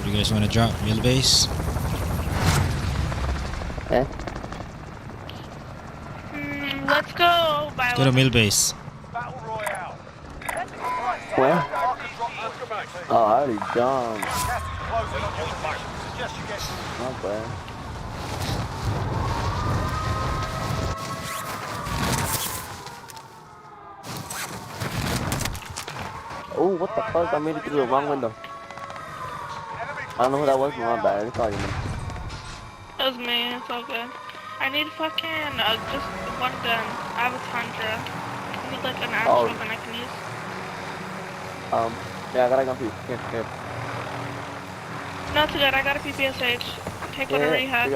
You guys want to drop mill base? Eh? Let's go by Go to mill base. Battle Royale. Where? Markers drop information. Oh, I already jumped. Gas is closing on your position. Suggest you get moving. Not bad. Oh, what the fuck? I made it through the wrong window. I don't know who that was, but my bad. It's all you. That was me, it's all good. I need fucking, just one gun. I have a Tundra. I need like an actual weapon I can use. Yeah, I got a gun for you. Here. No, it's good, I got a PPSH. Take one to rehab.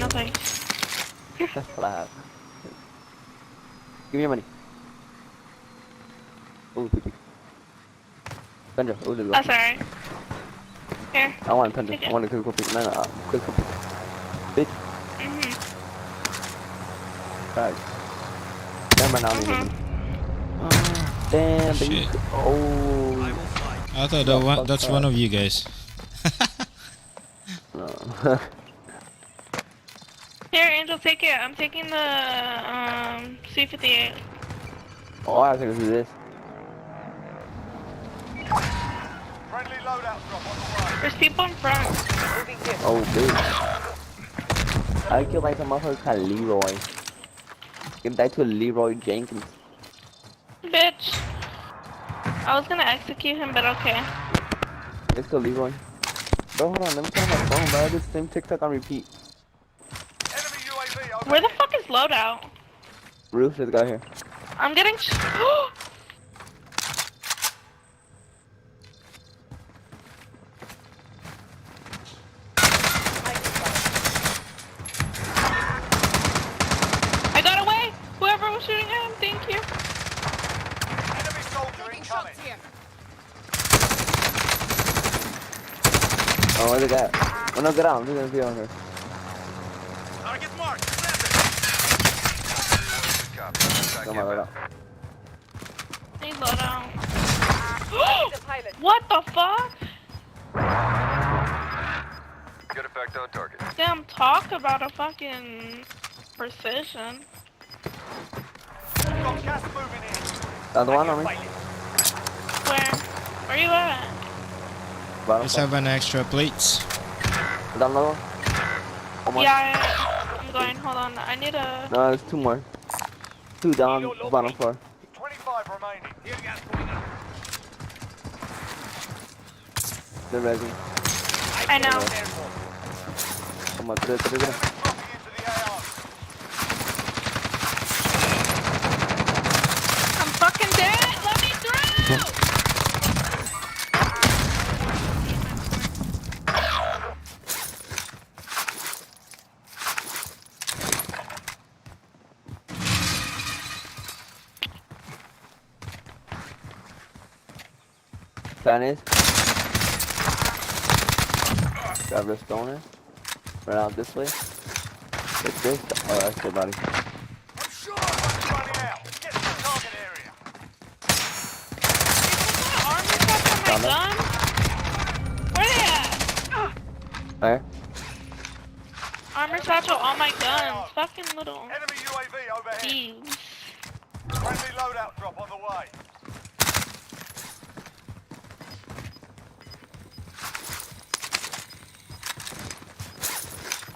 No thanks. That's what I have. Give me your money. Oh, PP. Thunder. Oh, there we go. That's alright. Here. I want a Thunder. Take it. I want a critical pick. No, critical pick. Bitch. Right. Never mind, I don't need it. Damn, Shit. baby. Oh. I thought that's one of you guys. No. Here, Angel, take it. I'm taking the, C-58. Oh, I think this. Friendly loadout drop on the way. There's people in front. Oh, bitch. I killed like some motherfucker called Leroy. Give that to Leroy Jenkins. Bitch. I was gonna execute him, but okay. Let's go, Leroy. Bro, hold on. Let me turn my phone, bro. I did the same TikTok on repeat. Enemy UAV over. Where the fuck is loadout? Roof, this guy here. I'm getting I got away! Whoever was shooting at him, thank you. Enemy soldier incoming. Oh, where's the guy? Oh, no, get out. I'm just gonna be on her. Target marked. Come on, right out. Need loadout. What the fuck? Good effect on target. Damn, talk about a fucking precision. Got gas moving in. Another one on me. Where? Where you at? Bottom Let's side. have an extra plates. Down another one. One more. Yeah, I'm going. Hold on. I need a. No, there's two more. Two down, bottom floor. 25 remaining. Here gas moving in. They're resin. I know. Come on, through. Dropping into the AR. I'm fucking dead. Let me through. Plan is. Grab this stoner. Run out this way. Hit this. Oh, that's your body. I'm sure one's running out. Get to the target area. Armor stuff on my Found it. gun? Where they at? There. Armor satchel on my guns. Fucking little Enemy UAV overhead. thieves. Friendly loadout drop on the way.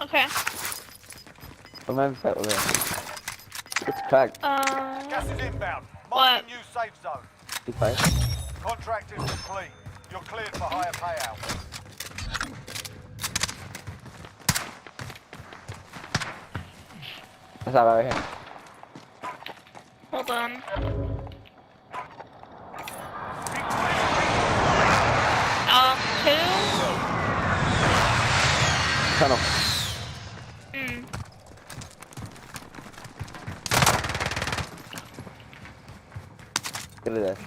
Okay. I'm having fight over there. It's cracked. Gas is inbound. What? Marking new safe zone. You fight. Contract is complete. You're cleared for higher payout. That's not right here. Hold on. Two? Tunnel. Get it there.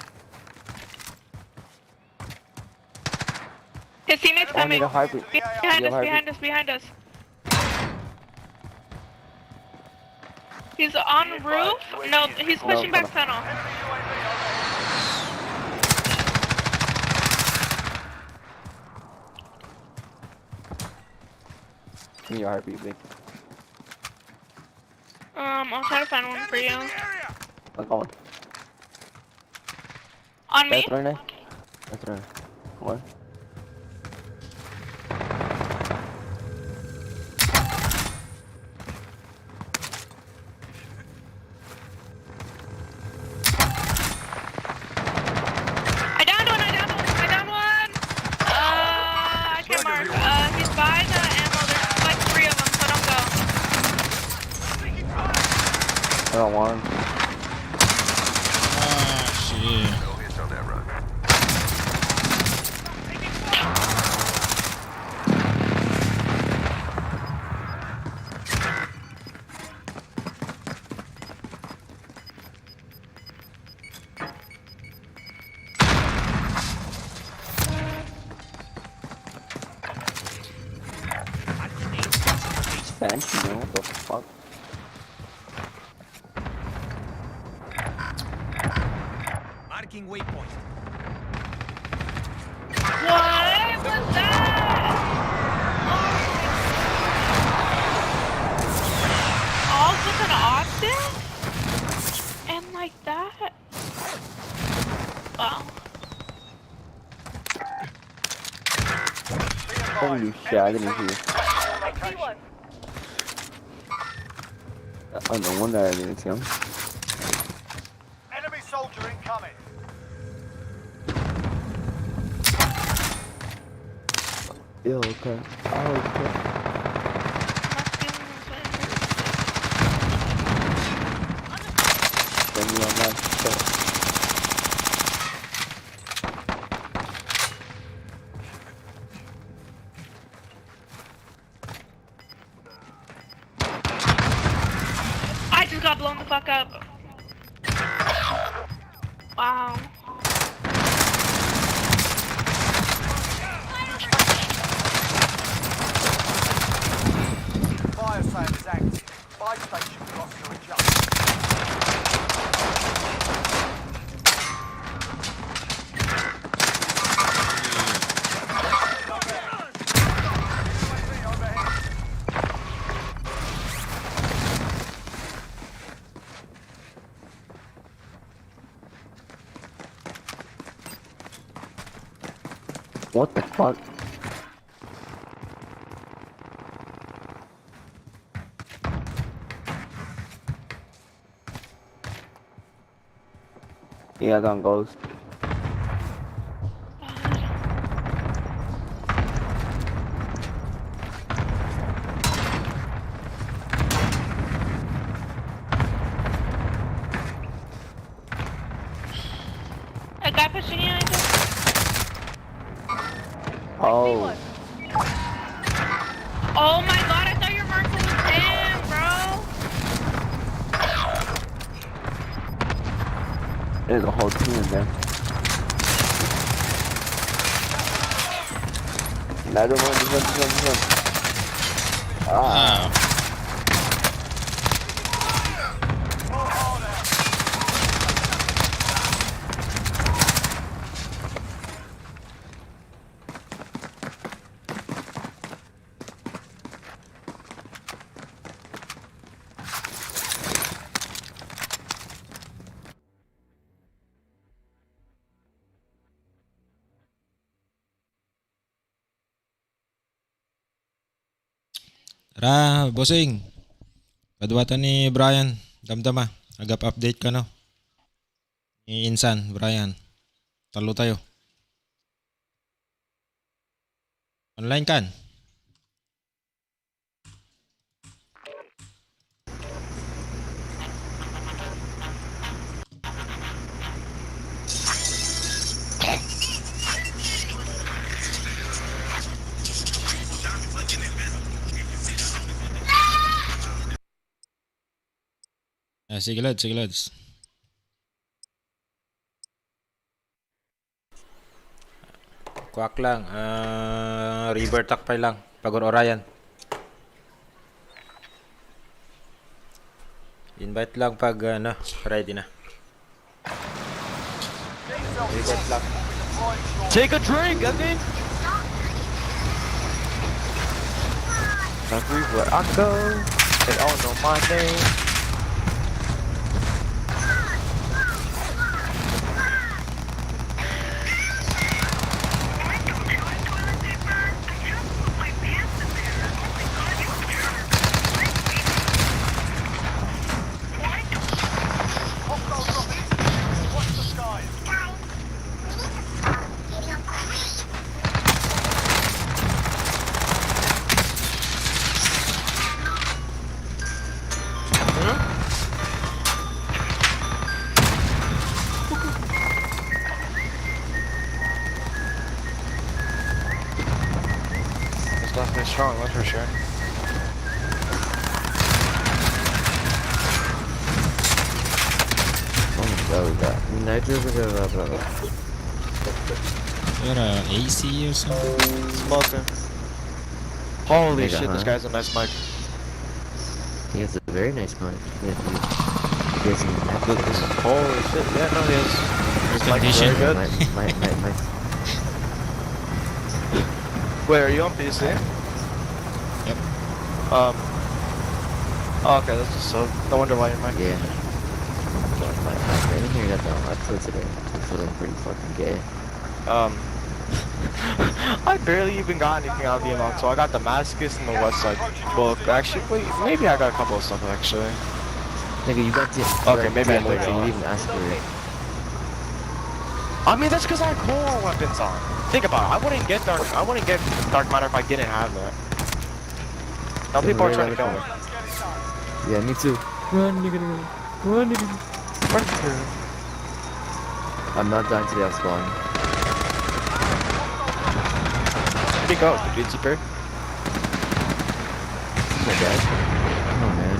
His teammate's I coming. need a heartbeat. Behind Need a us, heartbeat. behind us. He's on roof? No, he's pushing back tunnel. Enemy UAV Give me your heartbeat, babe. I'll try to find one for you. Come on. On me? That's right. That's right. Come on. I downed one. I can't mark. He's by the ammo. There's like 3 of them, so don't go. I got one. Ah, shit. No hits on that run. Thank you, man. What the fuck? Marking waypoint. What was that? All with an optic? And like that? Wow. Holy shit, I didn't hear. Oh, no wonder I didn't see him. Enemy soldier incoming. Yo, okay. Oh, okay. Send me on that shit. I just got blown the fuck up. Wow. Fire sale is active. Buy station costs are adjusted. What the fuck? Yeah, I got ghost. A guy pushing you, I think. Oh. Oh my god, I thought your marker was him, bro. There's a whole team in there. Another one, this one. Ah. Ah. Tara, bossing. Kadwatan ni Brian. Damdama. Agap update ka, no? Ni Insan, Brian. Talo tayo. Online kan? Ah, sige lads, sige lads. Kuwak lang. River takpay lang. Pagod Orion. Invite lang pag ready na. Invite lang. Take a drink, I mean. Everywhere I go, they all know my name. Watch the skies. It's definitely strong, that's for sure. Oh, we got nitro. You got a AC or something? Smoking. Holy Mega, shit, this huh? guy's a nice mic. He has a very nice mic. He has Holy shit, yeah, no, he has. First Mike's condition. very good. my. Wait, are you on PC? Yep. Oh, okay, that's just so. No wonder why you're mic. Yeah. I didn't hear that though. I put today. I'm feeling pretty fucking gay. I barely even got anything out of the amount, so I got the Damascus and the West Side book. Actually, wait, maybe I got a couple of stuff actually. Nigga, you got the. Okay, maybe I you did. didn't even ask for it. I mean, that's because I had core weapons on. Think about it. I wouldn't get Dark Matter if I didn't have that. Now Then people are where trying to are kill me. Let's get it done. Yeah, me too. Run, nigga. Run, nigga. I'm not dying today. I'll spawn. Where'd he go? Did he disappear? My dad. Oh man.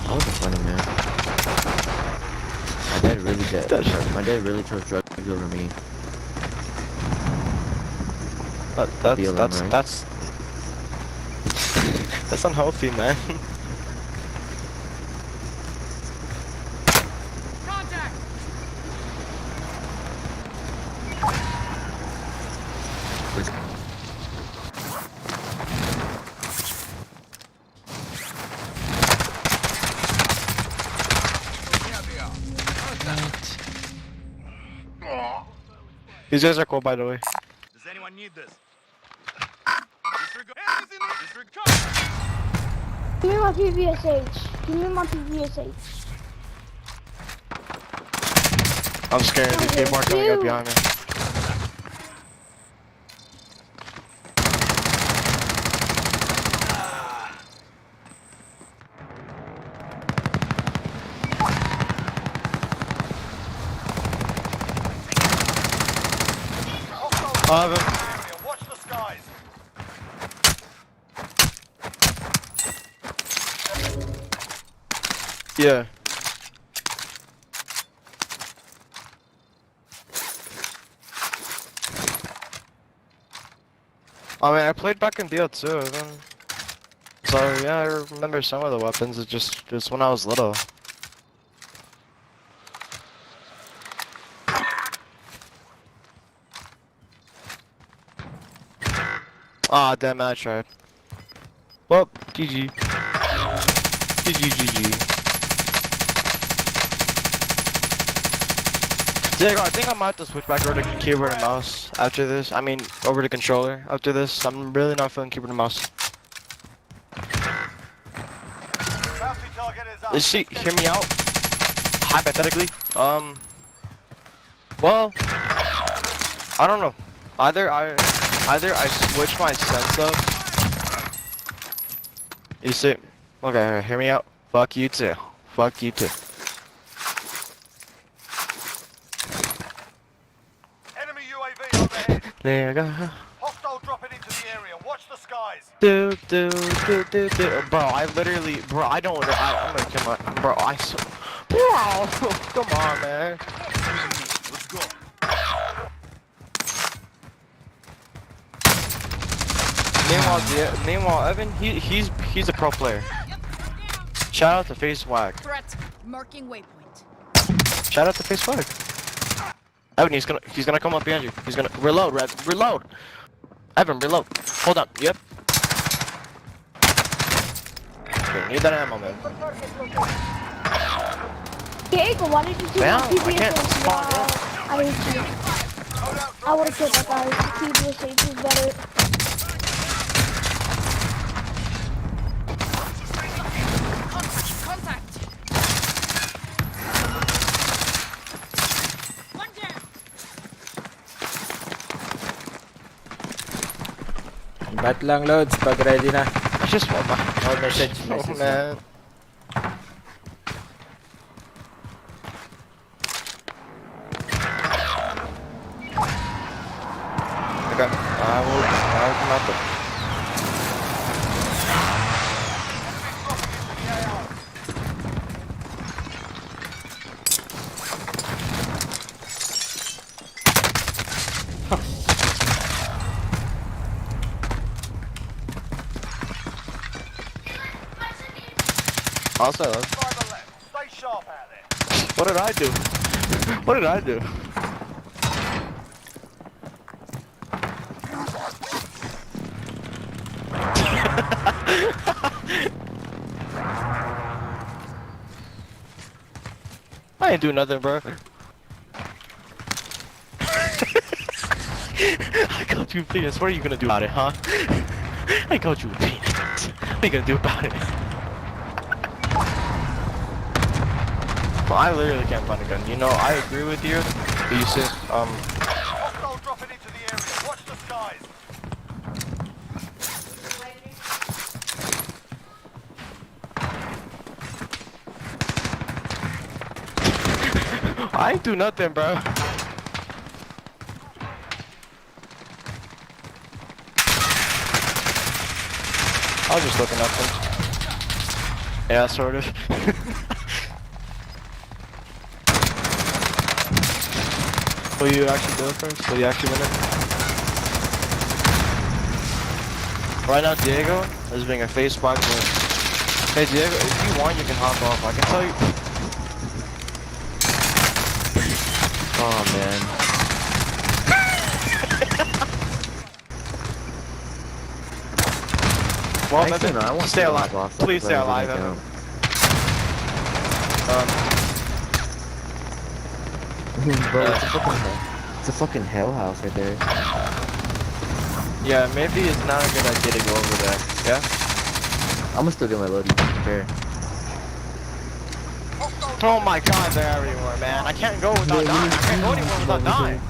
I wasn't funny, man. My dad really chose drugs over me. That's unhealthy, man. These guys are cool, by the way. Does anyone need this? Disregard. Give me my PVSH. Give me my PVSH. I'm scared. These people are coming up behind me. Watch the skies. Yeah. I mean, I played back in BO2, then. So yeah, I remember some of the weapons. It's just when I was little. Ah, damn it, I tried. Well, GG. GG. Diego, I think I might have to switch back over to keyboard and mouse after this. I mean, over to controller after this. I'm really not feeling keyboard and mouse. Bounty target is up. Let's see, hear me out. Hypothetically, well, I don't know. Either I switch my sense up. You see, okay, hear me out. Fuck you too. Fuck you too. Enemy UAV overhead. There you go. Hostile dropping into the area. Watch the skies. Do. Bro, I literally, bro, I'm gonna kill my, bro, bro, come on, man. Let's go. Meanwhile, Evan, he's a pro player. Shout out to Face Wag. Threat. Marking waypoint. Shout out to Face Wag. Evan, he's gonna come up behind you. He's gonna reload, reload. Evan, reload. Hold up. Yep. Okay, need that ammo, man. Yeah, Ikaw, why did you keep Damn, my I PBS can't H? spawn Wow, I hate you. I would've killed that guy. PBS H is better. Bat lang, Loads, pag ready na. I just want my. Oh, message, Oh, message. man. Okay, I'll come out there. Also, Driver left. Stay sharp out there. what did I do? What did I do? I ain't do nothing, bro. I called you a penis. What are you gonna do about it, huh? I called you a penis. What are you gonna do about it? Well, I literally can't find a gun. You know, I agree with you. But you said, Hostile dropping into the area. Watch the skies. I ain't do nothing, bro. I was just looking up them. Yeah, sort of. Will you actually do it first? Will you actually win it? Right now, Diego is being a face block. Hey, Diego, if you want, you can hop off. I can tell you. Oh, man. Well, Actually, no, I want stay to alive. hop off, Please stay but I alive, didn't Evan. Bro, it's a fucking hell house right there. Yeah, maybe it's not a good idea to go over there. Yeah? I'm gonna still get my loading. Fair. Oh my god, they're everywhere, man. I can't go without dying. I can't go anywhere without dying.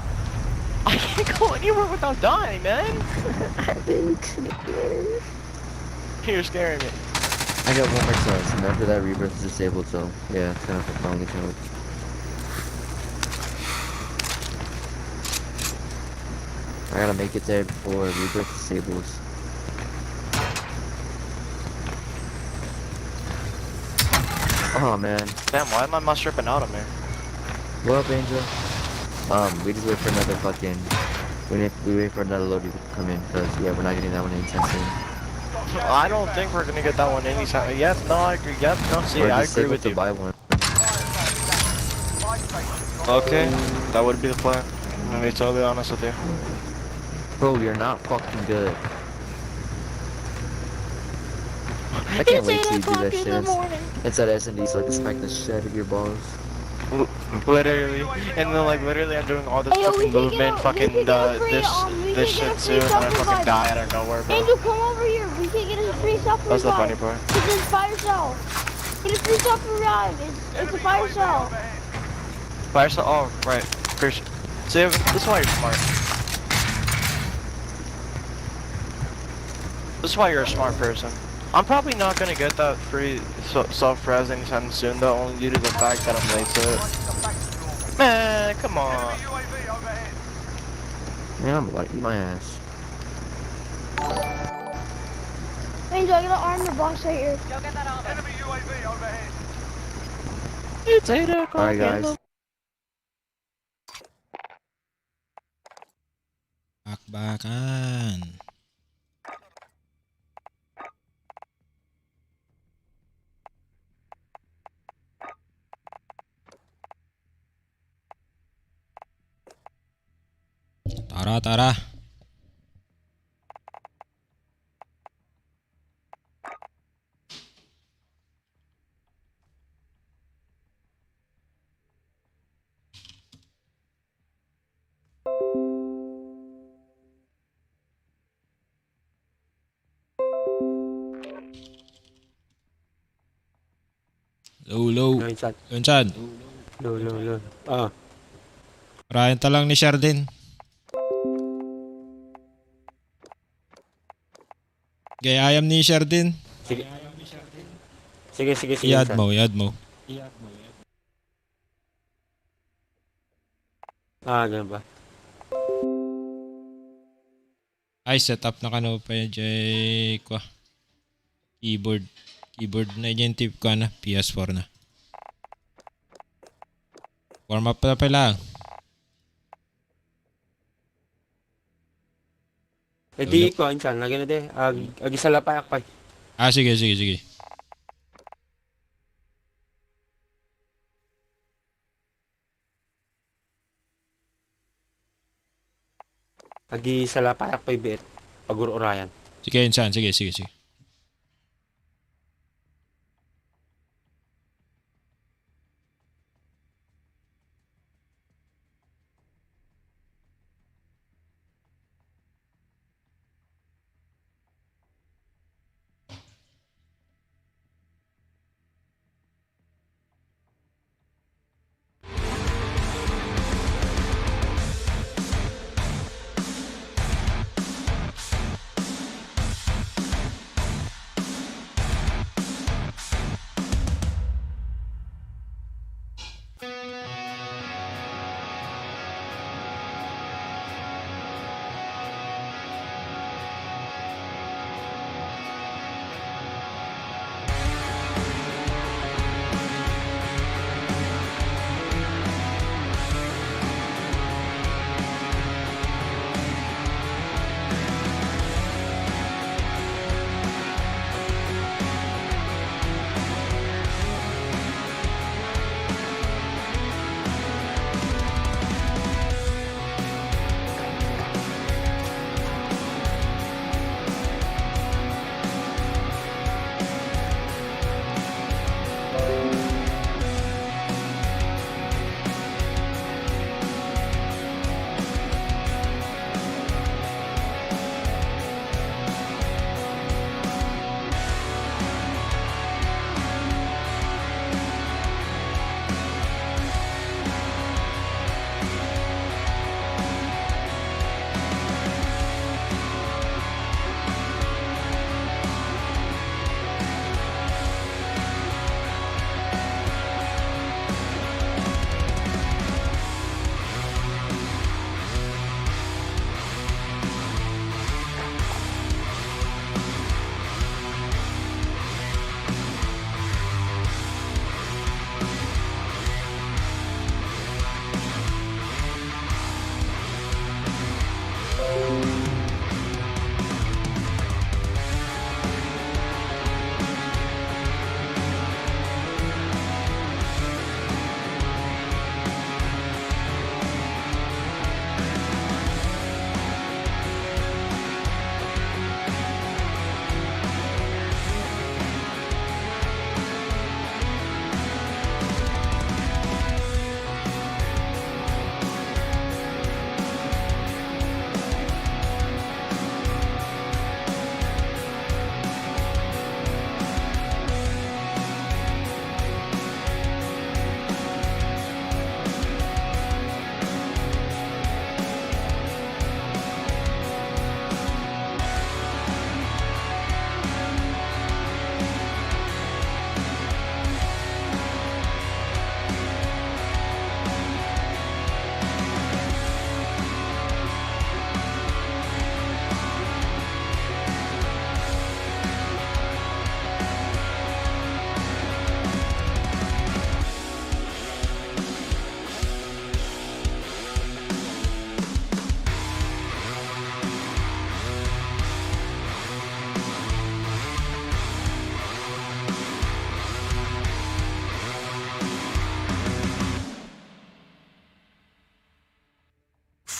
I can't go anywhere without dying, man. I've been clear. You're scaring me. I got one more chance, and after that, rebirth is disabled, so yeah, it's kind of my only chance. I gotta make it there before rebirth disables. Oh man. Damn, why am I not stripping out of me? What up, Angel? We just wait for another fucking. We wait for another load to come in, cause yeah, we're not getting that one anytime soon. I don't think we're gonna get that one anytime. Yep, no, I agree. Yep, no, see, Or I just agree save with up to you. buy one. Okay, that would be the plan. I'm gonna be totally honest with you. Bro, you're not fucking good. I can't wait till you do that shit. Inside S&D so I can smack the shit out of your balls. Literally, and then like literally I'm doing all this Hey, yo, fucking movement, fucking this get shit a too, free and then I fucking self-revive. die out of nowhere, bro. Angel, come over here. We can get a free self-revive. That's the funny part. It's just by yourself. Get a free self-revive. It's a by yourself. By yourself? Oh, right. Christian. See, this is why you're smart. This is why you're a smart person. I'm probably not gonna get that free self-res anytime soon, though, only due to the fact that I'm late to it. Man, come on. Man, I'm about to eat my ass. Angel, I got an armor box right here. Enemy UAV overhead. It's 8 o'clock. Alright, guys. Bakbakan. Tara, tara. Low, low. Yun, chat. Yun, Chan. Low. Ah, Parayan talang ni Shardin. Gayayam ni Shardin. sige. Sige, Iad chat. mo, iad mo. Ah, ganun ba? Ay, setup na kano pa yun, Jay. Keyboard. Keyboard na identify ko na. PS4 na. Warm up na pala. Eh di ko, insan. Lagi na de. Agi sa lapayak pa. Ah, sige, sige, sige. Agi sa lapayak pa ibit. Paguro-urayan. Sige, insan. Sige, sige, sige.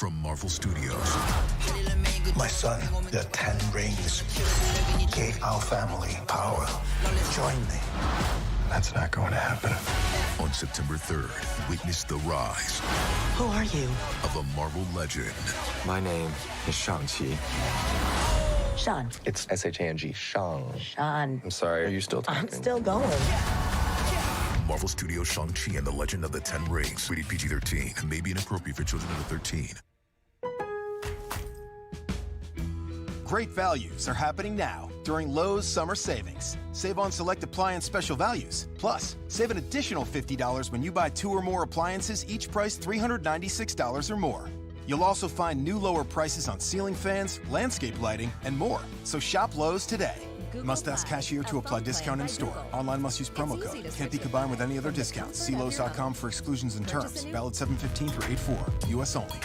from Marvel Studios. My son, the 10 rings gave our family power. Join me. That's not going to happen. On September 3rd, witness the rise. Who are you? Of a Marvel legend. My name is Shang-Chi. Sean. It's S-H-A-N-G. Shang. Sean. I'm sorry, are you still talking? I'm still going. Marvel Studios Shang-Chi and the Legend of the Ten Rings. Rated PG-13. May be inappropriate for children under 13. Great values are happening now during Lowe's Summer Savings. Save on select appliance special values. Plus, save an additional $50 when you buy 2 or more appliances, each priced $396 or more. You'll also find new lower prices on ceiling fans, landscape lighting, and more. So shop Lowe's today. Must ask cashier to apply discount in store. Online must use promo code. Can't be combined with any other discounts. See Lowe's.com for exclusions and terms. Valid 7/15 through 8/4. U.S. only.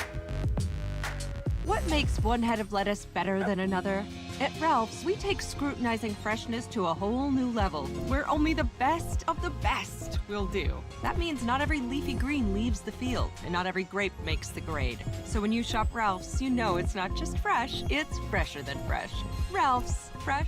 What makes one head of lettuce better than another? At Ralph's, we take scrutinizing freshness to a whole new level, where only the best of the best will do. That means not every leafy green leaves the field, and not every grape makes the grade. So when you shop Ralph's, you know it's not just fresh, it's fresher than fresh. Ralph's, fresh.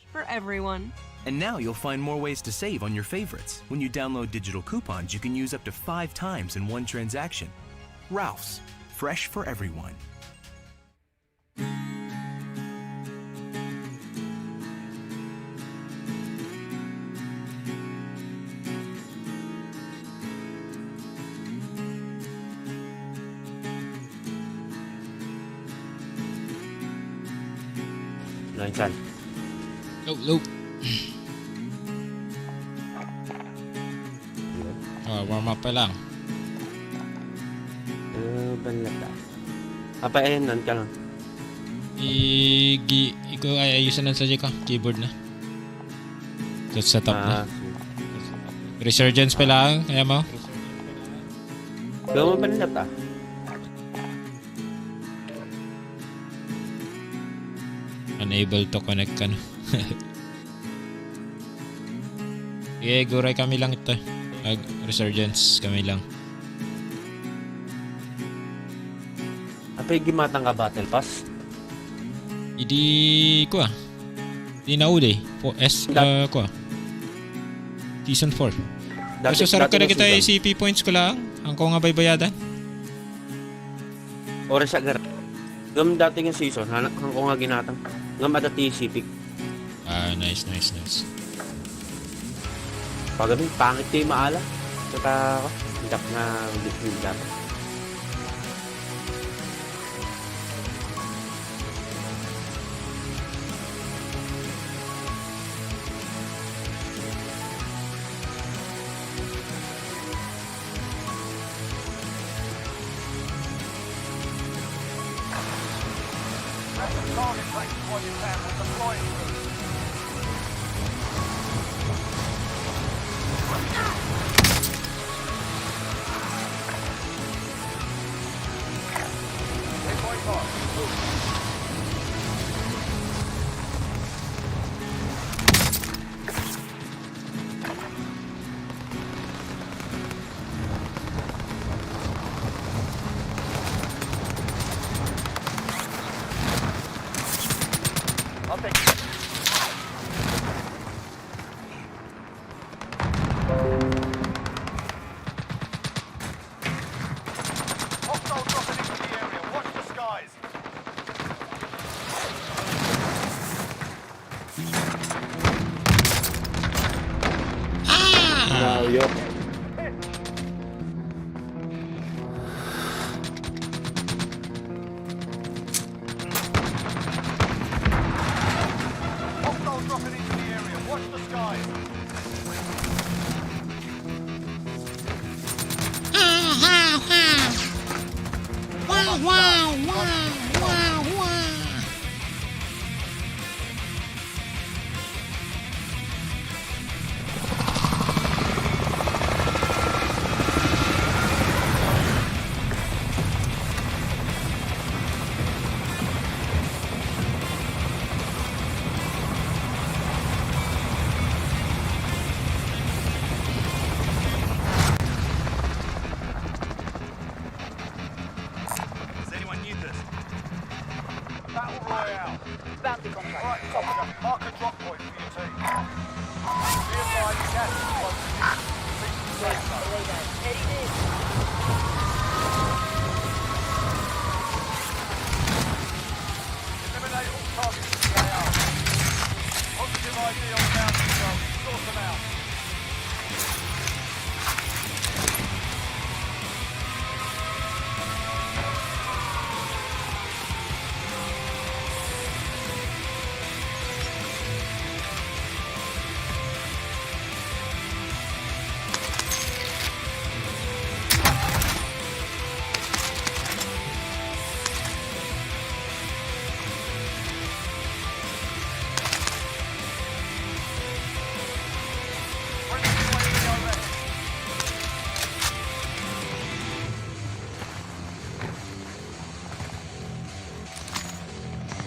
For everyone. And now you'll find more ways to save on your favorites. When you download digital coupons, you can use up to 5 times in one transaction. Ralph's, fresh for everyone. Nandiyan. Low. Warm up pa lang. Banlata. Papainan ka lang. Ikaw ay ayusan na sa ka. Keyboard na. Sa top na. Resurgence pa lang. Kaya mo? Gawin mo banlata. Unable to connect ka na. Okay, guray kami lang ito. Resurgence kami lang. Apay gimatang ka battle pass? Idi ko ah. Di na uli. Ko ah. Season 4. Kasi sarap ka na kita yung CP points ko lang. Ang ko nga baybayadan. Ora siya gar. Gam dating yung season, ang ko nga ginatang. Ngam adati CP. Nice. Pagabi, pangit kayo maala. Saka ako, hindap na hindap. Target practice while you can. We're deploying through. Waypoint marked. I'll take it. Hostile dropping into the area. Watch the skies. Malayo. Hostile dropping into the area. Watch the skies. Does anyone need this? Battle Royale. Bounty contract. Right, copy. Mark a drop point for your team. Be advised, gas is close. Reach the safe zone. Eliminate all targets in the AR. Positive ID on the bounty zone. Sort them out.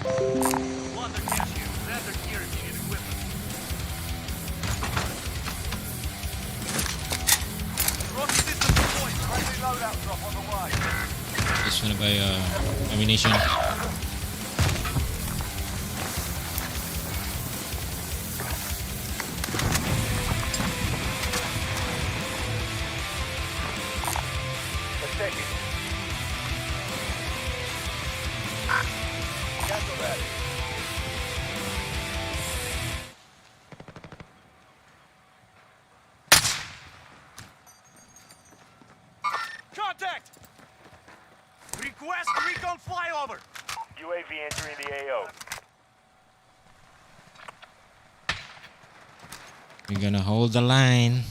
Plunder cash here. Grab their gear if you need equipment. Rocket system deployed. Friendly loadout drop on the way. Just wanna buy ammunition. Let's take it. Cancel that. Contact! Request recon flyover! UAV entering the AO. We're gonna hold the line.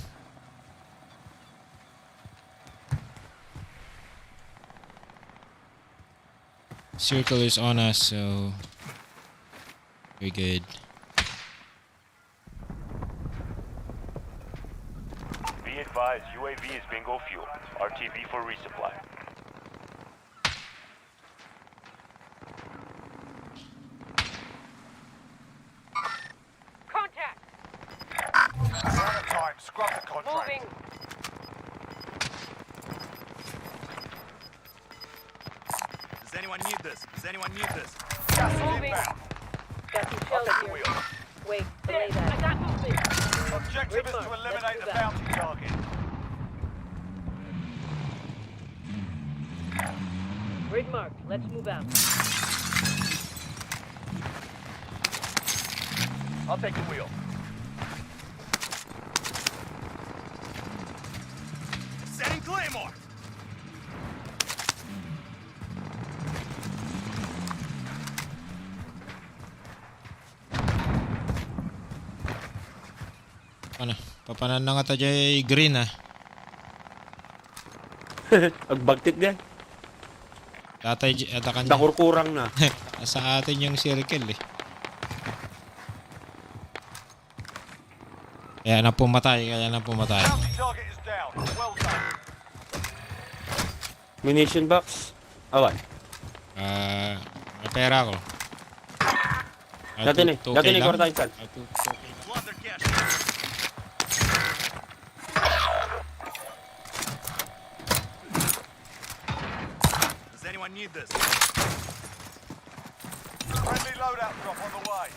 Circle is on us, so we're good. Be advised, UAV is bingo fuel. RTB for resupply. Contact! We're out of time. Scrub the contract. Moving. Does anyone need this? Does anyone need this? Gas is Moving. inbound. Got you I'll shells take the here. wheel. Wait, There, delay that. I got movement. Objective is to Let's eliminate do the that. bounty target. Grid marked. Let's move out. I'll take the wheel. Setting Claymore! Ano? Papanan na nga ta jay green ah. Agbagtit din. Tatay atakan. Dakurkurang na. Sa atin yung circle eh. Kaya na pumatay. Bounty target is down. Well done. Munition box. Awan. May pera ko. Dati na yung saan. Plunder cash. Does anyone need this? Friendly loadout drop on the way.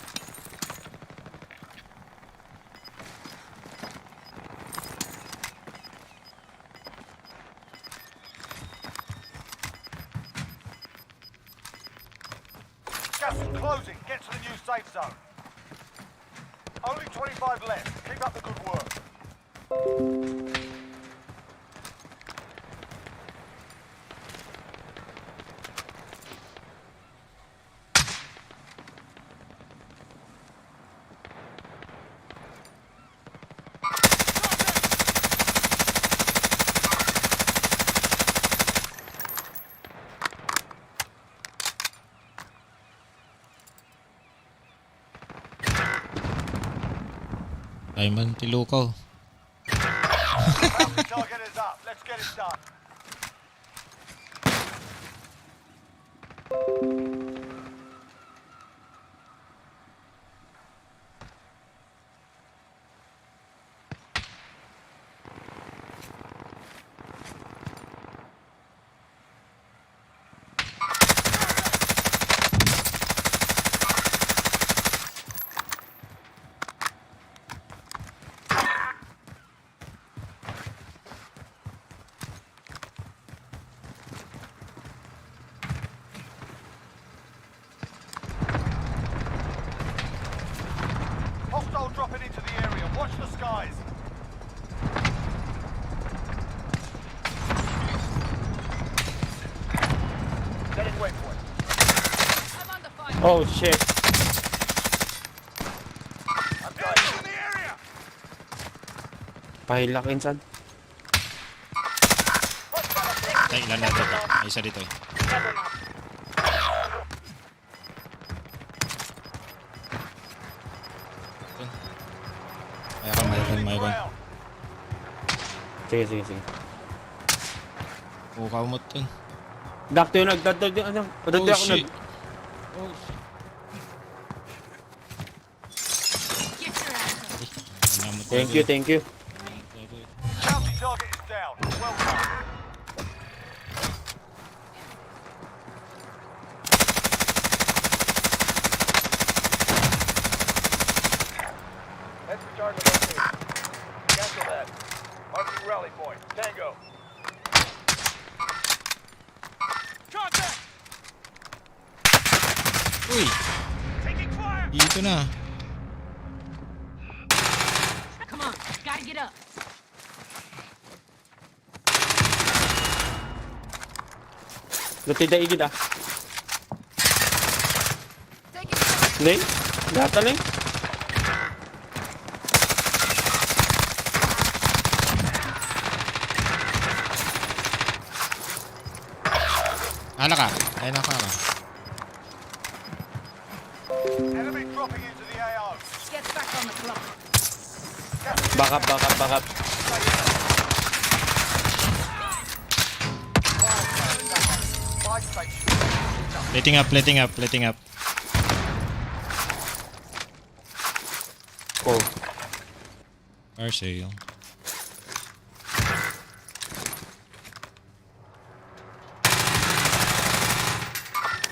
Gas is closing. Get to the new safe zone. Only 25 left. Keep up the good work. Diamond Ilokano. Bounty target is up. Let's get it done. Hostile dropping into the area. Watch the skies. Setting waypoint. Oh shit. I'm going in the area. Pahilakin saan. Ay, ilan na dito. May isa dito eh. Mayroon. Sige. Bukaw mo dun. Dakto yun, nagdadad yung ano. Padadad ako nag... Oh shit. Thank you. Bounty target is down. Well done. Head to target location. Cancel that. Marking rally point. Tango. Contact! Uy! Taking fire! Dito na. Come on, gotta get up. Gatida igid ah. Ning? Gata ning? Ala ka. Ayun na ka. Enemy dropping into the AO. Get back on the clock. Back up. Five station. Letting up. Oh. Fire sale.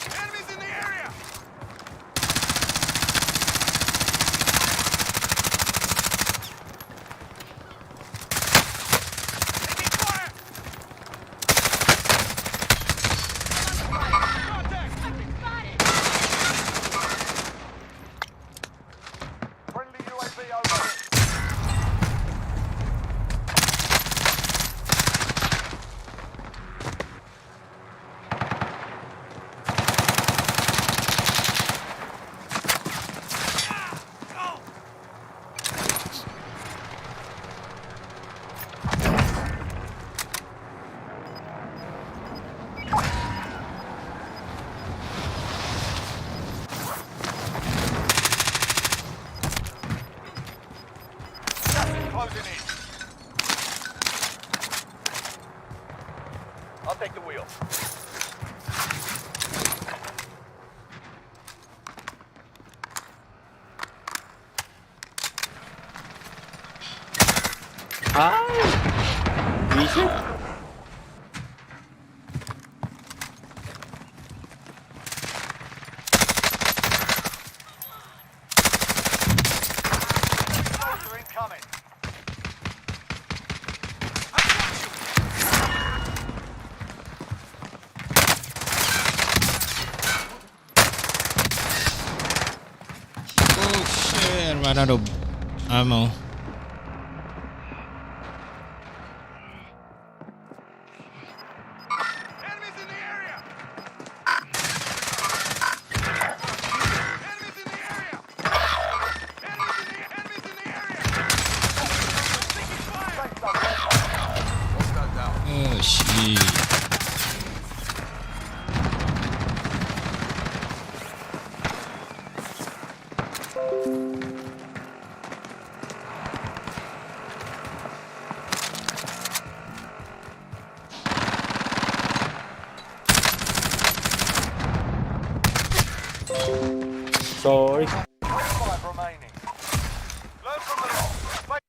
Enemies in the area. Taking fire. Contact. Friendly UAV overhead. Ay! Visit? Soldier incoming. Oh shit, I'm out of ammo. Enemies in the area. Enemies in the area. Enemies in the area. Taking fire. Oh shit. Sorry. 5 remaining. Learn from the loss. Make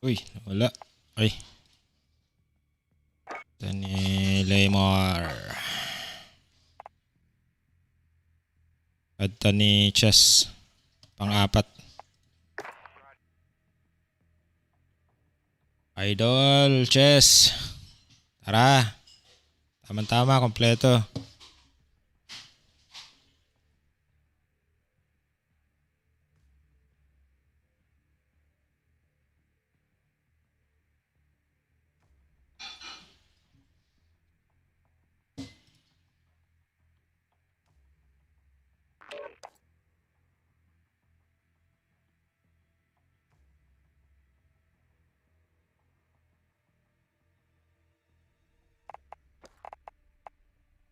Uy, wala. Ay. Ito ni Laymar. At ito ni Chess. Pang-apat. Idol, Chess. Tara. Tama-tama, kompleto.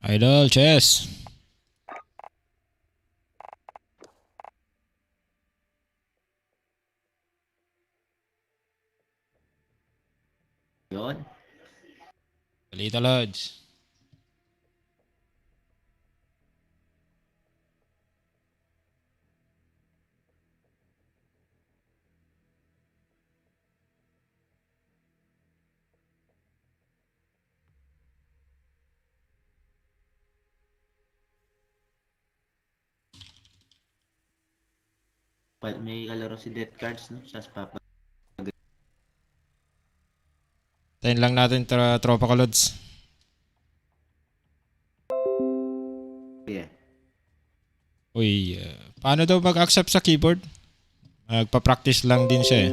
Idol, Chess. Yun. Balita, Lods. May kalaro si Death Cards, no? Siya papa. Tayin lang natin tropa ko, Lods. Yeah. Uy, paano daw mag-accept sa keyboard? Magpa-practice lang din siya eh.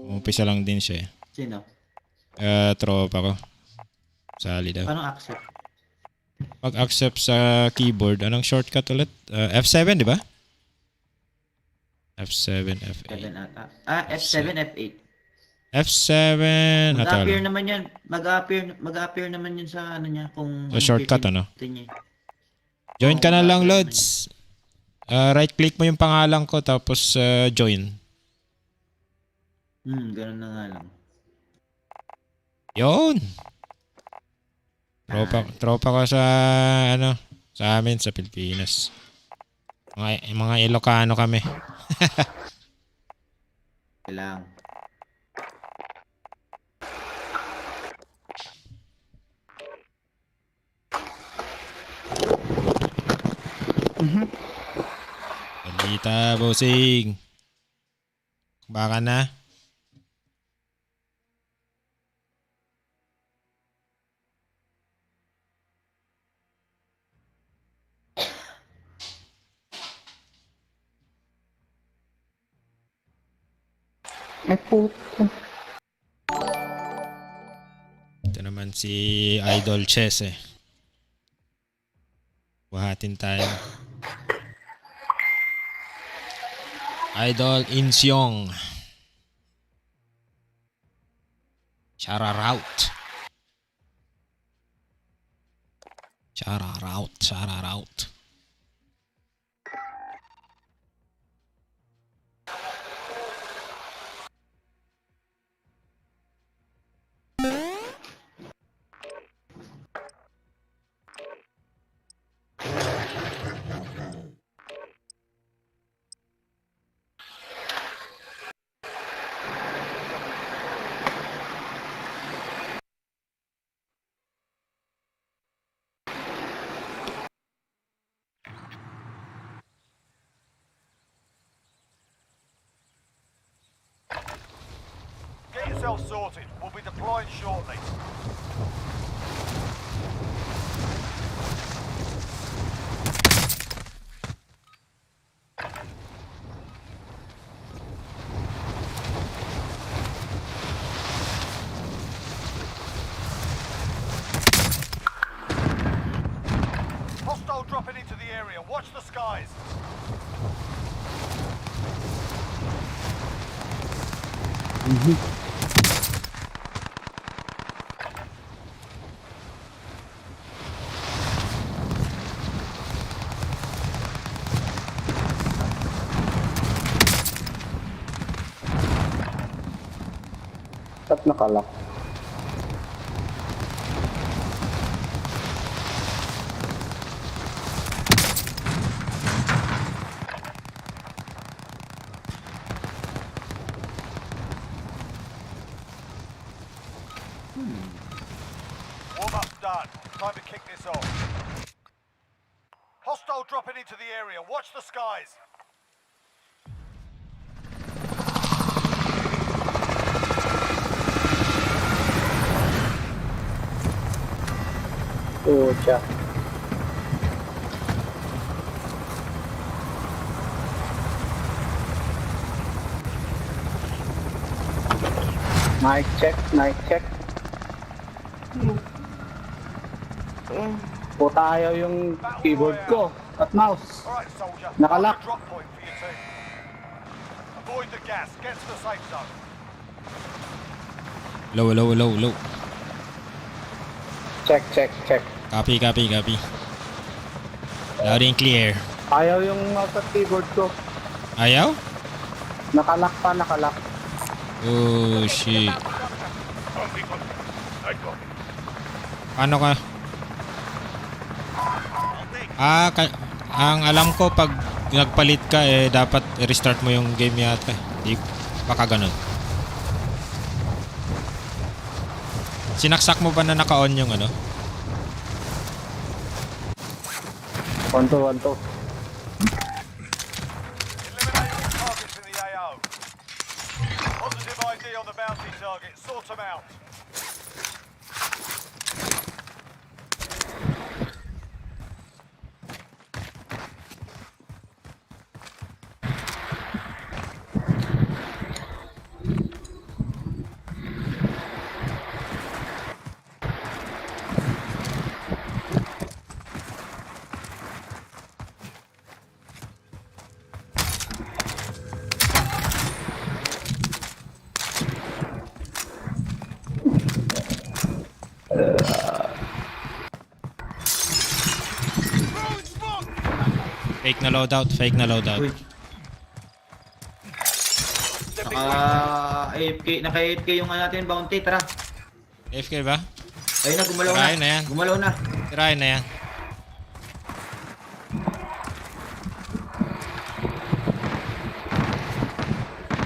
Umpisa lang din siya eh. Sino? Tropa ko. Sali daw. Paano accept? Pag-accept sa keyboard, anong shortcut ulit? F7, di ba? F7, F8. 7 ata. F7, F8. F7, Mag-appear naman yan. Mag-appear naman yun sa ano niya. Kung sa shortcut, ano? niya. Join ka na lang, Lods. Right-click mo yung pangalan ko, tapos join. Ganun na nga lang. Yun! Tropa ko sa, sa amin, sa Pilipinas. Mga Ilokano kami. Kailang. Balita, bossing. Baka na. Ito naman si Idol Chess eh. Buhatin tayo. Idol Insyong. Chararaut. Chararaut. yourself sorted. We'll be deploying shortly. Hostile dropping into the area. Watch the skies. At nakalak. Warm-up's done. Time to kick this off. Hostile dropping into the area. Watch the skies. Pucha. Mic check, mic check. Puta, ayaw yung keyboard ko at mouse. Alright, soldier. Nakalock. Drop point for your team. Avoid the gas. Get to the safe zone. Low, low, low, low. Check, check, check. Copy, copy, copy. Loud and clear. Ayaw yung mouse at keyboard ko. Ayaw? Nakalak pa, nakalak. Oh, shit. Ano ka? Ang alam ko pag nagpalit ka dapat restart mo yung game yata. Di baka ganun. Sinaksak mo ba na naka-on yung ano? 1-2, 1-2. Targets in the AO. Positive ID on the bounty target. Sort them out. Fake na loadout, fake na loadout. AFK, naka-AFK yung natin bounty, tara. AFK ba? Ayun na, gumalaw Tirahin na. na yan. Gumalaw na. Tirahin na yan.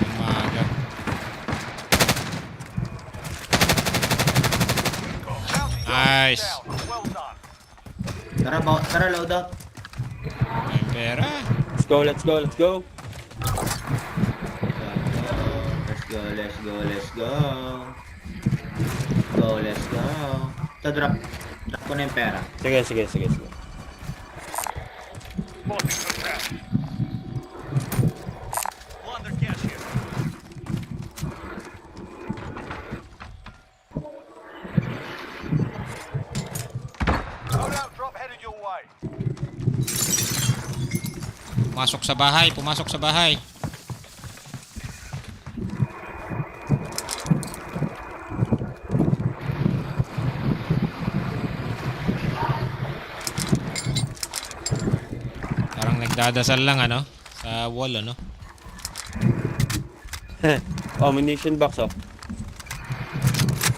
Umaga. Nice. Tara, loadout. May pera. Let's go, let's go, let's go. Let's go. Let's go. Ito, drop ko na yung pera. Sige. Plunder cash here. Loadout drop headed your way. Pumasok sa bahay. Parang nagdadasal lang ano sa wall ano. Ammunition box oh.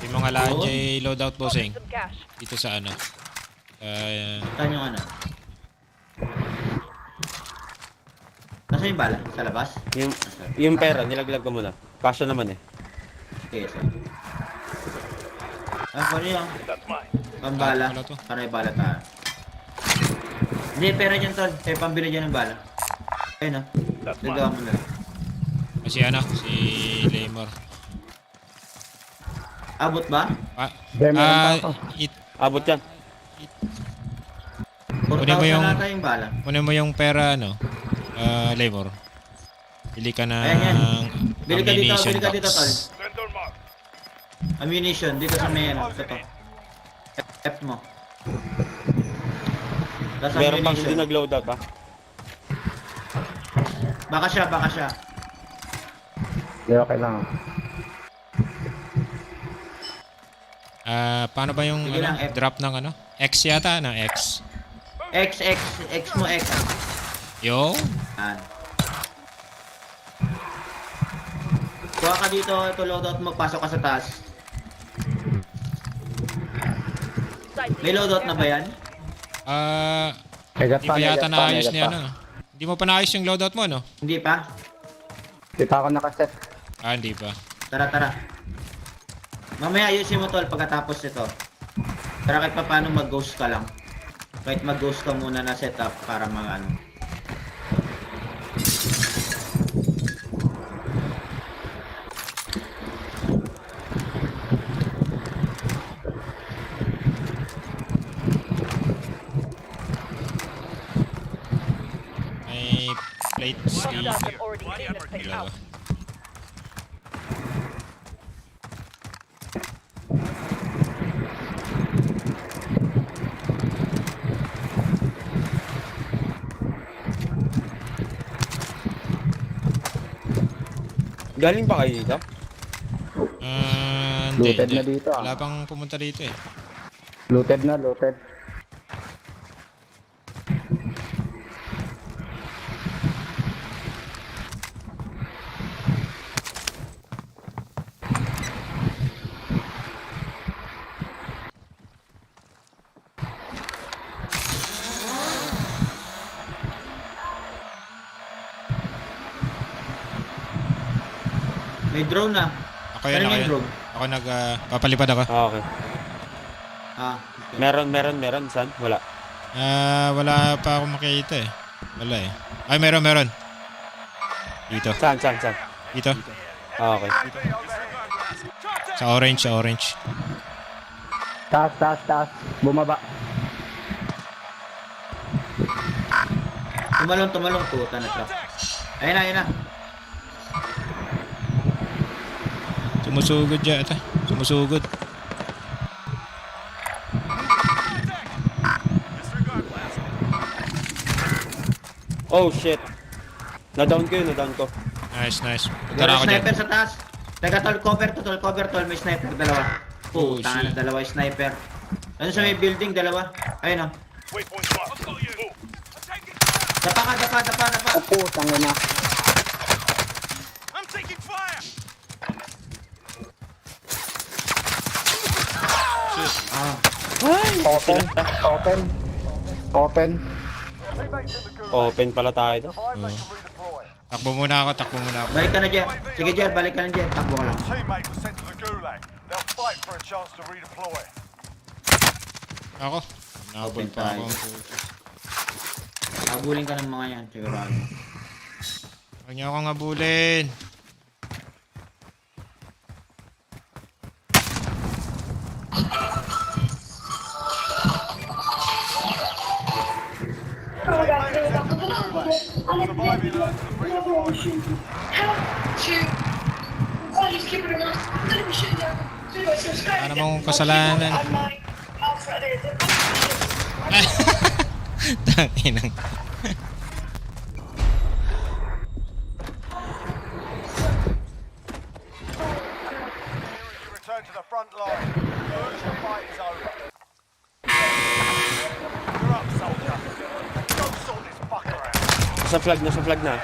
Yung mga lahat loadout bossing. Dito sa ano. Saan yung ano? Nasaan yung bala? Sa labas? Yung pera, nilaglag ko muna. Kasya naman eh. Okay, so. Pwede yung pambala. Para yung bala tayo. Hindi, pera dyan tol. Kaya pambili dyan ng bala. Ayun o. Nagawa mo na. Si ano, si Laymore. Abot ba? Abot yan. Kunin mo 4,000 yung, nata yung bala. kunin mo yung pera, ano, labor. Bili ka ng Bili ka dito, ammunition bili ka dito, tol. box. Ammunition, dito sa may ano, ito. F mo. Tapos Meron pang ammunition. hindi nag-loadout ha? Baka siya, baka siya. Hindi, okay lang. Paano ba yung Sige lang, drop ng ano? X yata, na X. X mo, X. Yo. Yan. Kuha ka dito, ito loadout mo, pasok ka sa taas. May loadout na ba yan? Hindi pa yata naayos niya, ano? Hindi mo pa naayos yung loadout mo, no? Hindi pa? Hindi pa ako nakaset. Hindi pa. Tara. Mamaya ayusin mo tol pagkatapos ito. Tara kahit pa paano mag-ghost ka lang. Kahit mag-ghost ka muna na setup para ano. May plates dito. Dalawa. Galing ba kayo dito? Hindi. Looted na dito, Wala pang pumunta dito, eh. Looted na, looted. May drone na. Ako yun, Ano yung drone? Ako papalipad ako. Okay. Okay. Meron. Saan? Wala. Wala pa ako makita, eh. Wala, eh. Ay, meron. Dito. Saan? Dito. Okay. Sa orange. Taas. Bumaba. Tumalong. Puta na trap. Ayun na. Sumusugod yata. Oh shit. Na-down ko. Nice. Meron sniper sa taas. Teka tol, cover tol. May sniper, dalawa. Puta na, dalawa yung sniper. Ano sa may building, dalawa. Ayun o. Dapa ka. Putang ina. I'm taking fire. Open. Open pala tayo. Takbo muna ako. Balik ka na dyan. Sige dyan, balik ka na dyan. Takbo ka lang. Teammate was sent to the gulag. They'll fight for a chance to redeploy. Ako. Nakabol pa ako. Habulin ka ng mga yan, sigurado. Huwag niyo akong habulin. Ano mong kasalanan? Tanginang. Return to the front line. The fight is over. You're up, soldier. Go sort this fucker out. Nasa flag na.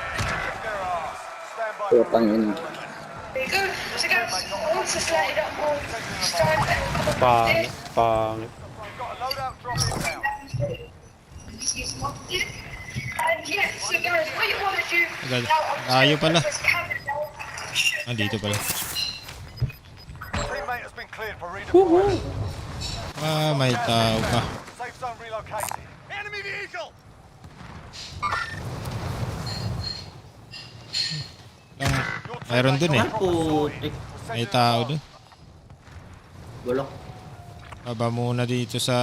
Putang ina. Pangit. Layo pala. Dito pala. Teammate has been cleared for redeployment. May tao pa. Safe zone relocated. Enemy vehicle. Mayroon dun, eh. May tao dun. Bulok. Baba muna dito sa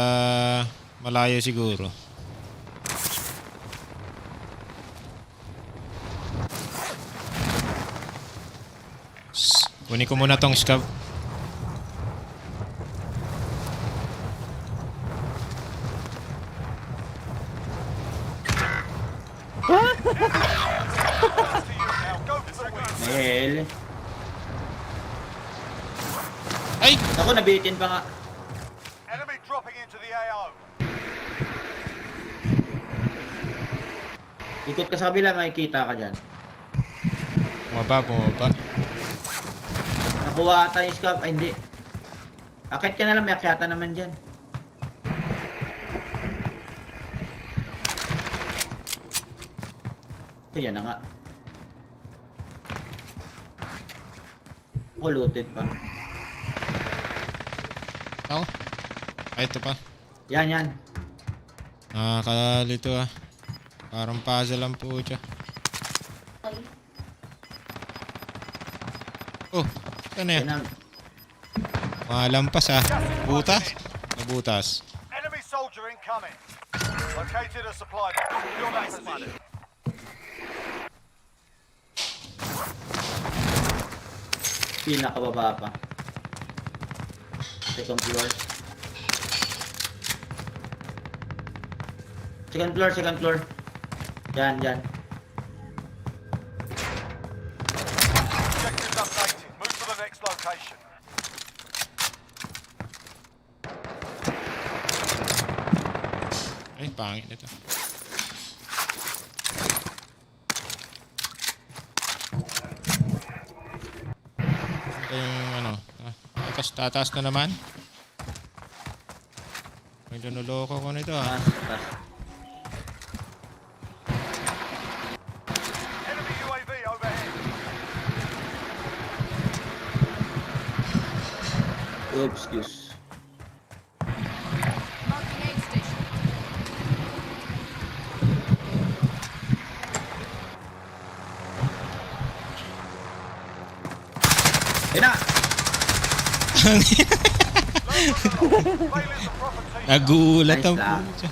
malayo siguro. Kunin ko muna tong scav. Hell. Ay! Ako, nabitin pa nga. Enemy dropping into the AO. Ikot ka sa kabila, makikita ka dyan. Bumaba. Nakuha ata yung scab. Ay, hindi. Akit ka na lang, may akyata naman dyan. Ito, yan na nga. Ako, looted pa. Ako? Ay, ito pa. Yan. Nakakalito ah. Parang puzzle lang po siya. Oh, saan na yan? Malampas ah. Butas? Nabutas. Enemy soldier incoming. Located a supply box. Secure that position. Pinakababa pa. Second floor. Second floor. Yan. Objectives updated. Move to the next location. Ay, pangit nito. Ito yung ano. Tataas na naman. May lunuloko ko nito ah. Enemy UAV overhead. Excuse. Ina! Nagulat Nice ang lang. puto.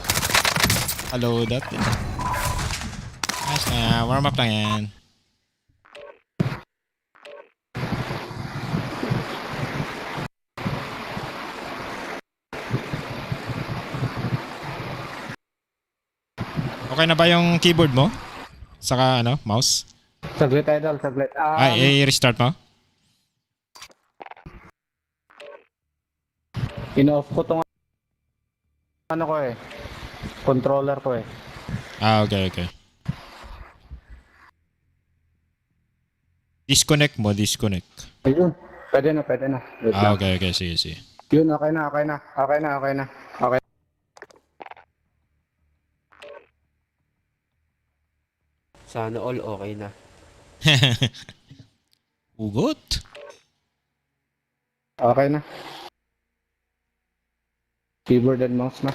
Hello, that. Nice na. Warm up lang yan. Okay na ba yung keyboard mo? Saka ano, mouse? Saglit, idol, saglit. Ay, restart mo? In-off ko tong ano ko eh. Controller ko eh. Okay. Disconnect. Ayun. Pwede na. Wait lang. Okay, sige. Yun, okay na. Okay. Sana all okay na. Ugot. Okay na. Keyboard and mouse na.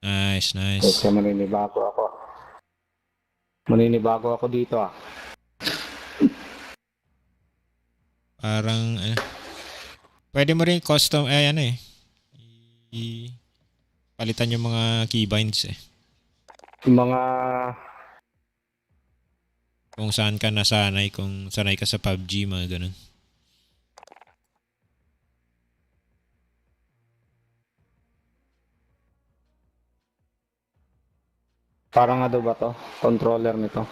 Nice. Kasi maninibago ako dito ah. Parang, pwede mo rin custom, palitan yung mga keybinds eh. Yung mga... Kung saan ka nasanay, kung sanay ka sa PUBG, mga ganun. Parang ano ba to? Controller nito.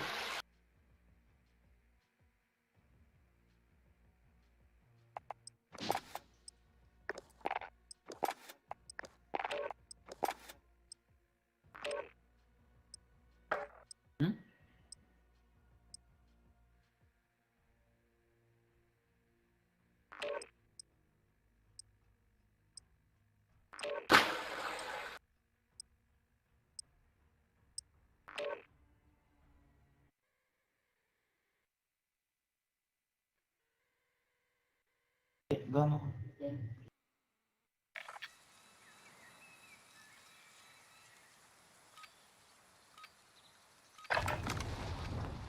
Gano?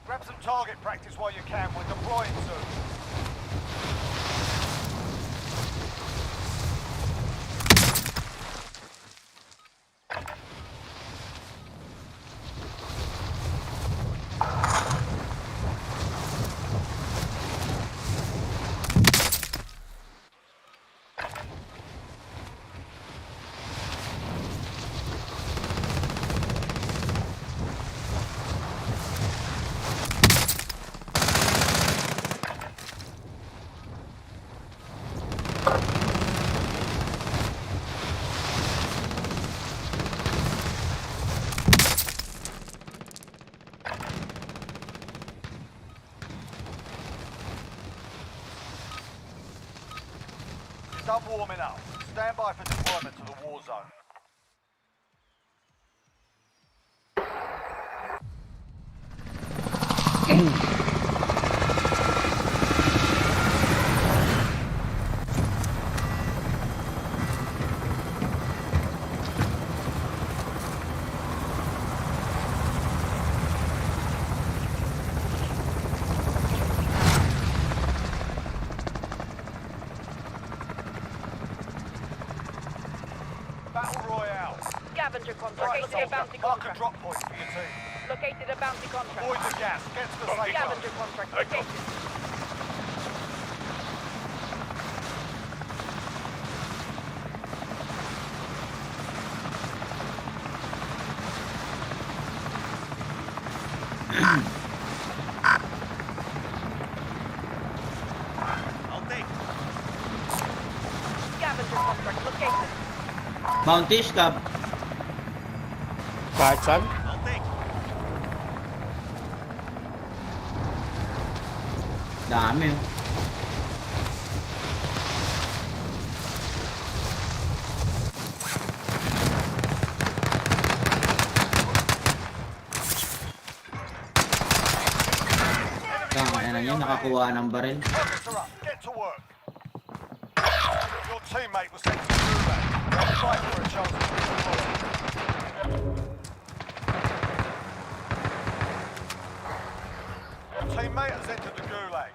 Grab some target practice while you can. We're deploying soon. Done warming up. Stand by for deployment to the war zone. Battle Royale. Scavenger contract. Right, Located a bounty mark a contract. drop point for your team. Located a bounty contract. Avoid the gas. Get to the safe zone. Scavenger contract. Located. Scavenger contract. Located. Bounty scab. Kahit saan? Dami. Tama na yun, nakakuha ng baril. Targets are up. Get to work. Your teammate was sent to the gulag. They'll fight for a chance to redeploy. Your teammate has entered the gulag.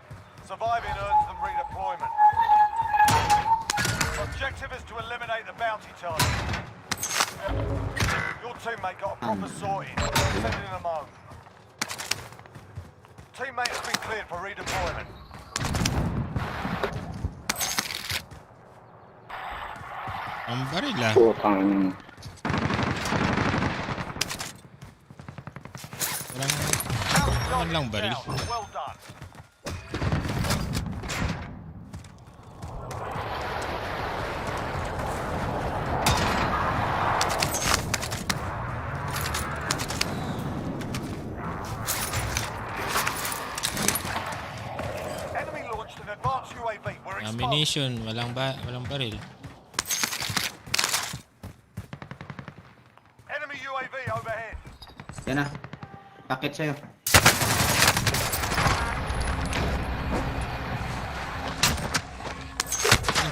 Surviving earns them redeployment. Objective is to eliminate the bounty target. Your teammate got a proper sorting. Sending them home. Teammate has been cleared for redeployment. Ang baril ah. Walang lang baril. Well done. Enemy launched an advanced UAV. We're exposed. Ammunition, walang baril. Enemy UAV overhead. Yan na. Pakit sa'yo.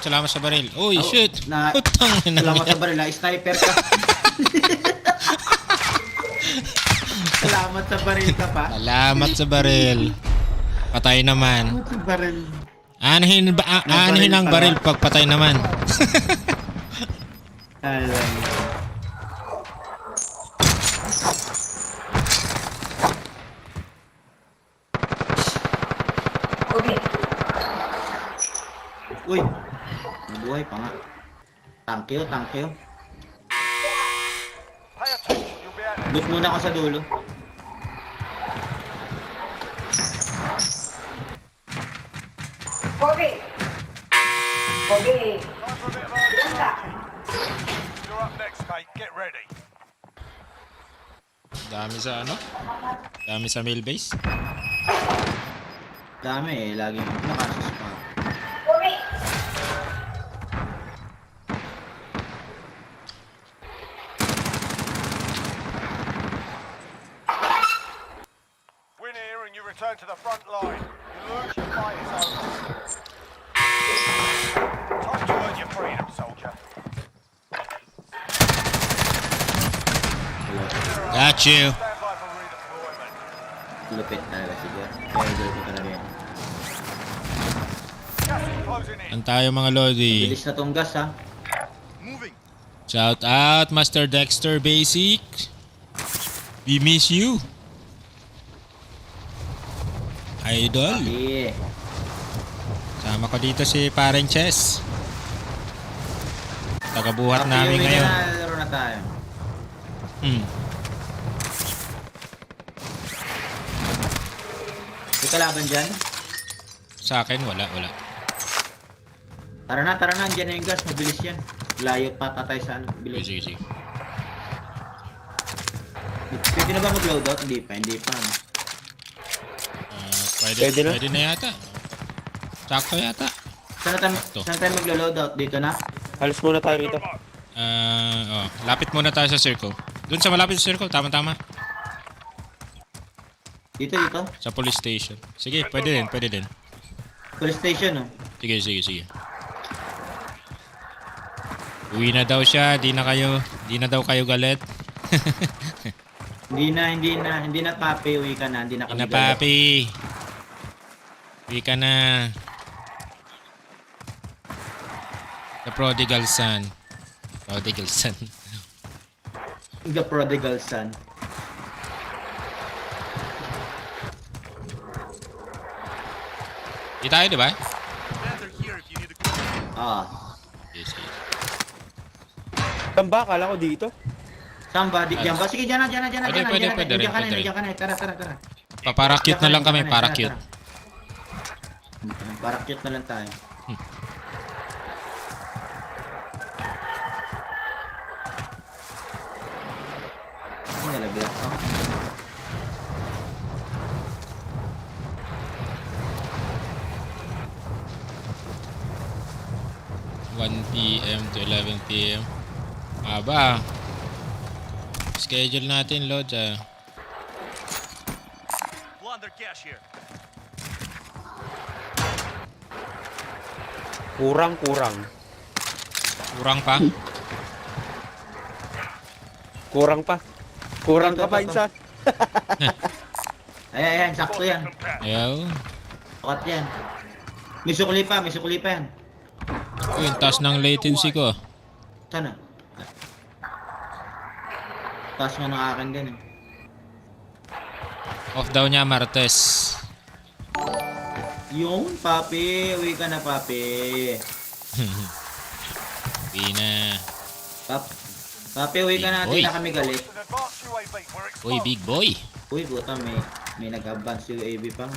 Salamat sa baril. Uy, Oh, shit! Putang ina Salamat niya. sa baril. Sniper ka. Salamat sa baril ka pa. Salamat sa baril. Patay naman. Salamat sa baril. Anahin ang baril pag patay naman. Alam. Uy. Mabuhay pa nga. Thank you. Pay attention, you'll be out there. Look muna ako sa dulo. Time for a bit of overtime. You're up next, mate. Get ready. Dami sa ano? Dami sa mail base. Dami eh. Laging nakasuspa. Win here and you return to the front line. You lose, your fight is over. Time to earn your freedom, soldier. Got you. Stand by for redeployment. Lupit talaga siya. Very lupit talaga yan. Gas is closing in. Ang tayo mga Lodi. Bilis na tong gas ha. Shout out Master Dexter Basic. We miss you. Idol. Yeah. Sama ko dito si Pareng Chess. Tagabuhat namin ngayon. Laro na tayo. May kalaban dyan? Sa akin wala. Tara na. Andyan na yung gas. Mabilis yan. Layo pa tatay sa ano. Bilis. Sige. Pwede na ba mag-loadout? Hindi pa. Pwede na yata. Sakto yata. Saan tayo maglo-load out? Dito na? Halos muna tayo rito. Lapit muna tayo sa circle. Doon sa malapit sa circle, tama-tama. Dito. Sa police station. Sige, pwede din. Police station, oh. Sige. Uwi na daw siya, di na daw kayo galit. Hindi na papi, uwi ka na, hindi na kami galit. papi. Uwi ka na. The prodigal son. The prodigal son. Di tayo, di ba? Yes. Saan ba? Akala ko dito. Saan ba? Diyan ba? Sige, dyan na. Pwede rin. Nandiyan ka na. Tara. Paparakyut na lang kami, parakyut. Parakyut na lang tayo. Nalagyan ako. 1 PM to 11 PM. Aba. Schedule natin, Lodge. Plunder cash here. Kurang. Kurang pa? Kurang ka pa, insan. Ayan, sakto yan. Ayaw. Sakat yan. May sukli pa yan. Uy, yung taas ng latency ko. Sana. Taas nga ng akin din eh. Off daw niya, Martes. Yung, papi. Uwi ka na, papi. Uwi na. Papi, uwi ka na. Hindi na kami galit. Uy, big boy. Uy, buta, may nag-advance UAV pa.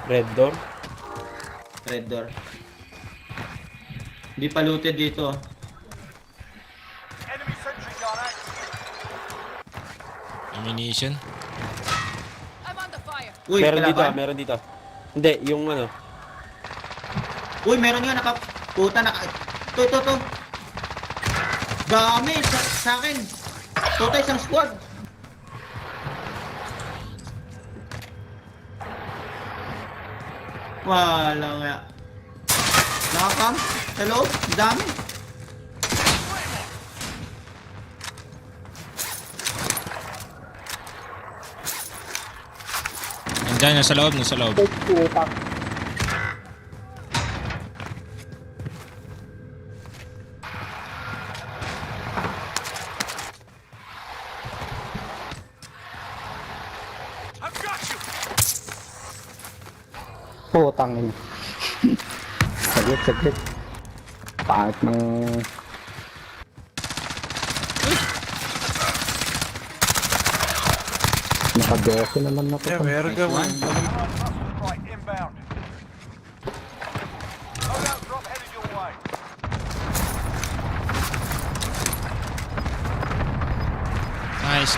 Red door. Hindi pa looted dito. Enemy sentry gun active. Ammunition. Uy, Meron dito. Hindi, yung ano. Uy, meron nga puta to. Dami sa akin. Tuta isang squad. Wala nga. Nakakam? Sa loob? Dami. Nandiyan, nasa loob. Putang ina. Saglit. Pangit ng... Naka-12 naman na to. Meron ka man. Right, inbound. Loadout drop headed your way. Nice.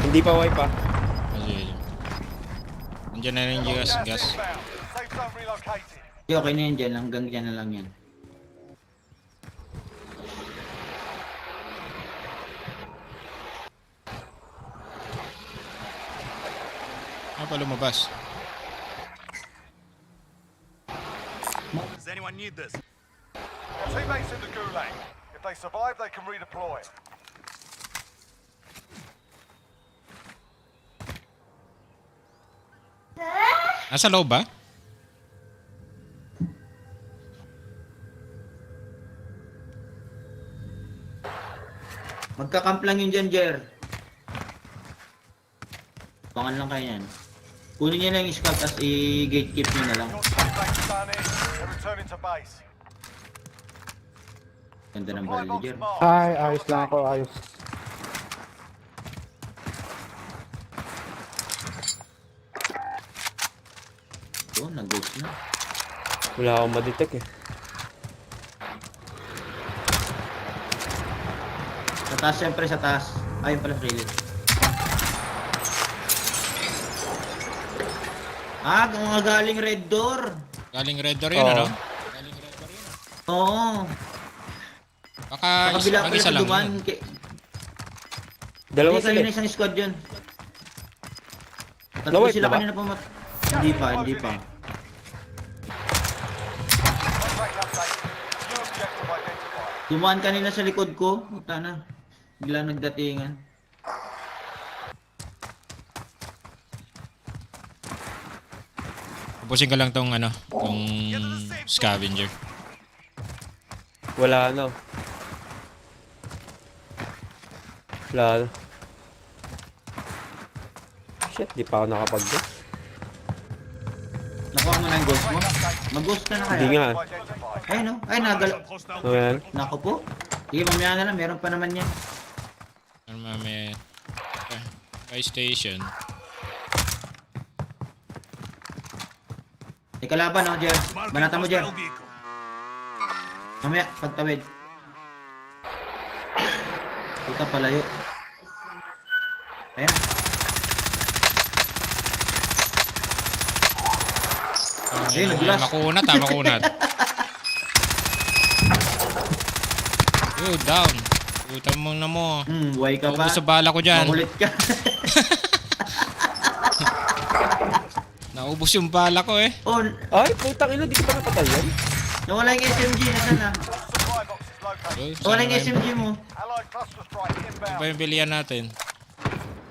Hindi pa wipe pa. Nandiyan na rin yung gas. Safe zone relocated. Okay na yan dyan. Hanggang dyan na lang yan. Pa lumabas. Does anyone need this? Teammates in the gulag. If they survive, they can redeploy. Nasa loob ba? Magkakamp lang yun dyan, Jer. Pangan lang kayo yan. Kunin niya lang yung scout, tapos i-gatekeep niyo na lang. They're returning to base. Ganda ng baril ni Jer. Ay, ayos lang ako, ayos. Oh, nag-ghost na. Wala akong ma-detect eh. Sa taas, siyempre sa taas. Ayun pala, really. Ah, mga galing red door. Galing red door yun, ano? Oo. Baka Sa kabila mag-isa lang dumaan. yun. Dalawa Hindi, sila. kanina isang squad yun. Tatlo Nawait sila na ba? kanina Hindi pa, hindi pa. Contract update. New objective identified. Dumaan kanina sa likod ko. Puta na. Bigla nagdatingan. Ubusin ko lang tong ano, tong scavenger. Wala na. Wala na. Shit, di pa ako nakapag-ghost. Nakuha mo na yung ghost mo? Mag-ghost ka na kaya? Hindi nga. Ay no? Ay nagal... So yan. Naku po. Sige, mamaya na lang. Meron pa naman yan. Ano mami? Buy station. May kalaban ako, Jer. Banata mo, Jer. Mamaya, pagtawid. Puta palayo. Ayan. Ayun, nagulas. Makunat ha, makunat. Yo, down. Puta mo na mo. Buhay ka ba? Naubos sa bala ko dyan. Makulit ka. Naubos yung bala ko eh. Oh, ay, putang ina, di ko pa napatay yan. nawala yung SMG. Nasaan na? Nawala yung SMG mo. Allied cluster strike Ano inbound. ba yung bilihan natin?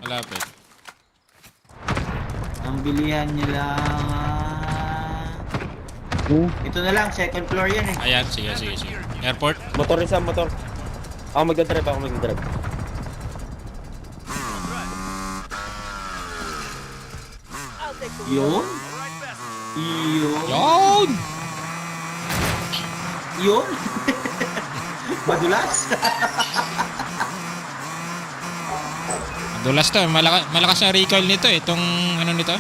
Malapit. Ang bilihan nila... Ito na lang, second floor yan eh. Ayan, sige. Airport. Motor isa, motor. Ako magdadrive, Yun? Yun! Yun? Madulas? Dulas to. Malakas na recoil nito eh. Itong ano nito.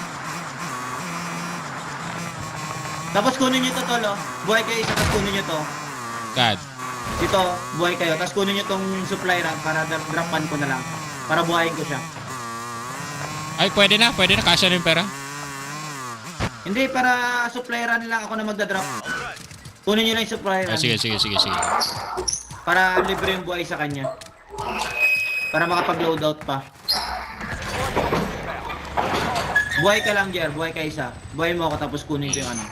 Tapos kunin nyo to, Tolo. Buhay kayo isa, tapos kunin nyo to. God. Dito, buhay kayo. Tapos kunin nyo tong supply rack para dropan ko na lang. Para buhayin ko siya. Ay, pwede na. Kasya na yung pera. Hindi, para supply run lang ako na magdadrop. Kunin nyo lang yung supply run. Sige. Para libre yung buhay sa kanya. Para makapag-loadout pa. Buhay ka lang, Jer. Buhay ka isa. Buhay mo ako tapos kunin ko yung ano.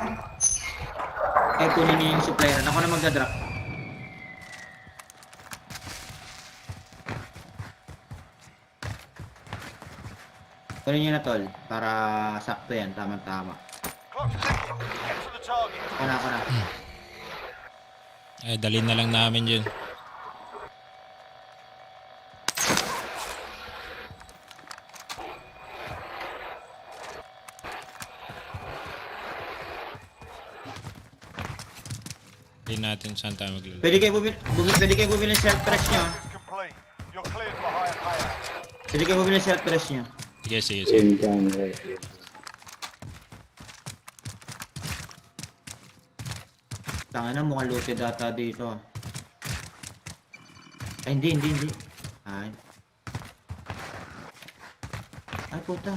Eh, kunin niyo yung supply run. Ako na magdadrop. Kunin niyo na, Tol. Para sakto yan. Tama-tama. Get to the target. Ako na. Eh, dalhin na lang namin yun. Hindi natin saan tayo maglulog. Pwede kayo bumili ng self-press nyo. Complete. You're cleared for higher payout. Pwede kayo bumili ng self-press nyo. Sige. Tanga na, mukhang looted data dito. Ay, hindi. Ay, puta.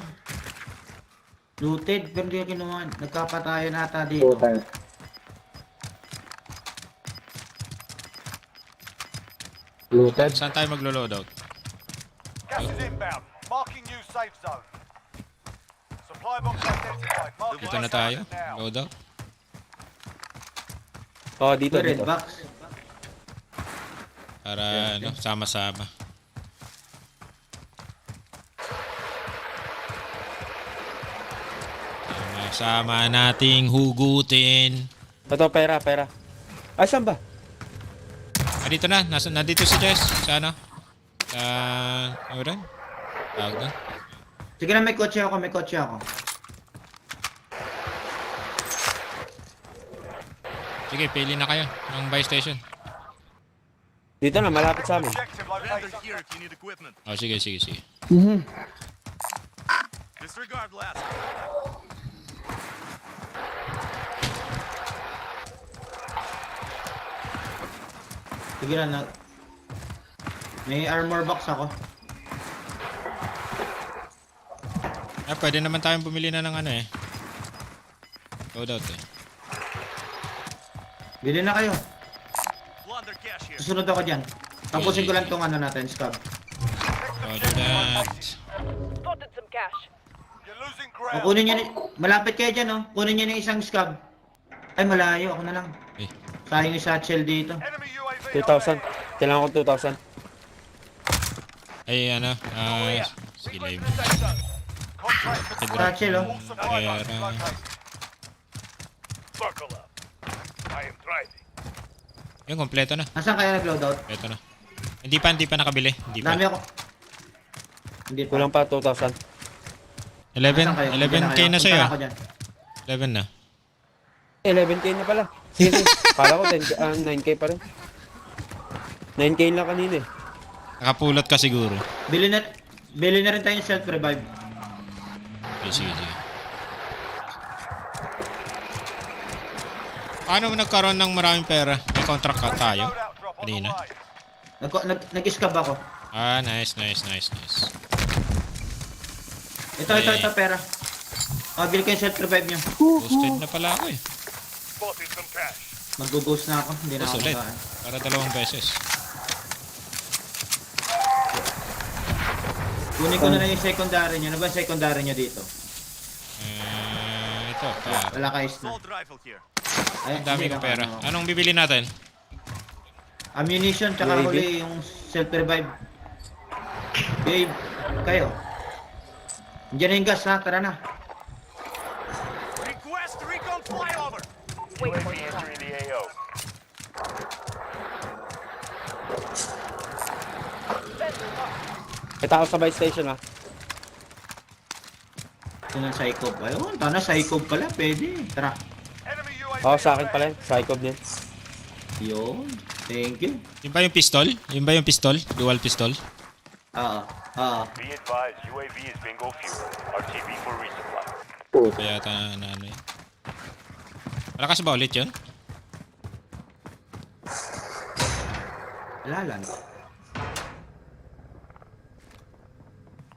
Looted, pero hindi ka kinuha. Nagkapatayo na ata dito. Looted. Saan tayo maglo-loadout? Gas is inbound. Marking new safe zone. Supply box identified. Marking Dito na tayo. now. Loadout. Oh, dito. Red box. Para ano, sama-sama. Sama nating hugutin. Ito, pera. Ay, saan ba? Nandito na. Nandito si Jess. Sa ano? Ano rin? Tawag na. Sige na, may kotse ako. Sige, pili na kayo ng buy station. Dito na, malapit sa amin. Objective location. Oh, sige. Disregard last. Sige na. May armor box ako. Pwede naman tayong bumili na ng ano eh. Loadout eh. Bili na kayo. Plunder cash here. Susunod ako dyan. Tapusin ko lang tong ano natin, scab. Roger that. Spotted some cash. You're losing O, ground. kunin nyo malapit kayo dyan, oh. Kunin nyo na isang scab. Ay, malayo. Ako na lang. Eh. Sayang yung satchel dito. Enemy UAV 2,000. Kailangan ko 2,000. Ay, ano? Sige, live. Satchel, oh. Pera. Buckle up. I am driving. Yung kompleto na. Nasaan kaya nag-loadout? Kompleto na. Hindi pa nakabili. Hindi pa. Dami ako. Hindi pa. Kulang pa 2,000. 11k na sa'yo. Punta ako dyan. 11 na. 11k na pala. Sige, sige. Kala ko 9k pa rin. 9k lang kanina eh. Nakapulot ka siguro. Bili na rin tayo yung self-revive. Okay, sige. Paano mo nagkaroon ng maraming pera? May contract ka tayo? Kanina? Nag-scab ako. Ah, nice. Ito, pera. Bili ko yung self-revive nyo. Boosted na pala ako eh. Spotted some cash. Mag-boost na ako. Hindi na ako Ulit. magaan. Para 2 beses. Kunin ko na lang yung secondary nyo. Ano ba yung secondary nyo dito? Ito. Wala ka is na. Assault rifle here. Ang dami kong pera. Anong bibili natin? Ammunition tsaka huli yung self-revive. Babe, kayo. Diyan na yung gas ha, tara na. Request recon flyover. UAV entering the AO. Kita ako sa buy station ah. Ito ng Psychob. Ayun, tana Psychob pala, pwede. Tara. Oo, sa akin pala yun. Psychob din. Yun. Thank you. Yung ba yung pistol? Dual pistol? Oo. Be advised, UAV is bingo fuel. RTB for resupply. Kaya yata na ano yun. Malakas ba ulit yun? Wala lang.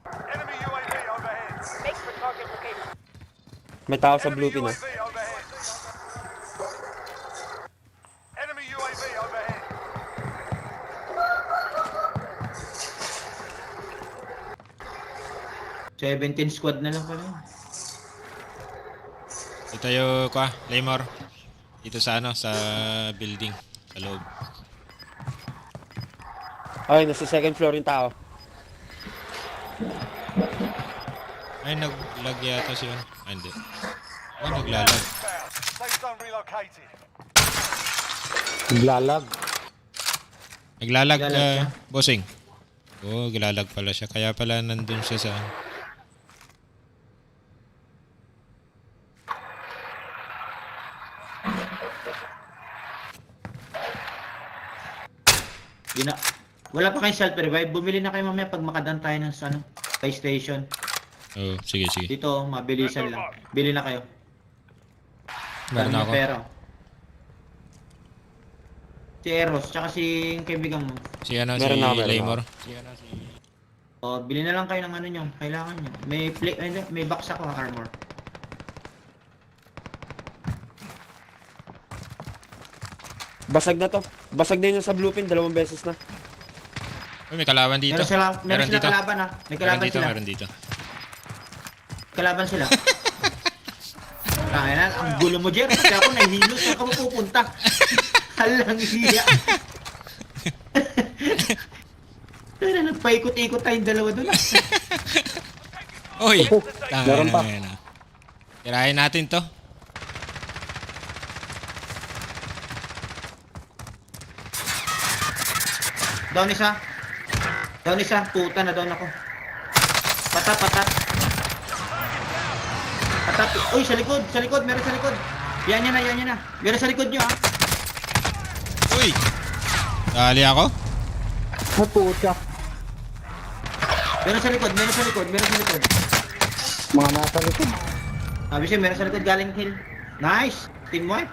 Enemy UAV overhead. Make for target location. May tao sa blue pin ah. UAV overhead. Enemy UAV overhead. $17 squad na lang pala. Ito yung Claymore. Dito sa sa building. Sa loob. Okay, nasa second floor yung tao. Ay, nag-lag yata siya. Hindi. Ay, naglalag. Safe zone relocated. Naglalag. Naglalag, bossing. Oo, naglalag pala siya. Kaya pala nandun siya sa... Wala pa kayong self-revive. Bumili na kayo mamaya pag makadaan tayo ng buy station. Oo, sige. Dito, mabilisan lang. Bili na kayo. Meron ako. Pero. Si Eros, tsaka si kaibigan mo. Si Claymore. O, bili na lang kayo ng ano nyo. Kailangan nyo. May box ako, armor. Basag na to. Basag na yun sa blue pin. 2 beses na. Uy, may kalaban dito. Meron sila kalaban ha. May kalaban sila. Meron dito. Kalaban sila. Kaya na, ang gulo mo, Jer. Kasi ako nahihilo. Saan ka mapupunta? Halang hiya. Pero nagpaikot-ikot tayong dalawa doon. Uy! Meron pa. Tirahin natin to. Down isa. Puta na down ako. Patat. Uy, sa likod. Meron sa likod. Yan na. Meron sa likod nyo ha. Uy! Dali ako? Puta. Meron sa likod. Mga nasa likod. Sabi siya, meron sa likod galing hill. Nice. Team wipe.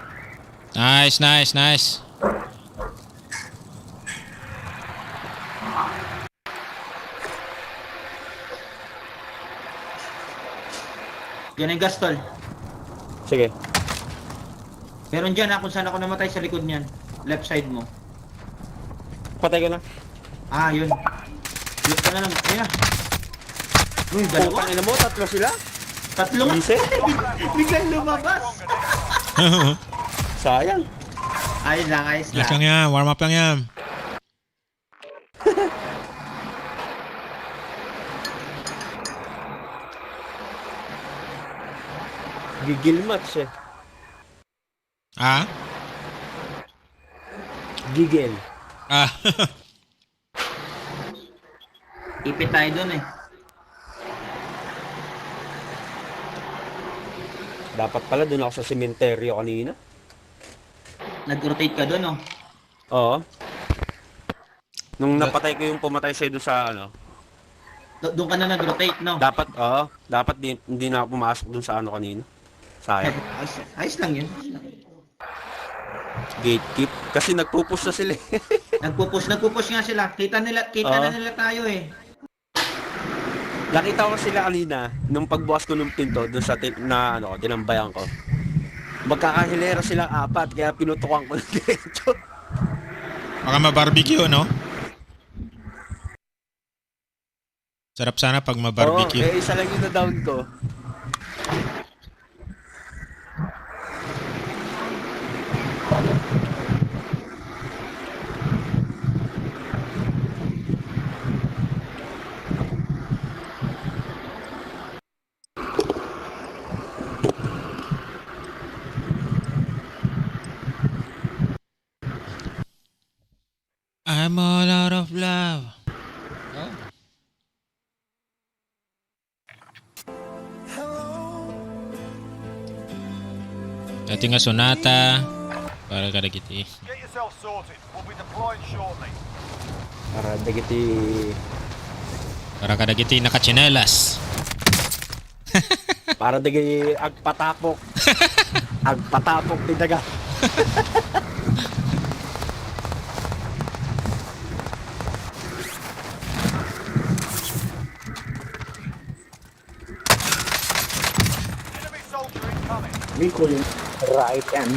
Nice. Yan ang gas tol. Sige. Meron dyan kung saan ako namatay sa likod niyan. Left side mo. Patay ko na. Ah, yun. Loot ka na lang. Ayun na. Uy, dalawa. Putang ina mo, tatlo sila. Tatlo nga. Lise? Biglang lumabas. Sayang. Ayos lang, ayos Relax lang lang. yan, warm up lang yan. Gigil match eh. Ah? Gigil. Ah. Ipit tayo dun eh. Dapat pala doon ako sa sementeryo kanina. Nag-rotate ka dun, oh. Oo. Nung napatay ko yung pumatay sa'yo doon sa ano. Doon ka na nag-rotate, no? Dapat, oo. Dapat hindi na ako pumasok doon sa ano kanina. Sayang. Ayos lang yun. Gatekeep. Kasi nagpupush na sila eh. Nagpupush nga sila. Kita na nila tayo eh. Nakita ko sila kanina nung pagbukas ko ng pinto doon sa tinambayan ko. Magkakahilera silang apat kaya pinutukan ko ng diretso. Baka ma-barbecue, no? Sarap sana pag ma-barbecue. Oo, isa lang yung na-down ko. I'm all out of love. Oh. Dati nga sonata. Para kada kiti. Get yourself sorted. We'll be deploying shortly. Para dagiti. Para kada kiti nakachinelas. Para dagiti agpatapok. Agpatapok ni daga. Enemy soldier incoming. We call him right and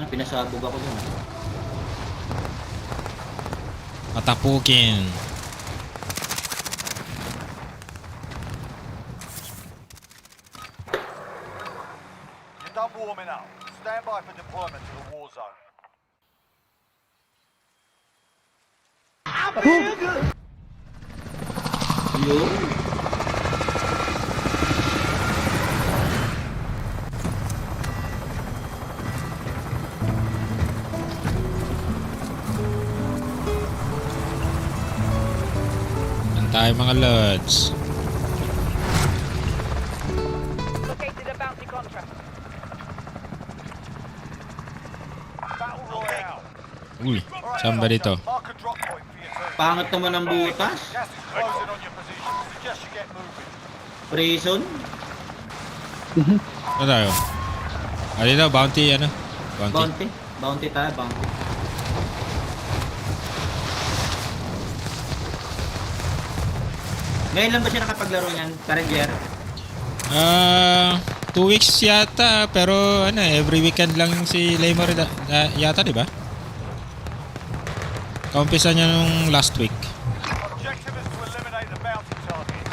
Pinasabog ako dun. Patapukin. You're done warming up. Stand by for deployment to the war zone. Yun. Tayo mga lods. Located a bounty contract. Battle Royale. Uy, saan ba dito? Mark a drop point for your team. Pangat naman ang butas. Gas is closing on your position. Suggest you get moving. Prison. Ano tayo? Ah, dito, bounty, ano? Bounty. Bounty tayo, bounty. Ngayon lang ba siya nakapaglaro niyan, Karenger? 2 weeks yata, pero ano, every weekend lang si Laymore yata, di ba? Kaumpisa niya nung last week. Objective is to eliminate the bounty target.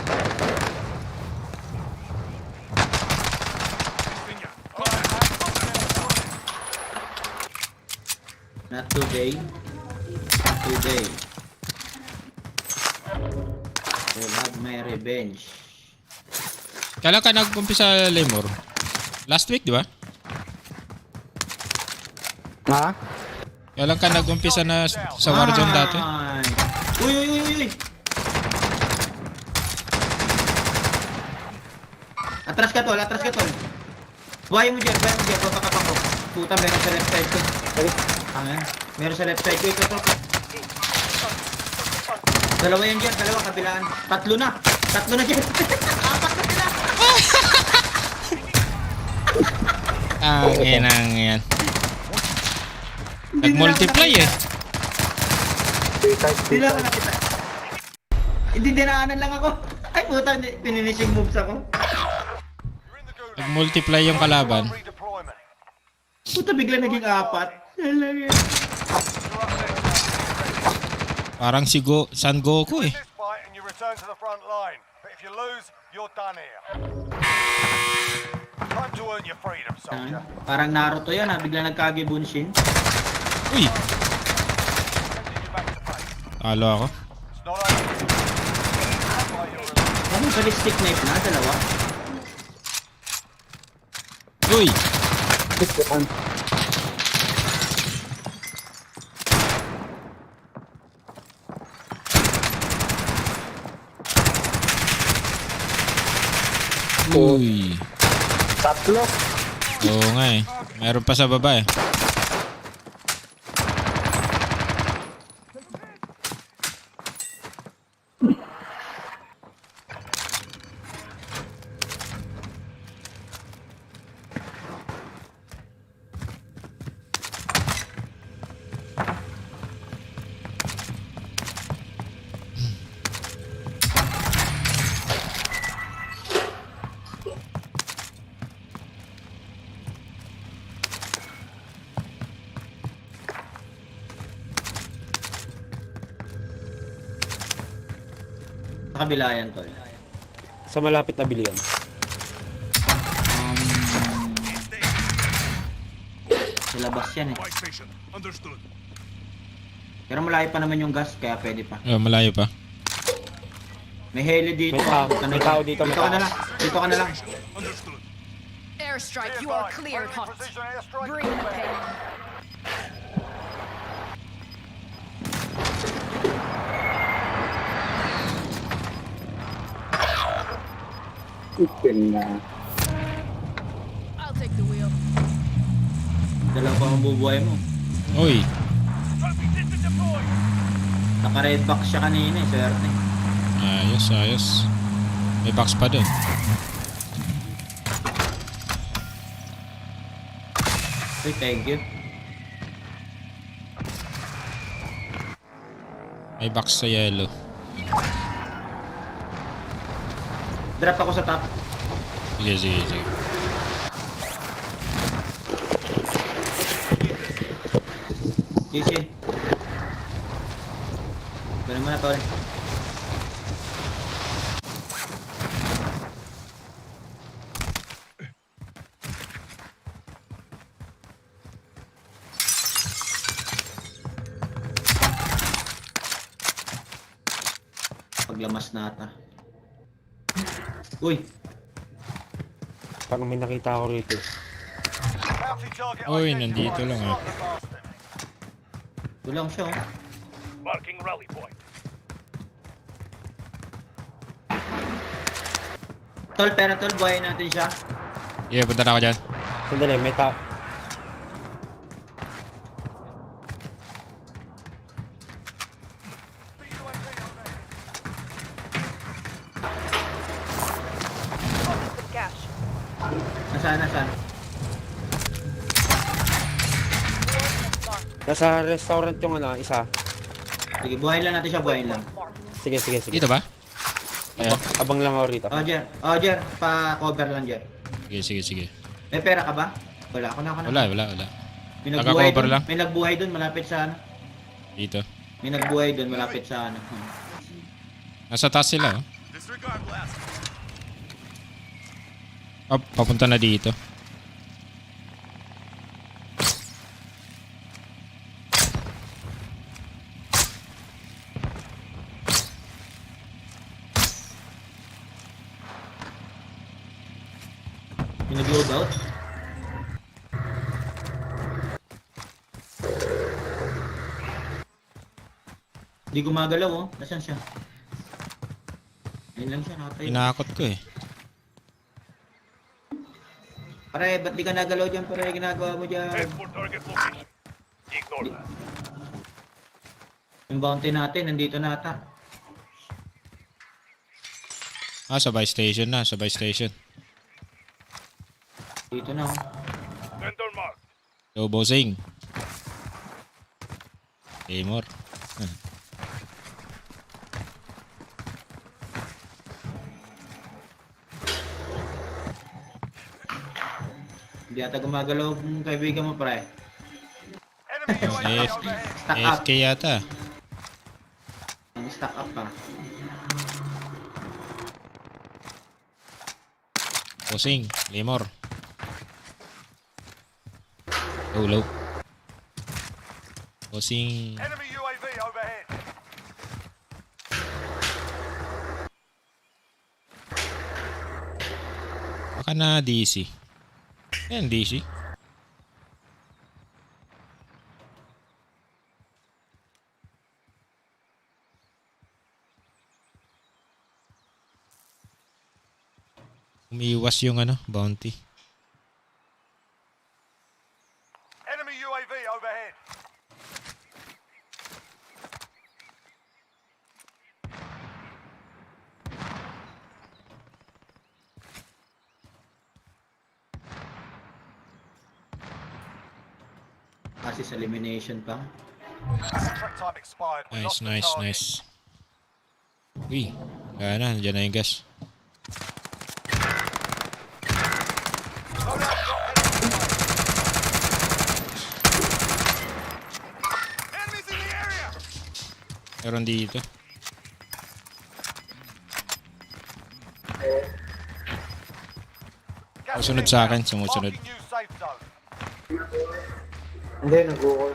Not today. Not today. I'll have my revenge. Kailan ka nag-umpisa, Laymore? Last week, di ba? Ha? Kailan ka nag-umpisa na sa Warzone dati? Uy, uy, uy, uy! Atras ka tol, atras ka tol. Buhay mo dyan, papakapang ko. Puta, meron sa left side ko. Ayan, meron sa left side ko. Ito. Dalawa yan dyan, dalawa, kabilaan. Tatlo na dyan. Apat na sila. Ang yan. Nag-multiply eh. Sila ko nakita. Hindi dinaanan lang ako. Ay puta, pinishing moves ako. Nag-multiply yung kalaban. Puta, bigla naging 4. Parang si San Goku eh. Fight and you return to the front line. But if you lose, you're done here. Time to earn your freedom, soldier. Parang Naruto yan ha, bigla nagkage-bunshin. Uy! Talo ako. Ano ballistic knife na? Dalawa? Uy! Uy! Tatlo. Oo nga eh. Meron pa sa baba eh. Sa kabila yan, tol. Sa malapit na bilian. Sa labas yan eh. Pero malayo pa naman yung gas, kaya pwede pa. Oh, malayo pa. May heli dito. May tao dito. Dito ka na lang. Dito ka na lang. Airstrike, you are cleared, hot. Bring the pain. I'll take the wheel. Dalawa pa ang bubuhay mo. Uy! Naka-red box siya kanina eh, swerte. Ayos, ayos. May box pa dun. Uy, thank you. May box sa yellow. Drop ako sa top. Sige, sige, sige. Easy. Ganun mo na, tol. Paglamas na ata. Uy! Parang may nakita ako rito. Uy, nandito lang ah. Ito lang siya oh. Marking rally point. Tol, pero tol, buhayin natin siya. Yeah, punta na ako dyan. Sandali, may tao. Nasaan, nasaan? Nasa restaurant yung ano, isa. Sige, buhayin lang natin siya, buhayin lang. Sige, sige, sige. Dito ba? Ayan. Abang lang ako rito. Oh, Jer. Oh, Jer. Pa-cover lang, Jer. Sige, sige, sige. May pera ka ba? Wala, ako na, ako na. Wala, wala, wala. May nagbuhay Naka-cover dun, lang. may nagbuhay dun, malapit sa ano. Dito. May nagbuhay dun, malapit sa ano. Nasa taas sila oh. Oh, papunta na dito. May nag-load out. Hindi gumagalaw oh. Nasaan siya? Ayun lang siya, nakatayo. Inakot ko eh. Pare, ba't di ka nagalaw dyan? Pare, ginagawa mo dyan. Yung bounty natin, nandito na ata. Ah, sa buy station na, sa buy station. Dito na oh. Yo, bossing. Amor. Hindi ata gumagalaw kung kaibigan mo, pre. Stack up. AFK yata. Stack up pa. Posing, Lemor. Low. Posing. Enemy UAV overhead. Baka na DC. Yan, DC. Umiiwas yung bounty. Enemy UAV overhead. Assist elimination pa. Contract time expired. We lost the target. Nice. Uy, wala na. Nandiyan na yung gas. Enemies in the area. Meron dito. Susunod sa akin. Sumusunod. Marking new safe zone. Hindi, nag-uul.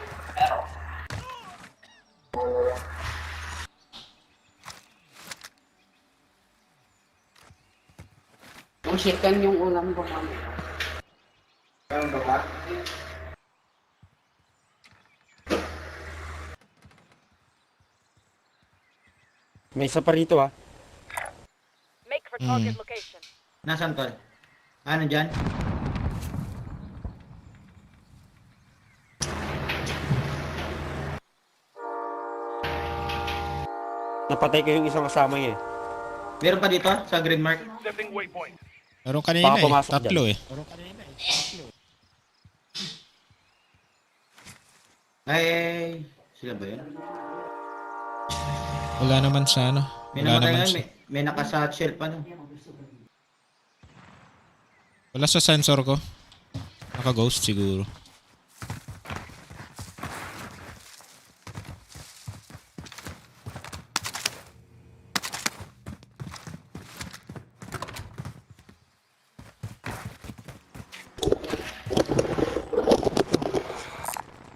Ang chicken yung ulam ko, mami. Meron ba? May isa pa rito ah. Make for target location. Nasaan tol? Ano dyan? Napatay ko yung isang kasama niya eh. Meron pa dito sa green mark? Setting waypoint. Meron kanina Baka pumasok Tatlo dyan. Ay, sila ba yun? Wala naman sa May Wala namatay naman nga, sa... may naka-satchel pa no. Wala sa sensor ko. Naka-ghost siguro.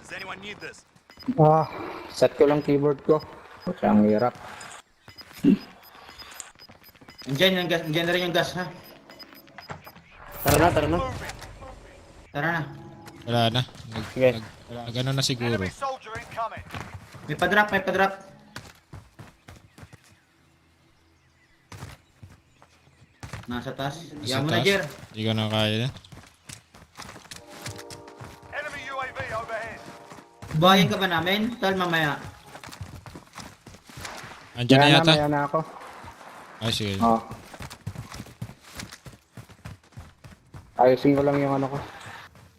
Does anyone need this? Set ko lang keyboard ko. Kasi ang hirap. Andyan yung gas, andyan na rin yung gas ha. Tara na. Tara na. Wala na. Sige. Nag-ano na siguro. Enemy soldier incoming. May pa-drop. Nasa taas. Sa Yan mo na, taas. Jer. Hindi ko na kaya na. Enemy UAV overhead. Buhayin ka ba namin? Tal, mamaya. Andyan na yata. Maya na ako. Ay, sige. Ayusin ko lang yung ano ko.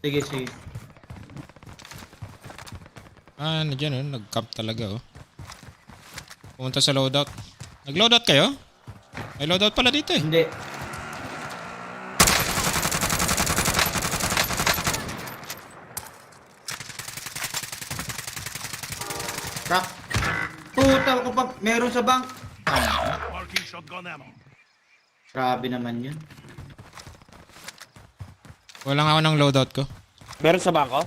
Sige. Nandiyan nag-camp talaga Pumunta sa loadout. Nag-loadout kayo? May loadout pala dito eh. Hindi. Rock. Puta ko pa, meron sa bank. Marking shotgun ammo. Grabe naman yun. Walang ako ng loadout ko. Meron sa bangko?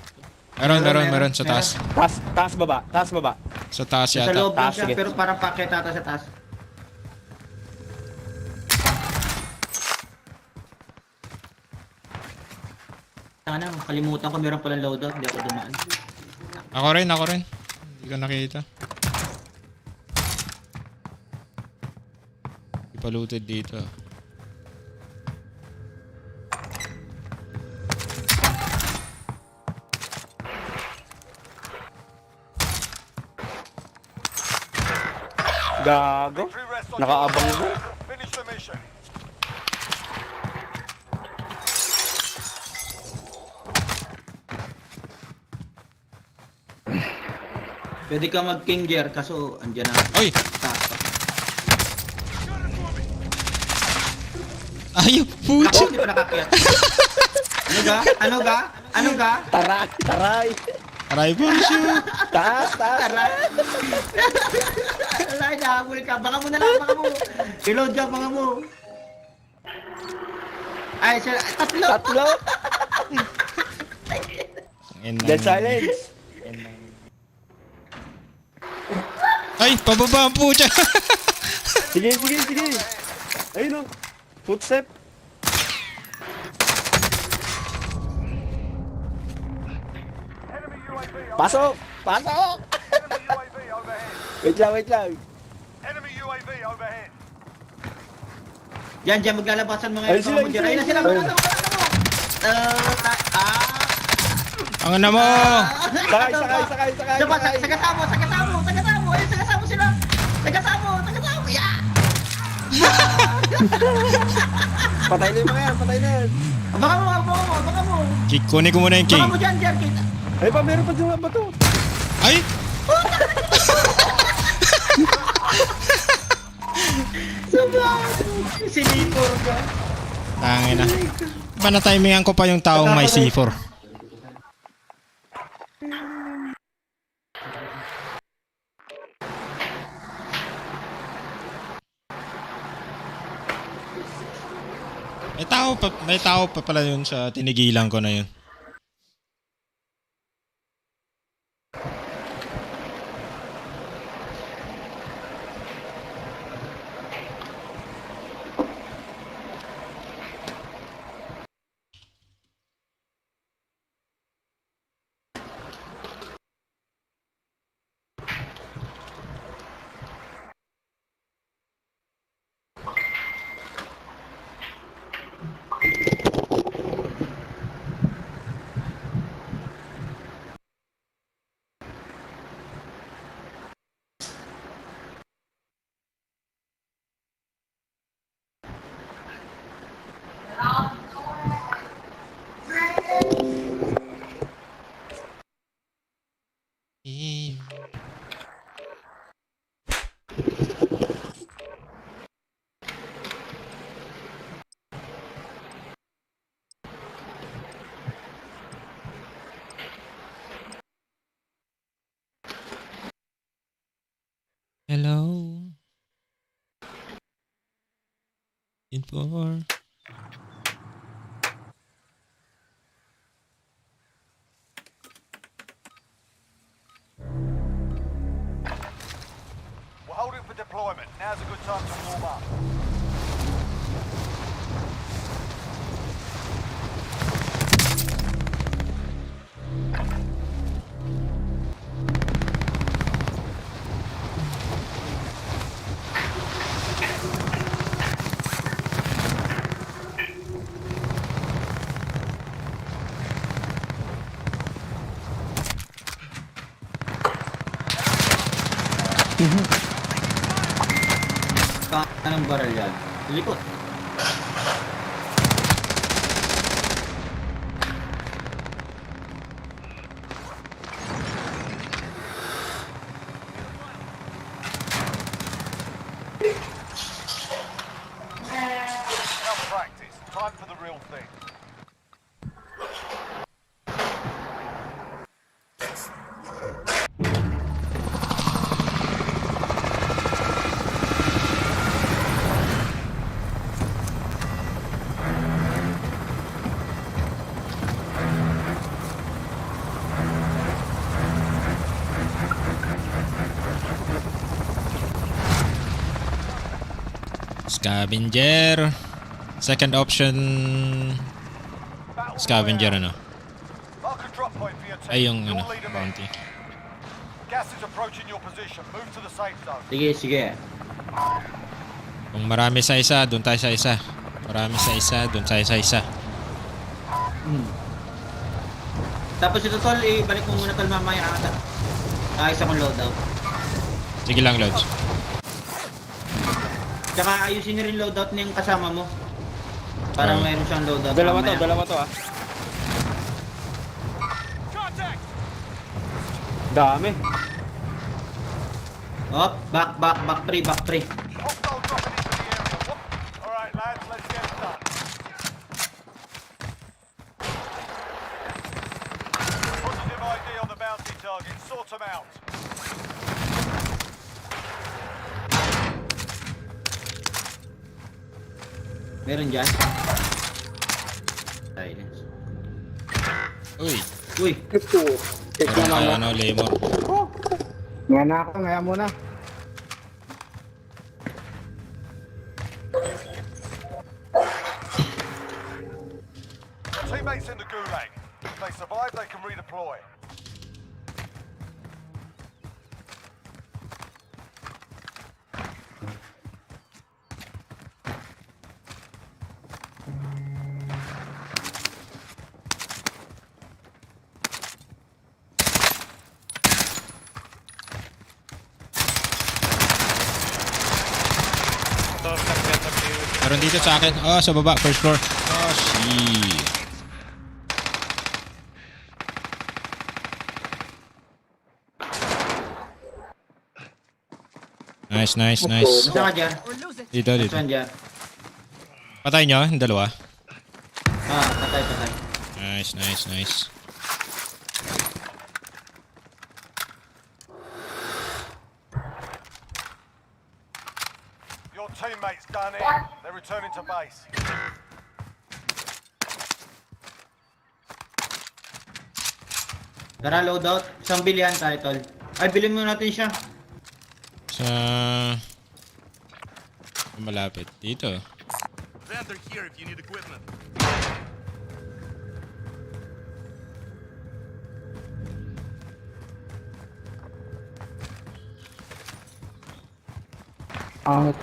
Meron sa taas. Taas baba. Sa taas Sa yata. loob lang Taas, siya, sige. pero parang packet ata sa taas. Sana, kalimutan ko meron palang loadout, hindi ako dumaan. Ako rin. Hindi ko nakita. Ipaluted dito. Gago. Victory rests on Nakaabang your mo. Finish the mission. Pwede ka mag-king gear, kaso andyan na. Oy! Taas pa. Ayaw, puto! Ako, hindi pa nakakit. Ano ga? Taray! Aray, bonjour! Taas! Taray! Alay, nahabol ka. Baka mo na lang, baka mo. Reload ka, baka mo. Ay, siya, tatlo! Dead silence! Ay, pababa ang pucha! Sige! Ayun o. Footstep. Pasok! Wait lang. Enemy UAV overhead. Diyan, maglalabasan mga Ayun sila, Ayun na sila, ayun. Ang ano mo! Sakay! Sagatamo! Ayun, sagatamo sila! Sagatamo! Yeah! Patay na yung mga yan! Baka mo! Kunin ko muna yung king. Baka mo dyan, kita! Ay pa, meron pa dyan ba to? Ay! Sinipor ka. Tangina. Ba na timingan ko pa yung taong may C4. May tao pa pala yun sa tinigilan ko na yun. Hello. In for. We're holding for deployment. Now's a good time to warm up. Anong baril yan? Likot. Now practice. Time for the real thing. Scavenger. Second option. Scavenger ano. Mark a drop point for your team. Ay yung You'll ano, lead 'em in. bounty. Gas is approaching your position. Move to the safe zone. Sige. Kung marami sa isa, doon tayo sa isa. Marami sa isa, doon tayo sa isa. Tapos ito tol, ibalik mo muna tol mamaya ata. Ayos akong loadout. Sige lang, Lods. Tsaka ayusin niyo rin loadout niyang kasama mo. Para mayroon siyang loadout. Dalawa mamaya. to ah. Dami. Oh, back pre. Hostile dropping into the area. All right, lads, let's get it done. Meron dyan. Silence. Uy. Uy. Meron tayo ano, Lemon. Nga na ako, ngaya muna. Teammates in the gulag. If they survive, they can redeploy. Meron dito sa akin. Oh, sa baba, first floor. Oh, shit. Nice. Saan ka dyan? Dito. Saan dyan? Patay nyo, yung dalawa. Patay. Nice. Your teammates done it. They're returning to base. Tara, loadout. Isang bilihan tayo, tol. Ay, bilhin mo natin siya. Sa... malapit. Dito. Vendor here if you need equipment.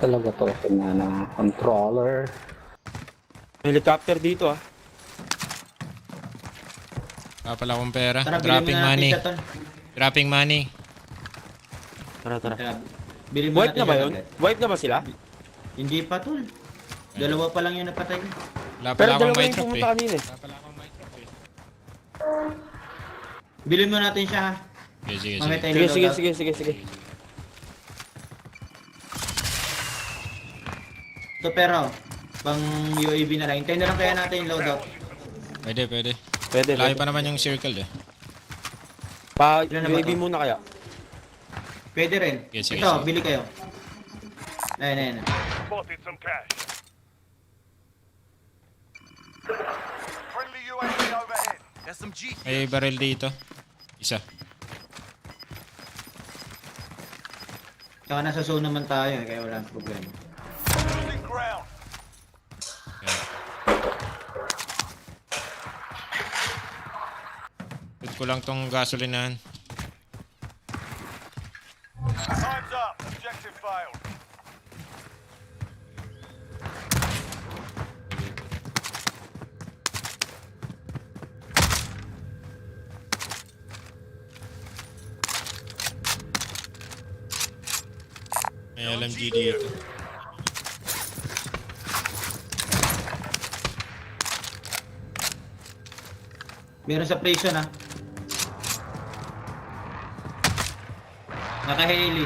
Talaga to. Na controller. Helicopter dito ah. Wala pala akong pera. Tara, Dropping bilhin mo natin money. siya, tol. Dropping money. Tara. Bilhin mo Wipe natin na ba siya yun? agad. Wipe na ba sila? Hindi pa, tol. Dalawa pa lang yung napatay. Wala Pero pala akong dalawa mic yung drop pumunta kanina eh. Bilhin mo natin siya, ha? Sige. Mamaya tayo loadout. Sige. Ito pero, pang UAV na lang. Hintayin na lang kaya natin yung loadout. Pwede. Pwede. Layo pa naman yung circle eh. Ilan na ba UAV to? muna kaya. Pwede rin. Sige. Ito, bili kayo. Ayan. Spotted some cash. Friendly UAV overhead. SMG May barrel dito. Isa. Tsaka nasa zone naman tayo, kaya wala nang problema. Losing ground. Put ko lang tong gasolinahan. Time's up. Objective failed. May LMG dito. Meron sa prison, ha? Naka-heli.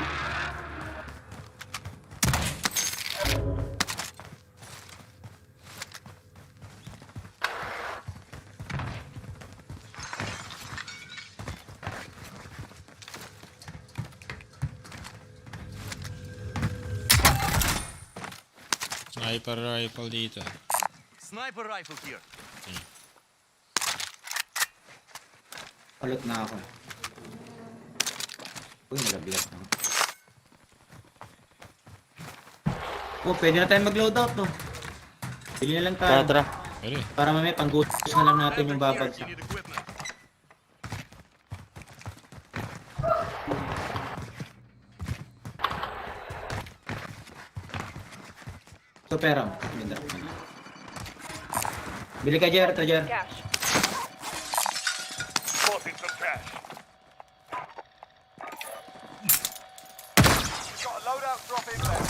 Sniper rifle dito. Sniper rifle here. Palot na ako. Uy, nalaglag na. Oh, pwede na tayo mag-loadout, no? Bili na lang tayo. Tara. Pwede. Para mamaya pang-ghost na lang natin yung babagsak. So, pera mo. Bili ka, Jer. Ito, Jer. Spotted some cash. Got a loadout drop in there.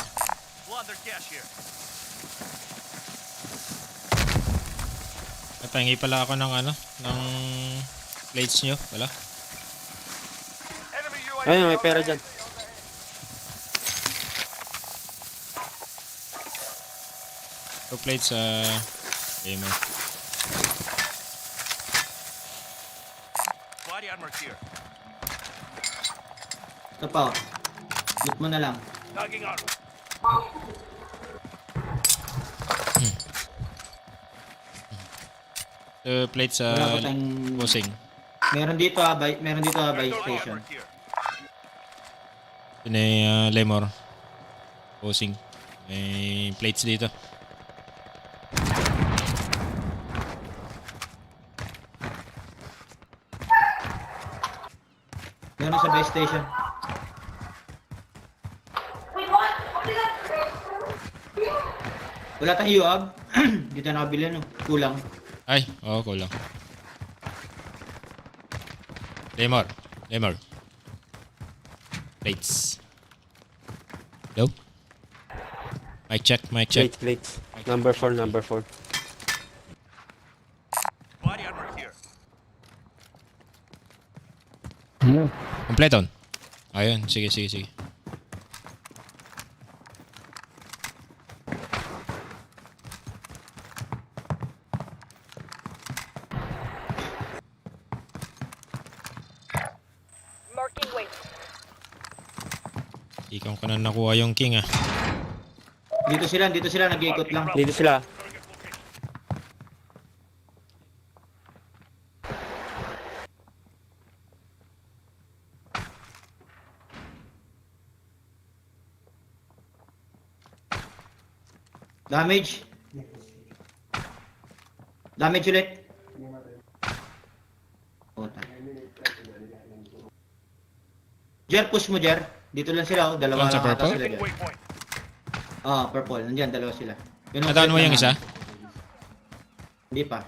Plunder cash here. Natangi pala ako ng ng plates nyo. Wala. Enemy UAV Ayun, may pera dyan. Two plates sa gamer. Body armor here. Ito pa, oh. Loot mo na lang. Tagging armor. Plate sa Wala ba tayong... bossing. Meron dito buy station. Yun ay Lemor. Bossing. May plates dito. Meron sa buy station. Wala tayong UAG. Dito nakabili no. Kulang. Ay, oo, kulang. Lemor. Plates. Hello? Mic check. Plates. Number 4. Body armor here. Kompleton. Ayun, sige. Marking weight. Ikaw ko na nakuha yung king ah. Dito sila nag-iikot lang. Dito sila. Damage ulit. Jer, push mo Jer. Dito lang sila oh. Dalawa Saan, sa lang ata purple? sila Jer. Purple. Nandiyan, dalawa sila. Yun, Nadaan mo yung isa? Hindi pa.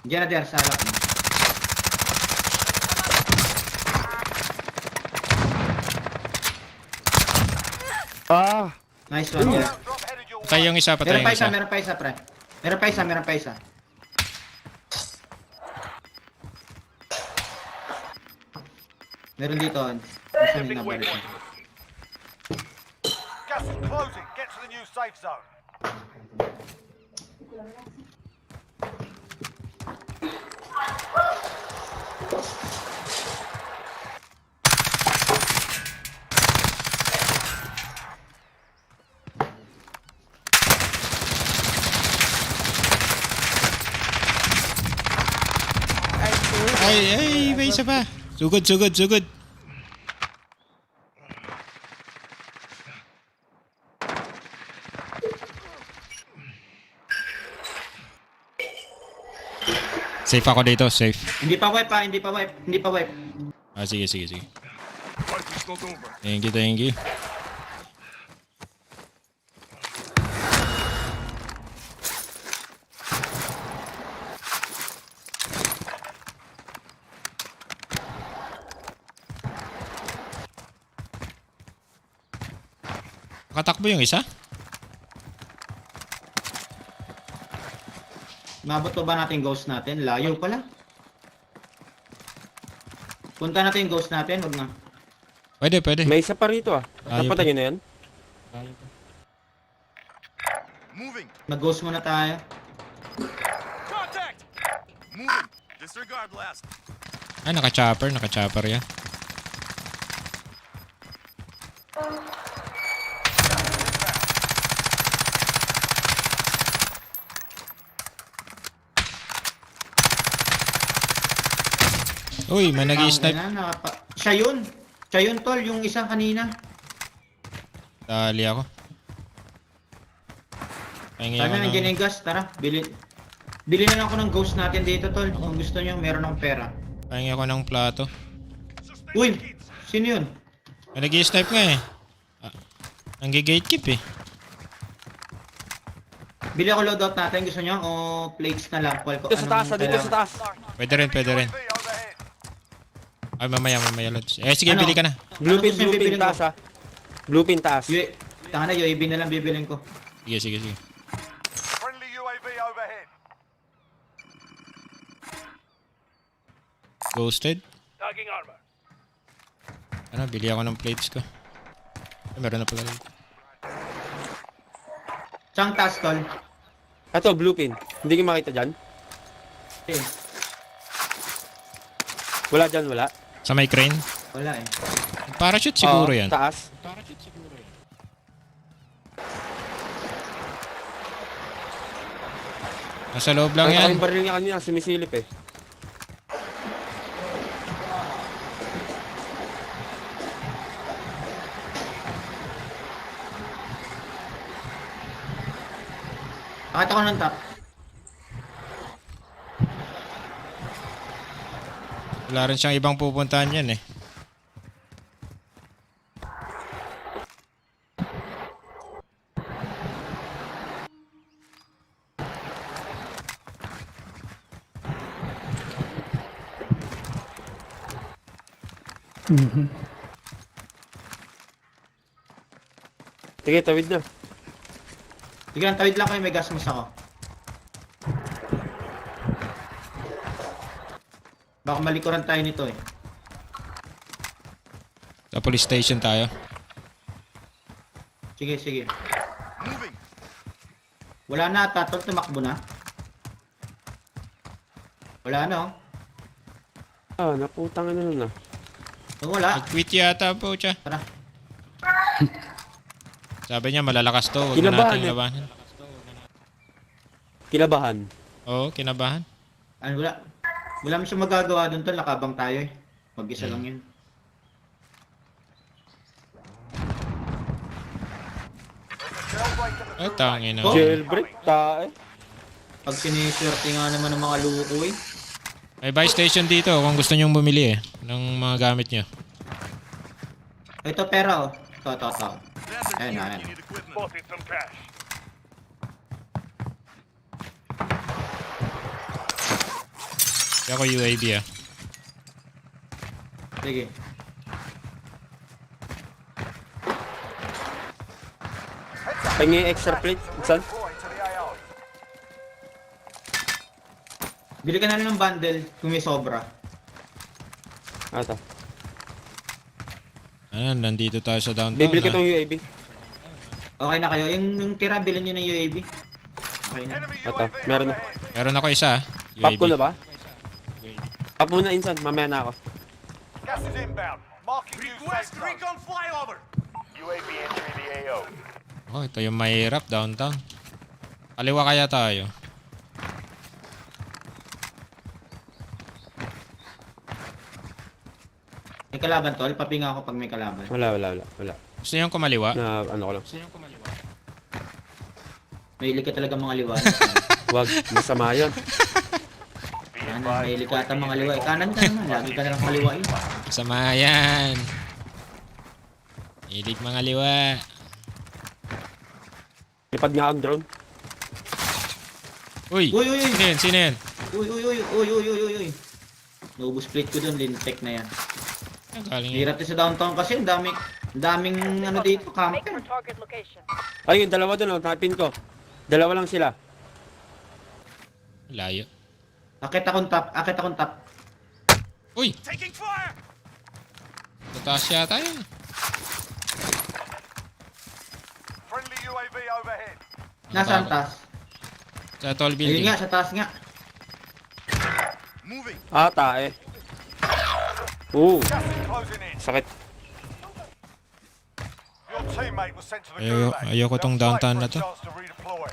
Diyan na Jer, sa harap mo. Nice one Jer. Patay yung isa, Meron pa isa, pre. Meron pa isa. Meron dito. Gusto nyo nabalik. Gas is closing. Get to the new safe zone. Ay, may isa pa. Sugod. Safe ako dito, safe. Hindi pa wipe. Ah, sige. Thank you. Nakatakbo yung isa? Mabot pa ba natin ghost natin? Layo pala. Punta natin yung ghost natin, wag na. Pwede. May isa pa rito ah. Napatay na yan? Mag-ghost muna tayo. Contact! Moving. Disregard blast. Ay, naka-chopper yan. Uy, may nag-i-snipe. Siya yun tol, yung isang kanina. Dali ako. Sana nandiyan yung gas, tara, bili na lang ako ng ghost natin dito tol. Kung gusto nyo, meron ng pera. Pahingi ako ng plato. Uy, sino yun? May nag-i-snipe nga eh. Nanggi-gatekeep eh. Bili ako loadout natin, gusto nyo? O plates na lang? Dito sa taas. Pwede rin. Ay, mamaya Lods. Sige, bili ka na. Blue pin taas ah. Blue pin taas. Tanga na, UAV na lang bibilin ko. Sige. Friendly UAV overhead. Ghosted. Tagging armor. Bili ako ng plates ko. Ay, meron na pala. Saan taas tol? Ito, blue pin. Hindi ko makita dyan. Wala dyan, wala. Sa may crane? Wala eh. Parachute siguro yan. Taas. Nasa loob lang Nakita ko yan. yung baril niya kanina, sumisilip eh. Nakita ko ng top. Wala rin siyang ibang pupuntahan yan eh. Sige, tawid na. Sige lang, tawid lang kayo, may gas mask ako. Baka malikuran tayo nito eh. Sa police station tayo. Sige, sige. Wala na, tatol, tumakbo na. Wala na oh. Ah, naputang ano nun ah. Wala. Nag-quit yata po siya. Tara. Sabi niya malalakas to, huwag na Kinabahan natin eh. labanan. Kinabahan. Oo, kinabahan. Ano, wala. Wala mo siya magagawa doon tol, nakabang tayo eh. Mag-isa lang yun. Ay, tangin na. Oh. Jailbreak, tae. Pag siniswerte nga naman ng mga luko eh. May buy station dito kung gusto nyong bumili ng mga gamit nyo. Ito pera oh. Ito. Ayun na, ayun. Spotted some cash. Kaya ko UAV ah. Sige. Pengi extra plate, saan? Bili ka na lang ng bundle kung may sobra. Ata. Ayan, nandito tayo sa downtown. Bibili ko tong UAV. Okay na kayo. Yung tira, bilhin nyo ng UAV. Okay na. Ata, meron na. Meron ako isa. Pop ko na ba? Pop muna insan, mamaya na ako. Gas is inbound. Marking new safe zone. Recon flyover. UAV entering the AO. Oh, ito yung mahirap downtown. Kaliwa kaya tayo. May kalaban tol, papinga ako pag may kalaban. Wala. Gusto nyo kumaliwa? Na ano ko lang. Mahilig ka talaga mga liwa. Wag, masama yun. Mahilig ka ata mga liwa. Kanan ka naman, lagi ka nalang kaliwa eh. Kasama yan. Hilig mga liwa. Lipad nga ang drone. Uy! Uy! Sino yan? Uy! Naubos plate ko dun, lintek na yan. Hirap din sa downtown kasi ang daming ano dito, camper. Ay, yung dalawa dun, tapin ko. Dalawa lang sila. Layo. Akit akong top. Uy! Taking fire! Tataas yata yun. Friendly UAV overhead. Nasaan taas? Sa tall Ayun building. nga, sa taas nga. Moving. Ah, tae. Oo. Gas is closing in. Sakit. Your teammate was sent to the gulag. Ayoko tong They'll fight downtown for na a to. chance to redeploy.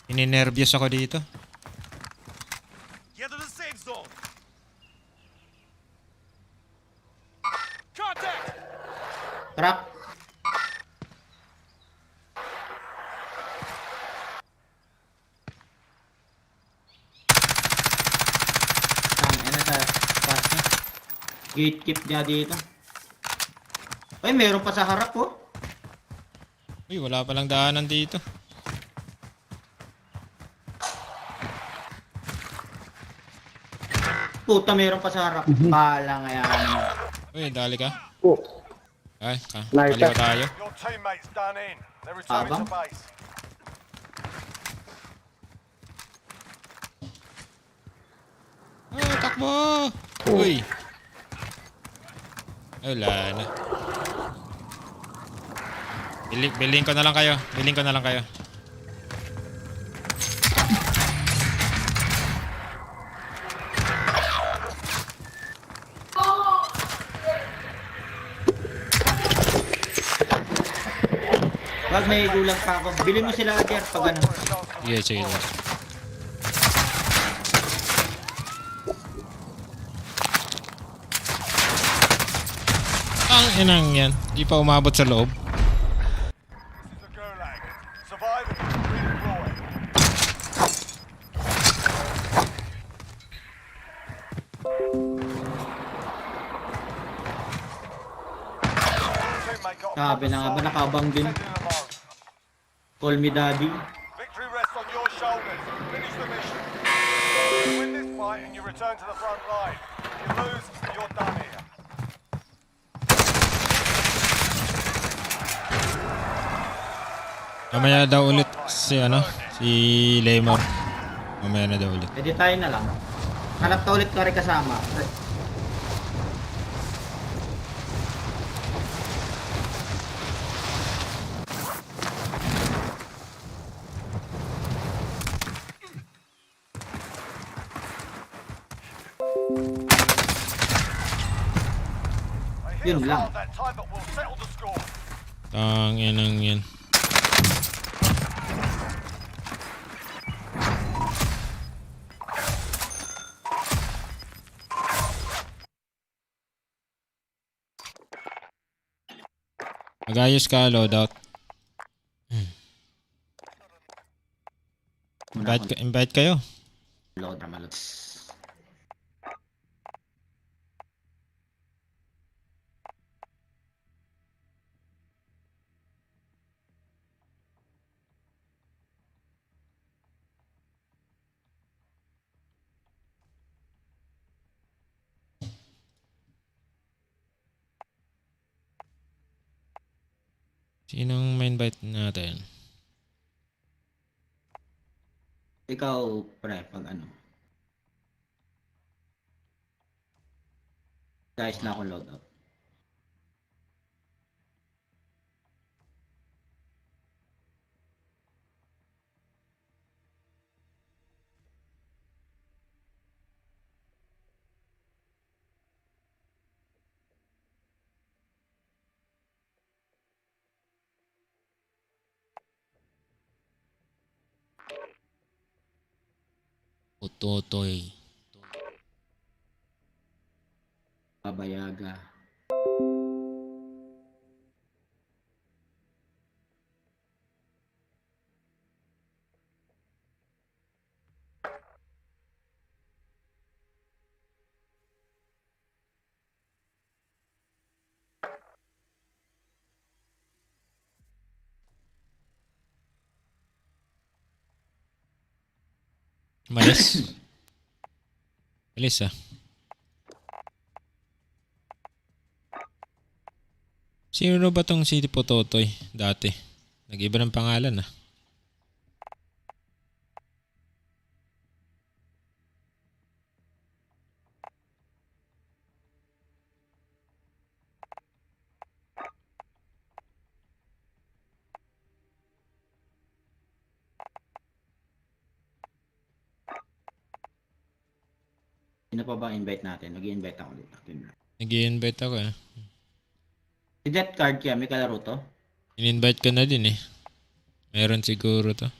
Ininervyos ako dito. Get to the safe zone. Contact. Truck. Ano sa taas niya? Gatekeep niya dito. Ay, meron pa sa harap oh. Uy, wala palang daanan dito. Puta, meron pa sa harap. Pala nga yan. Uy, dali ka. Ay, Nice. kaliwa tayo. Your teammate's done in. They're returning to base. Oh, takbo! Uy! Ay, wala na. Bilhin ko na lang kayo. Wag, may gulag pa ako. Bili mo sila, Jer, pag ano. Sige, sige. Ang inang yan. Di pa umabot sa loob. Survive and redeploy. Sabi na nga ba, nakabang din. Call me daddy. Victory rests on your shoulders. Finish the mission. You win this fight and you return to the front line. If you lose, you're done here. Mamaya daw ulit si si Lemor. Mamaya na daw ulit. Pwede tayo na lang. Hanap ka ulit ka rin kasama. Yun lang. Ang inang yan. Mag-ayos ka, loadout. Invite kayo. Load naman. Sinong ma-invite natin? Ikaw, pre, pag ano. Guys, na akong loadout. Utotoy. Babayaga. Malis. Malis ah. Sino ba tong si Pototoy dati? Nag-iba ng pangalan ah. Sino pa ba invite natin? Nag-i-invite ako ulit. Nag-i-invite ako eh. Si Jet Card kaya, may kalaro to? In-invite ka na din eh. Meron siguro to.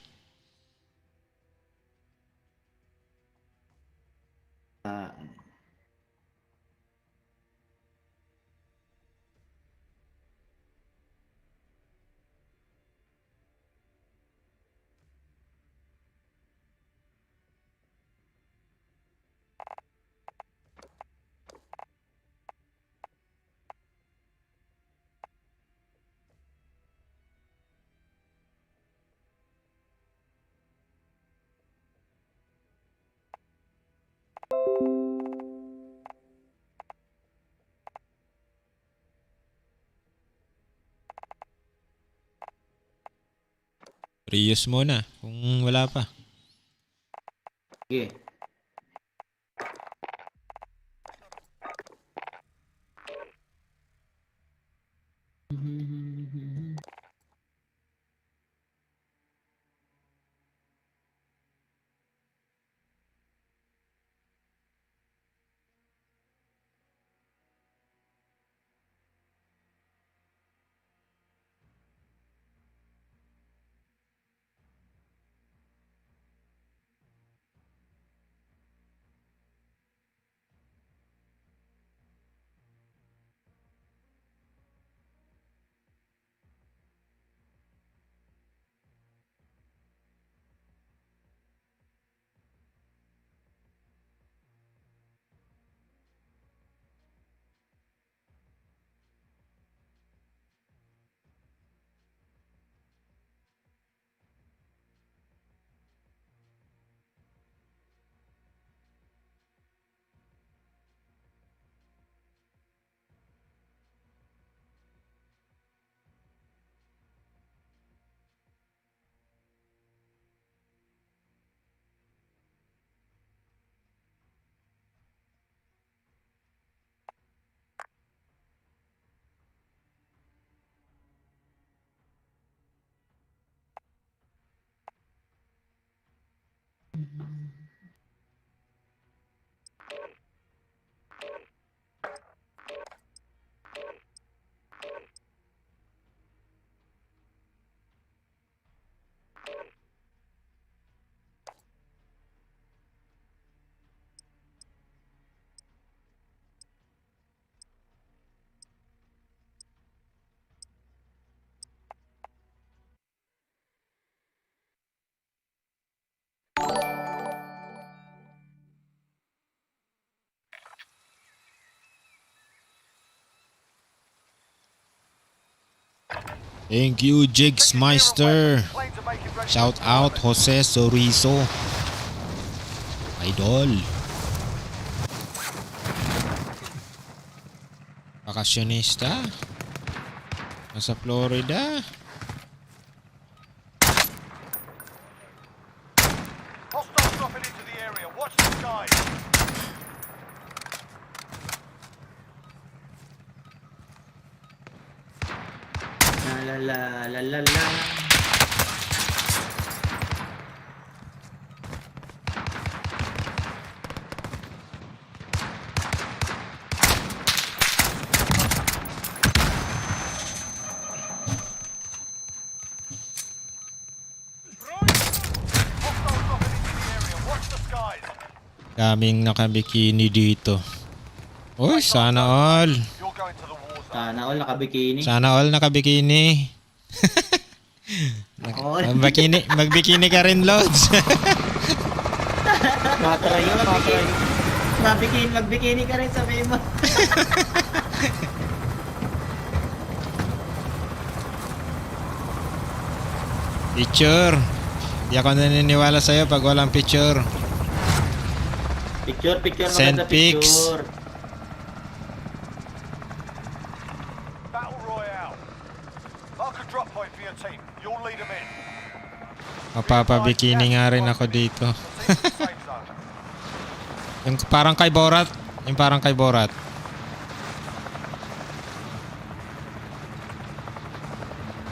Prius muna kung wala pa. Sige. Thank you, Jigsmeister. Shout out, Jose Sorizo. Idol. Bakasyonista. Nasa Florida. Hostiles dropping into the area. Watch the skies. La la la la la. Daming nakabikini dito. Uy, sana all. Sana all nakabikini. Sana all nakabikini. Magbikini ka rin, Lods. Matry yun, magbikini ka rin, sabihin mo. Picture. Di ako naniniwala sa'yo pag walang picture. Picture, Send maganda pics. picture. Battle Royale. Mark a drop point for your team. You'll lead them in. Mapapabikini nga rin ako dito. Yung parang kay Borat. Yung parang kay Borat.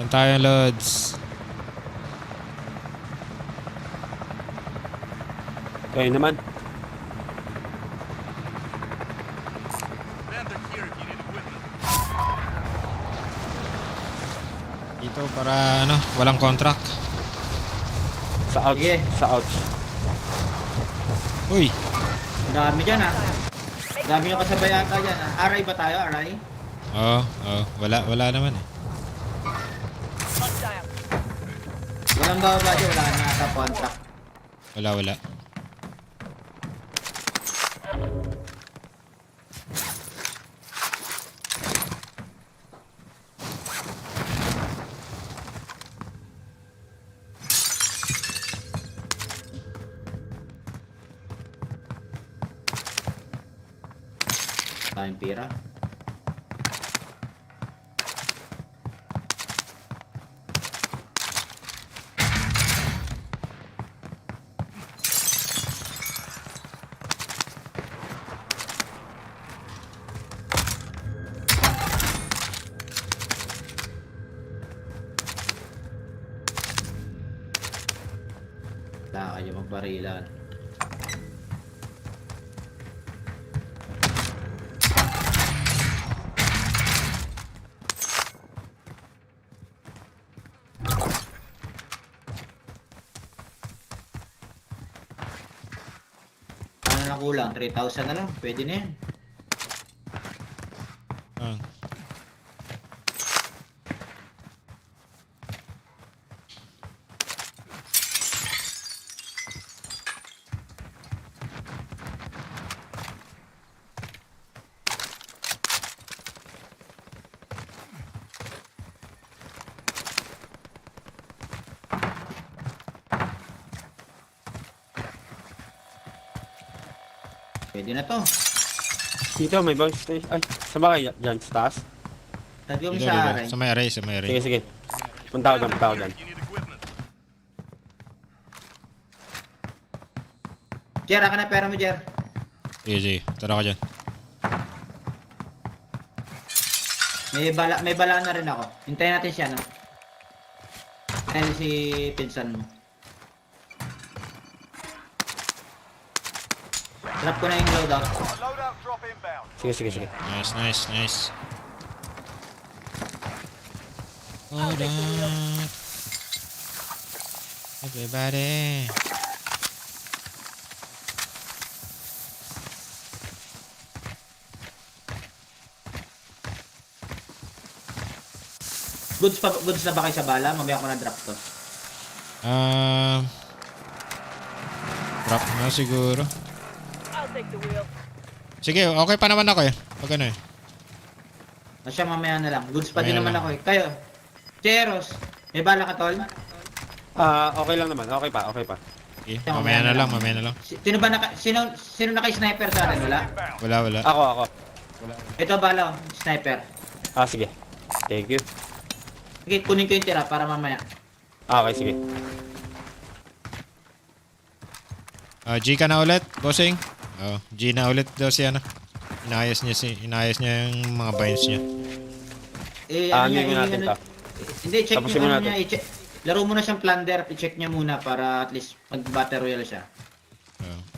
Yan tayo, Lods. Kaya naman. Dito para ano, walang contract. Sa outs. Sige. Sa outs. Uy. Dami dyan ah. Dami yung kasabay ata dyan ah. RI ba tayo? RI? Oo. Wala naman eh. Walang bababa dyan. Wala na ata contract. Wala. Tayong pira. Wala kayo magbarilan. Ano na kulang? 3,000 na lang. Pwede na yan. Pwede na to. Dito may bounce station. Ay, saan ba kayo dyan? Sa taas? Lagi kami Dito. sa aray. Sa may array. Sige. Punta ko dyan. Jer, akin na pera mo, Jer. Sige. Tara ka dyan. May bala na rin ako. Hintayin natin siya, no? Hintayin si pinsan mo. Trap ko na yung loadout. Loadout drop inbound. Sige. Nice. Hold on. Everybody. Goods na ba kayo sa bala? Mamaya ko na drop to. Drop na siguro. I'll take the wheel. Sige, okay pa naman ako eh. Pag ano eh. Siya mamaya na lang. Goods pa din Mamaya naman lang. ako eh. Kayo, Cheros, may bala ka, tol? Okay lang naman. Okay pa. Okay, mamaya na lang. Sino ba sino naka-sniper sa atin? Wala? Wala. Ako. Ito bala, sniper. Sige. Thank you. Sige, kunin ko yung tira para mamaya. Okay, sige. G ka na ulit, bossing. G na ulit daw si ano. Inayos niya yung mga binds niya. Natin to. Hindi, check Tapusin nyo mo ano niya. Laro mo na siyang Plunder, i-check niya muna para at least mag-battle royale siya.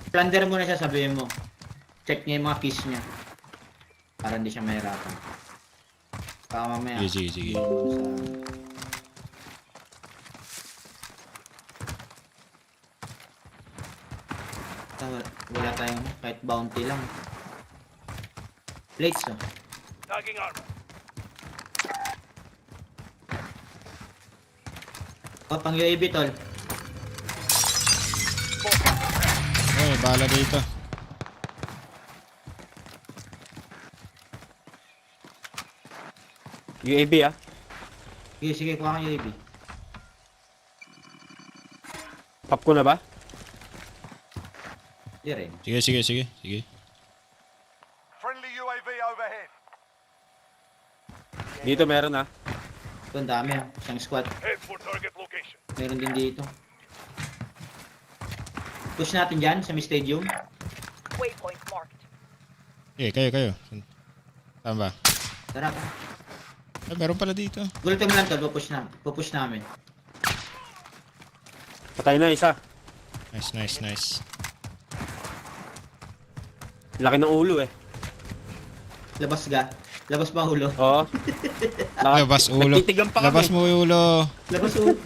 Plunder muna siya, sabihin mo. Check niya yung mga keys niya. Para hindi siya mahirapan. Baka mamaya. Sige. Wala tayong kahit bounty lang. Plates Tagging armor. Pang UAV tol. Bala dito. UAV Sige, kuha kang UAV. Pop ko na ba? Di rin. Sige. Friendly UAV overhead. Dito meron Ito ang dami isang squad. Head for target location. Meron din dito. Push natin dyan sa may stadium. Waypoint marked. Kayo. Tama ba? Tara. Meron pala dito. Gulitin mo lang tol, pupush namin. Patay na isa. Nice. Laki ng ulo Labas ba ang ulo? Oo. Labas ulo. Nagtitigan pa kami. Labas mo yung ulo. Labas ulo.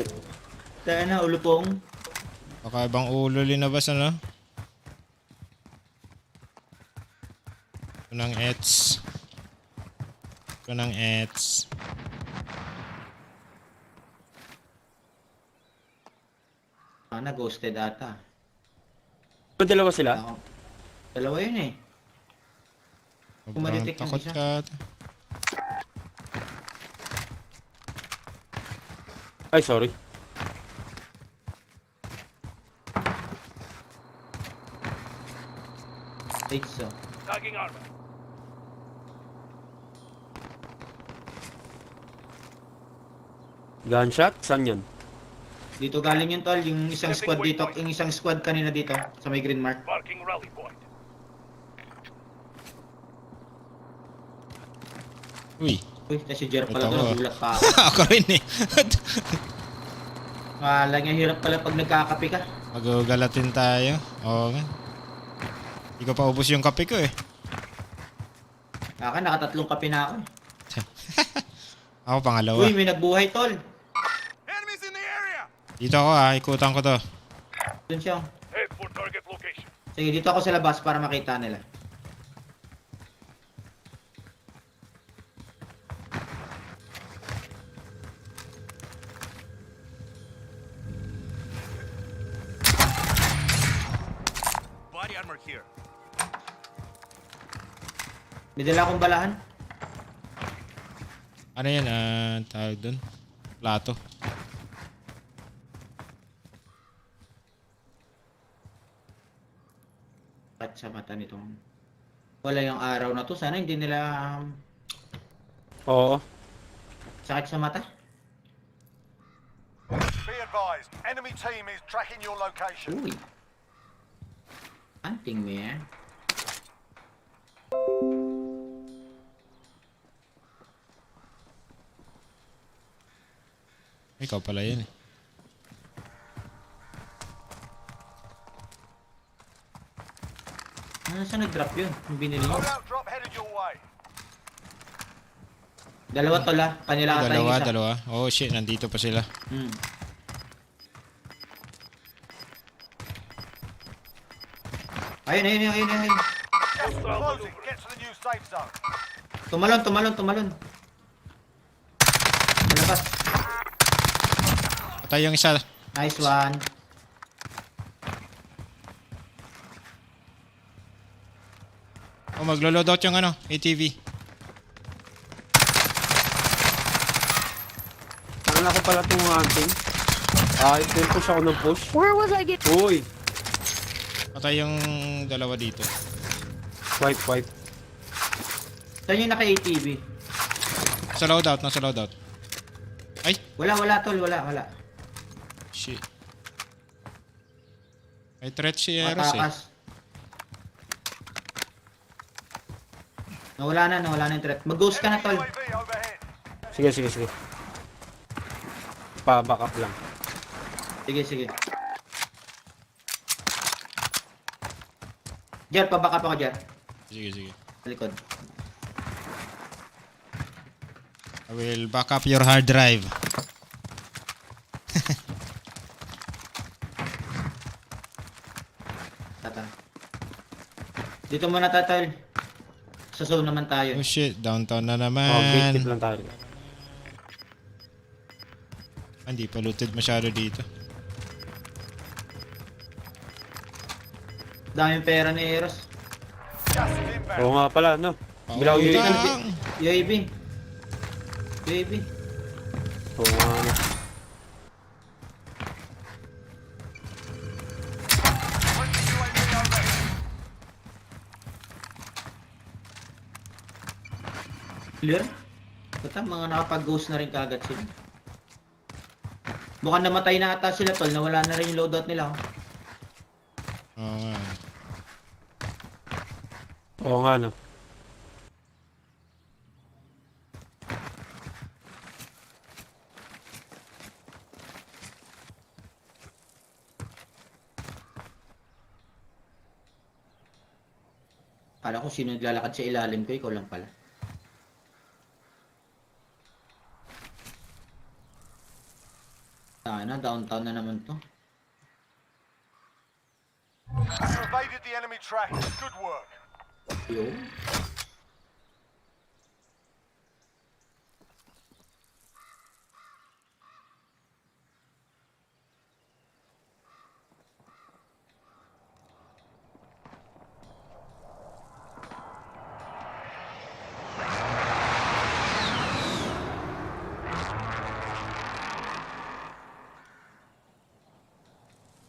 Tayo na, ulo pong. Baka ibang ulo linabas ano? Ito ng ets. Ghosted ata. Dalawa sila? Dalawa yun Kumadetect yung takot isa. ka. Ay, sorry. Tagging armor. Gunshot? Saan yun? Dito galing yun tol, yung isang squad dito, yung isang squad kanina dito sa may green mark. Marking rally point. Uy, kasi Jer pala Ito to, ako. nagulat pa ako. ako rin Kala niya hirap pala pag nagkakape ka. Magugalatin tayo. Oo nga. Hindi ko pa ubos yung kape ko Nakatatlong kape na ako Ako pangalawa. Uy, may nagbuhay tol. Dito ako ikutan ko to. Doon siya. Head for target location. Sige, dito ako sa labas para makita nila. Body armor here. May dala akong balahan. Ano yan? Tawag doon? Plato. At sa mata nitong wala yung araw na to. Sana hindi nila Oo. sakit sa mata. Be advised, enemy team is tracking your location. Uy. Anting mo yan. Ikaw pala yun Saan nag-drop yun? Yung binili mo? Loadout drop headed your way. Dalawa tol Kanila ata yung isa. Dalawa. Oh shit, nandito pa sila. Ayun. Closing, get to the new safe zone. Tumalon. Labas. Patay yung isa. Nice one. Maglo-load out yung ATV. Kala ko pala itong hunting. Ito yung push ako ng push. Where was I get? Uy! Patay yung dalawa dito. Wipe. Saan yung naka-ATV? Nasa loadout. Ay! Wala tol, wala. Shit. May threat si Eros Matakas. Nawala na yung threat. Mag-ghost ka na tol. Sige. Pa-back up lang. Sige. Jar, pa-back up ako, Jar. Sige. Sa likod. I will back up your hard drive. Tata. Dito muna tatol. Sa zone naman tayo. Oh shit, downtown na Gate naman. lang tayo. Hindi pa looted masyado dito. Daming pera ni Eros. Oo nga pala, no? Bilaw UAV. Oo nga, no? Clear? Bata, mga nakapag-ghost na rin kagad sila. Mukhang namatay na ata sila tol, nawala na rin yung loadout nila. Oo nga. Oo nga, no? Kala ko sino naglalakad sa ilalim ko, ikaw lang pala. Downtown na naman to. You evaded the enemy track. Good work. Yo.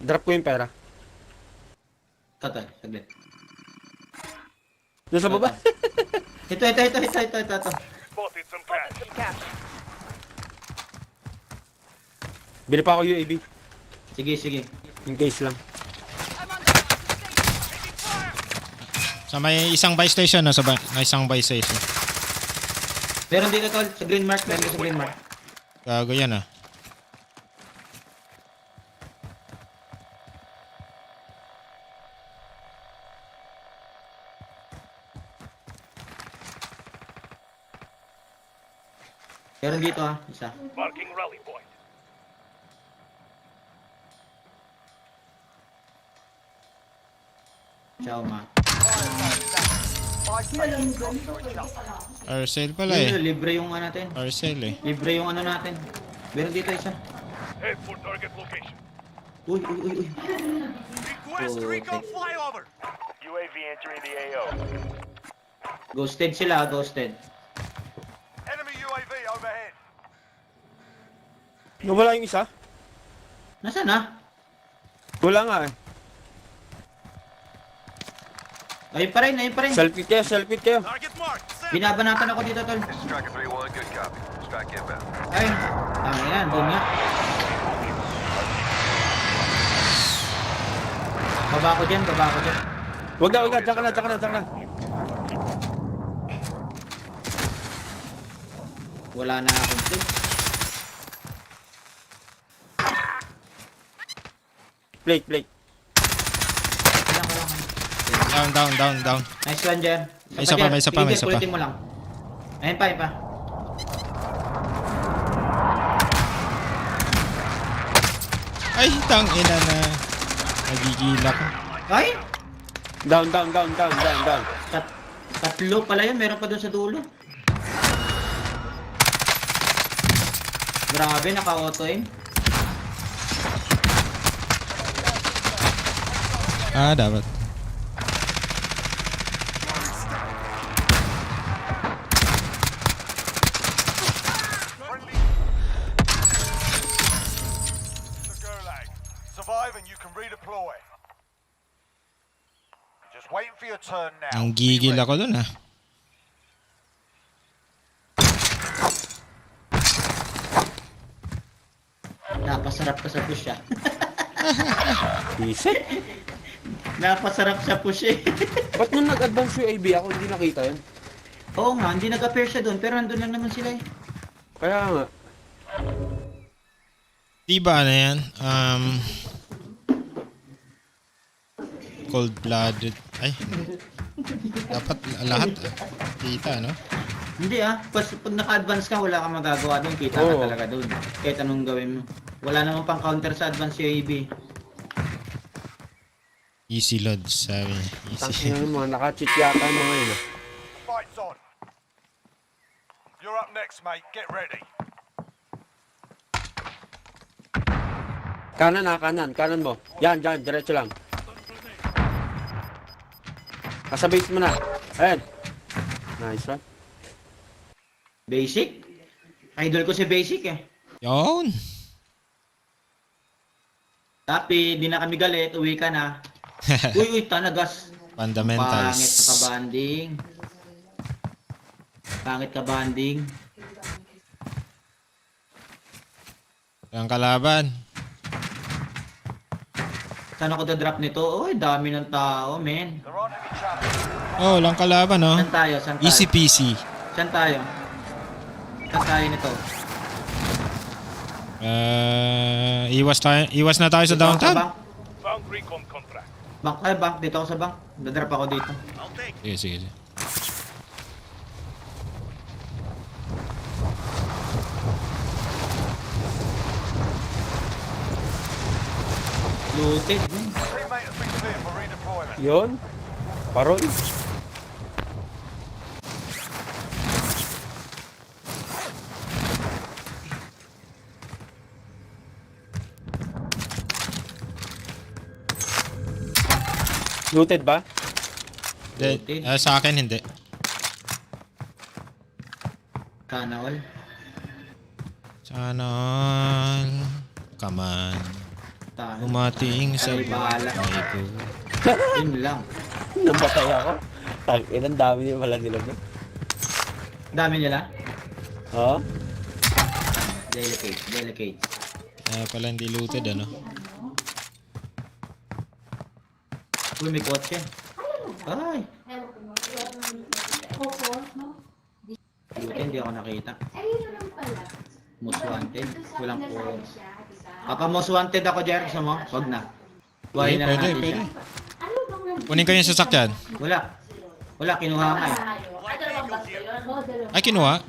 Drop ko yung pera. Tatay, saglit. Doon sa baba? Ito. Spotted some cash. Bili pa ako UAV. Sige. In case lang. Sa may isang buy station, may isang buy station. Meron dito tol, sa green mark, Gago yan ah. Meron dito isa. Marking rally point. Ciao, ma. Arsale pala eh. Libre yung ano natin. Arsale eh. Libre yung ano natin. Meron dito isa. Head for target location. Uy. Request recon flyover. UAV entering the AO. Ghosted sila, ghosted. Enemy UAV overhead. Nawala yung isa? Nasaan na? Wala nga eh. Ayun pa rin. Selfie kayo. Target marked. Binabanatan ako dito, tol. This is Striker 3-1, good copy. Strike inbound. Ay, tama yan, doon nga. Baba ko dyan. Wag na, tsaka na. Wala na akong clip. Plate. Down. Nice one, Jen. May isa pa. Ulitin mo lang. Ayun pa. Ay, tangina na. Nagigila ko. Ay! Down. Tatlo pala yun, meron pa doon sa dulo. Grabe, naka-auto aim. Dapat. redeploy. Just waiting for your turn now. Ang gigil ako dun ah. Napasarap ka sa push ah. Isip. Napasarap sa push eh. Ba't nung nag-advance yung AB ako, hindi nakita yun? Oo nga, hindi nag-appear siya doon, pero nandun lang naman sila eh. Kaya nga. Diba ano yan? Cold-blooded. Ay, dapat lahat kita, no? Hindi ah, pag naka-advance ka, wala kang magagawa doon, kita ka talaga doon. Kahit anong gawin mo. Wala namang pang counter sa advance UAV. Easy load, sabi. Easy. Tangina mo, naka-cheat yata yung mga yun. Fight's on. You're up next, mate. Get ready. Kanan ha, kanan mo. Yan, dyan, diretso lang. Nasa base mo na. Ayan. Nice one. Basic? Idol ko si Basic eh. Yun. Tapi, di na kami galit, uwi ka na. Uy, tanagas. Fundamentals. Pangit ka banding. Pangit ka banding. Ang kalaban. Saan ako da-drop nito? Uy, dami ng tao, men. Oh, lang kalaban, no? Saan tayo? Saan tayo? Easy peasy. Saan tayo? Saan tayo nito? Iwas na tayo sa downtown. Found recon contract. Bank, ay bank. Dito ako sa bank. Da-drop ako dito. Sige. Looted. Teammate has been cleared for redeployment. Yun. Parol. Looted ba? Sa akin, hindi. Sana all. Sana all. Come on. Umating sa buhay ko. Yun lang. Namatay ako. Ang dami niya pala nila doon. Dami nila? Oo. Delicate. Pala hindi looted, ano? Uy, may kotse. Ay! Buti hindi ako nakita. Most wanted. Walang po. Papa, most wanted ako, Jer. Gusto mo? Wag na. Buhay na natin siya. Kunin ko yung sasakyan. Wala, kinuha nga eh. Ay, kinuha?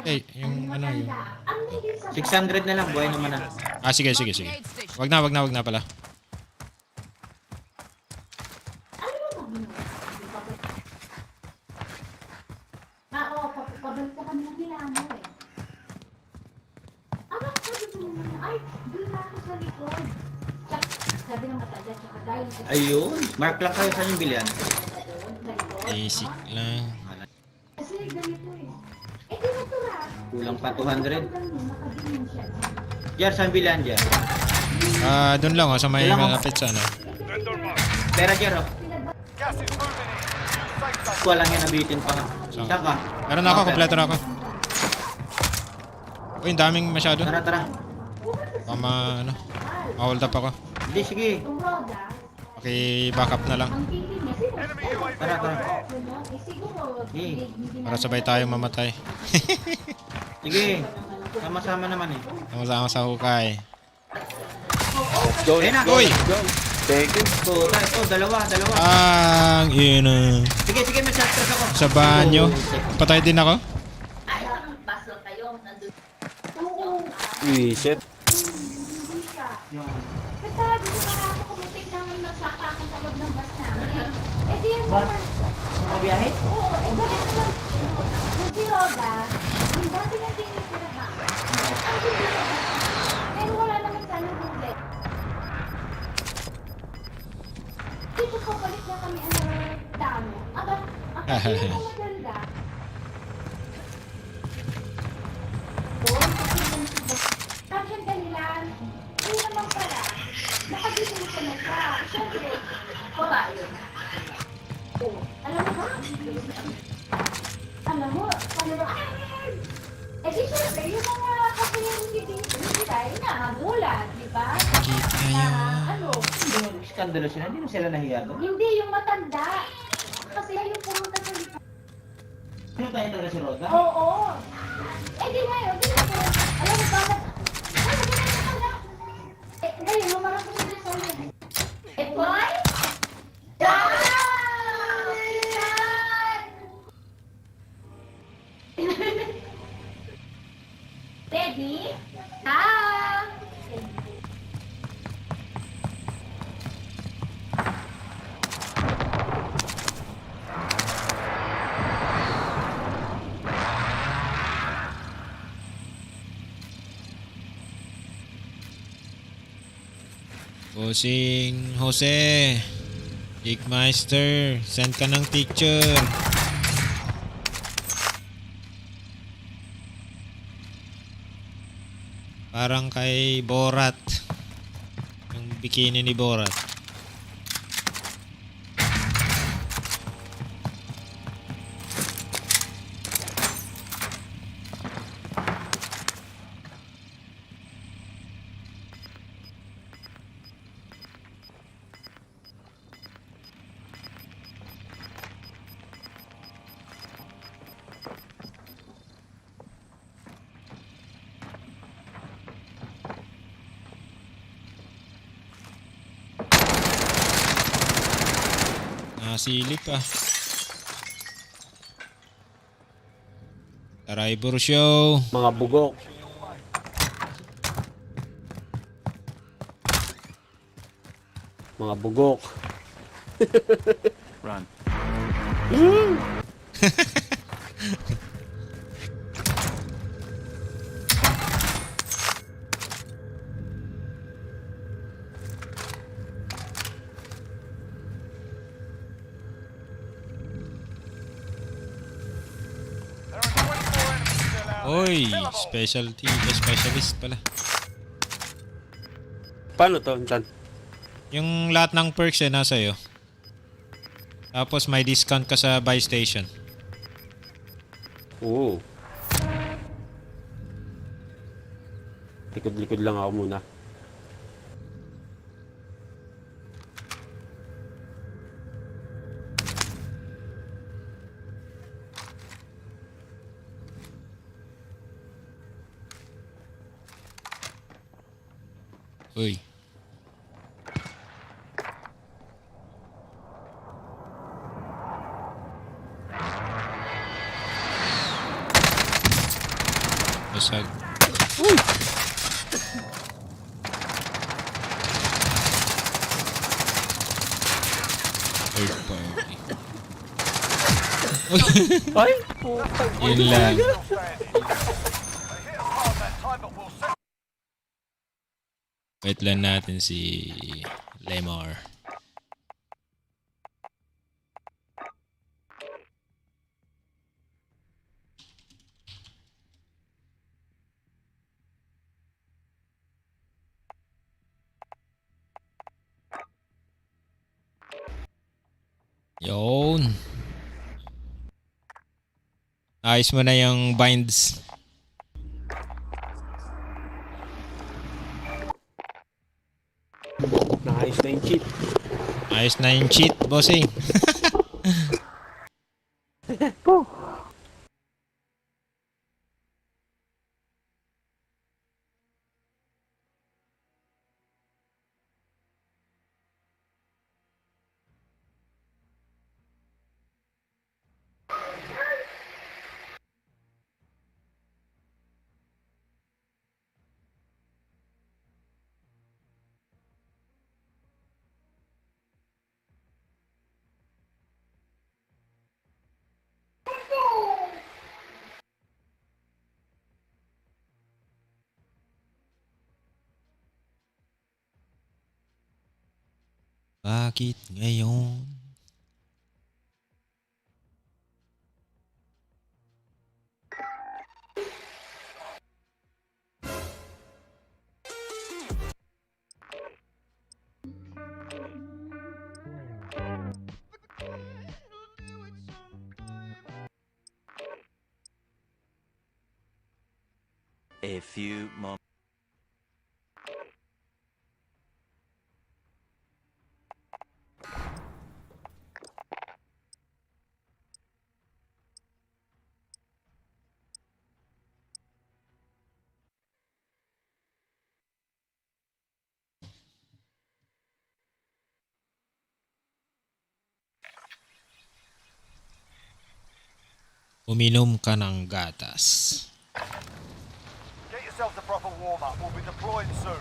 Eh, yung ano yung... 600 na lang, buhay naman na. Sige. Wag na pala. Ayun. Mark lang kayo sa yung bilian. Basic lang. Kulang pa 200. Jer, saan bilian, Jer? Doon lang sa may malapit sa ano. Pera, Jer, oh. Wala nga nabitin pa nga. Saan ka? Meron ako, kompleto na ako. Uy, ang daming masyado. Tara. Ma-hold up ako. Hindi, sige. Back up na lang. Tara. Para sabay tayo mamatay. Sige. Sama-sama naman eh. Sama-sama sa hukay. Let's go. Uy! Thank you. Ito, dalawa. Ang ina. Sige, may shotgun ako. Sa banyo. Patay din ako. Shit. Biyahe? Oo, bakit naman si Roda, yung dati na tinitirahan, ang tinitirahan, pero wala naman sana huli. Dito ko balik na kami damo. Ang maganda. Doon, kasi yung tapos yung dahilan, hindi naman pala. ano ka, syempre, babae. Oh, alam mo ba? Alam mo, paano ba? Eh di syempre, yung mga kasi yung hindi tayo nahamulan, di ba? Na ano? Yung skandalo sila, hindi mo sila nahiya doon. Hindi, yung matanda. Kasi yung pumunta sa likod. Ano tayo talaga si Roda? Oo. Eh di ngayon, di na po. Alam mo bakit? Ay, maganda ka na. Eh, ngayon, lumarap ko sila sa ulit. Eh, boy? Ready? Ah! Bossing Jose, Kickmeister, send ka ng picture. Parang kay Borat. Yung bikini ni Borat. Nasilip ah. Driver show. Mga bugok. Mga bugok. Run. Oy, specialist pala. Paano to, Chan? Yung lahat ng perks nasa iyo. Tapos may discount ka sa buy station. Oo. Likod-likod lang ako muna. Uy. Basag. Uy! Third party. Ay! Yun lang. Wait lang natin si Lemar. Yun. Ayos mo na yung binds. Ayos na yung cheat. Ayos na yung cheat, bossing. Bakit ngayon? A few moments. Uminom ka ng gatas. Get yourselves a proper warm-up. We'll be deploying soon.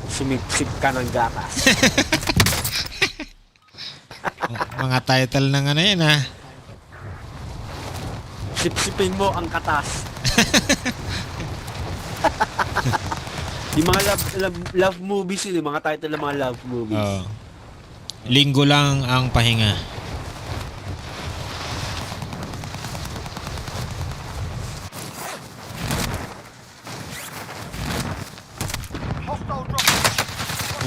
Sumipsip ka ng gatas. Mga title ng ano yan ha. Sipsipin mo ang katas. Yung mga love movies yun, yung mga title ng mga love movies. Oh. Linggo lang ang pahinga.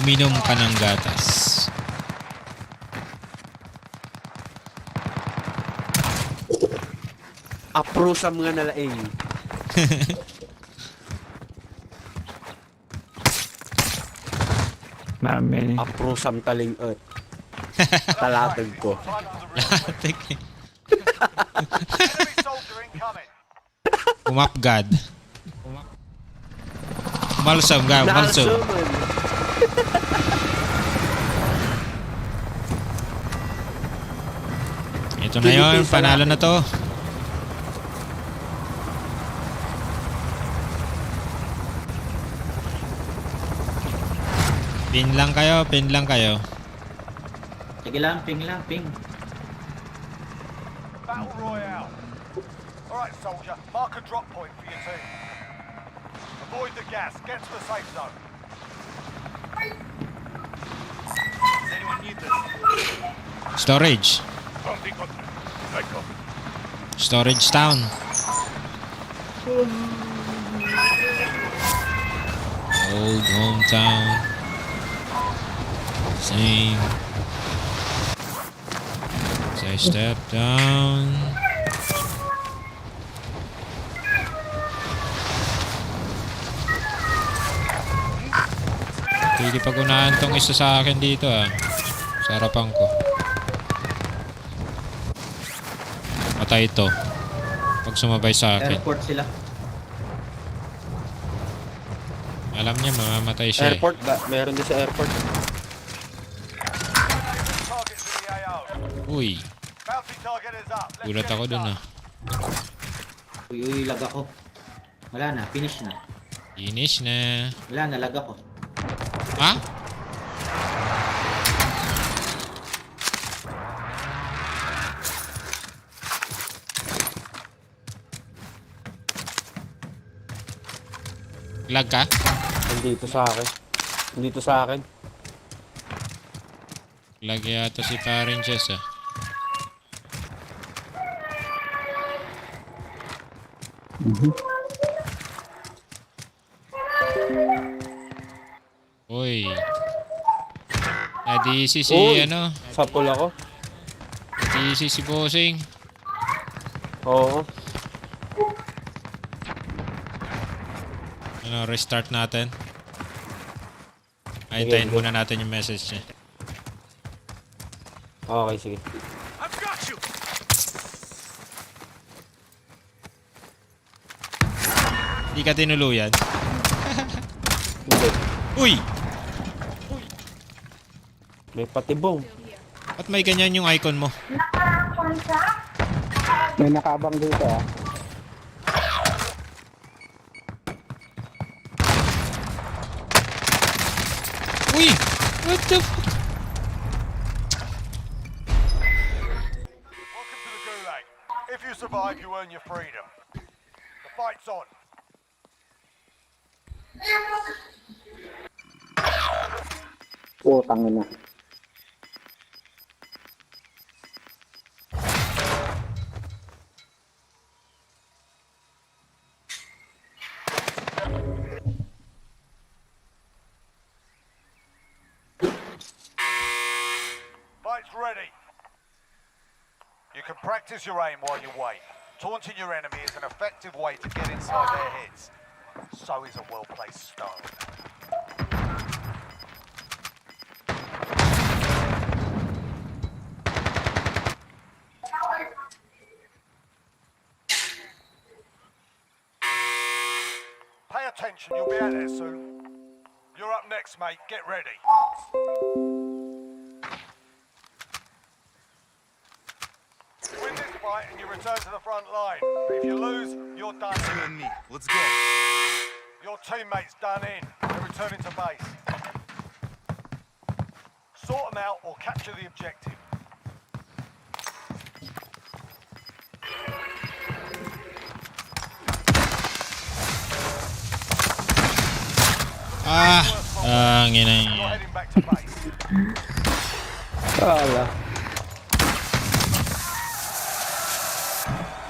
Uminom ka ng gatas. Apro sa mga nalaing. Mami. Apro sa taling earth. Talatag ko. Talatag eh. Umapgad. Umalsam ka, umalsam. Ito na yun, panalo na to. Pin lang kayo, pin lang kayo. Sige lang, ping lang, ping. Battle Royale. Alright, soldier. Mark a drop point for your team. Avoid the gas. Get to the safe zone. Does anyone need this? Storage. Storage town. Old hometown. Same. As I step down. Hindi pag-unahan tong isa sa akin dito ah. Sa harapan ko. Patay ito. Pag sumabay sa akin. Airport sila. Alam niya mamamatay siya. Airport ba? Meron din sa airport. Uy. Gulat ako dun ah. Uy, lag ako. Wala na, finish na. Finish na. Wala na, lag ako. Ha? Lag ka? Nandito sa akin. Nandito sa akin. Lag yata si Parin Jess ah. Uy. Nadisi si ano? Sapol ako. Nadisi si Bossing. Oo. Ano, restart natin. Hintayin muna natin yung message niya. Okay, sige. Hindi ka tinuluyan. Hindi. Uy! May patibong. Ba't may ganyan yung icon mo? May nakabang dito ah. Uy! What the fuck? Welcome to the Gulag. If you survive, you earn your freedom. The fight's on. Putang ina. Fight's ready. You can practice your aim while you wait. Taunting your enemy is an effective way to get inside their heads. So is a well-placed stone. Pay attention, you'll be out there soon. You're up next, mate. Get ready. Win this fight and you return to the front line. If you lose, you're done. You and me. Let's go. Your teammate's done in. They're returning to base. Sort them out or capture the objective. Ang ina You're niya. heading back to base. Wala.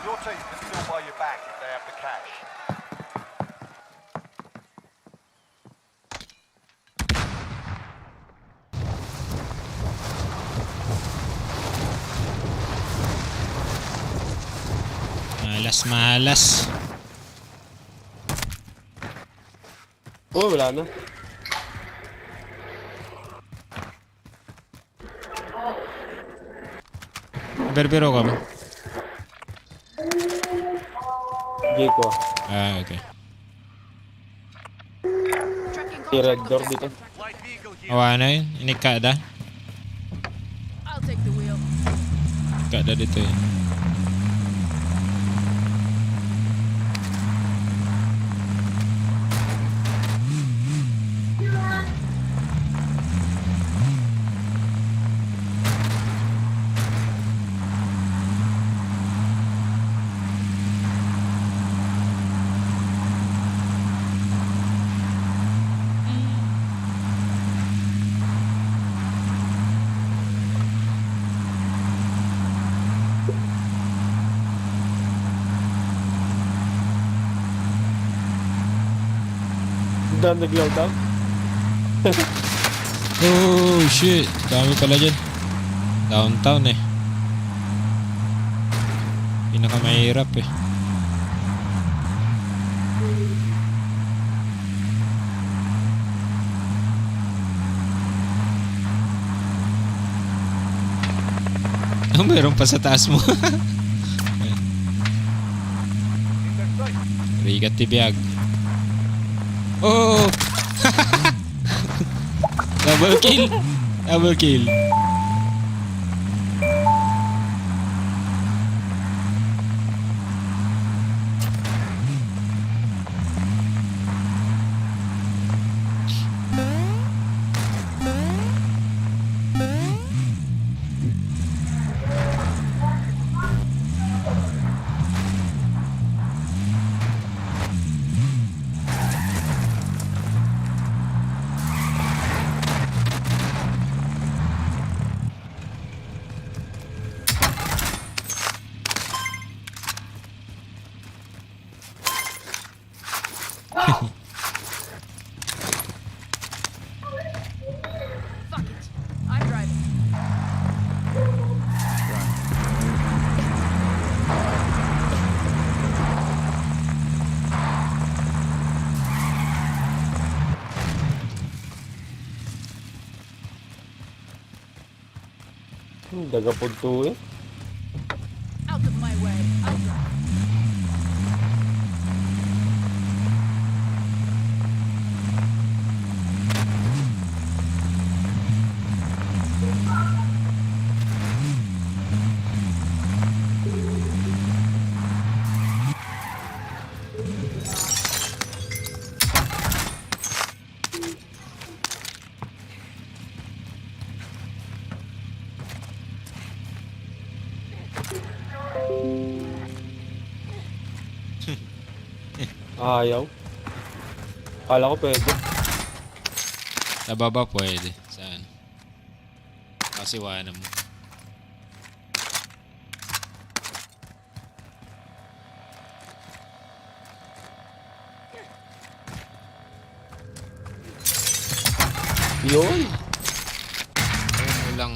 Your team can still buy you back if they have the cash. Malas. Oh, wala na. Berbero ka ba? Jiko. Okay. Red door dito. Awa na yun. Inikada. I'll take the wheel. Kada dito yun. Doon nag-load up. Oh shit. Dami pala dyan. Downtown eh. Pinakamahirap eh. Oh, meron pa sa taas mo. Rigat tibiyag. Oh! Double kill. Double kill. Fuck it. I'm driving. Dagapod to eh. Out of my way. I'm driving. Ayaw. Kala ko pwede. Sa baba pwede. Saan? Kasiwanan mo. Yun. Ayun mo lang.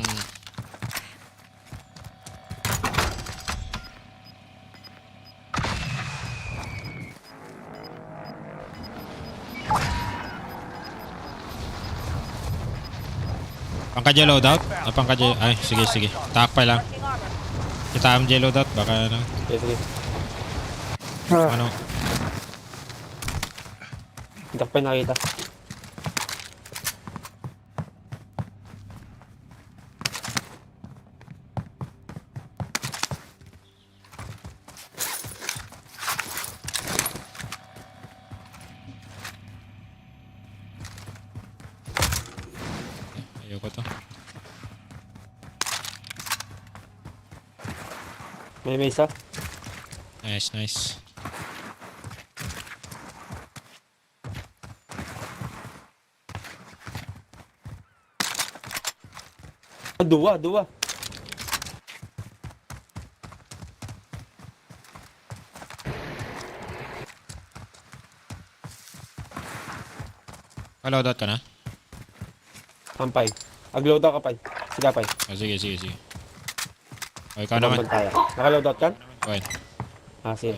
Pangka loadout? Pangka ay, sige. Takpay lang. Kita am loadout, baka ano. Sige. Ano? Hindi ko pa nakita. Ayoko to. May isa. Nice. Dua. Loadout ka na? Sampay. Agload ka pa. Sige pa. Sige. O, ikaw naman. Nakaloadout ka? Okay. Sige.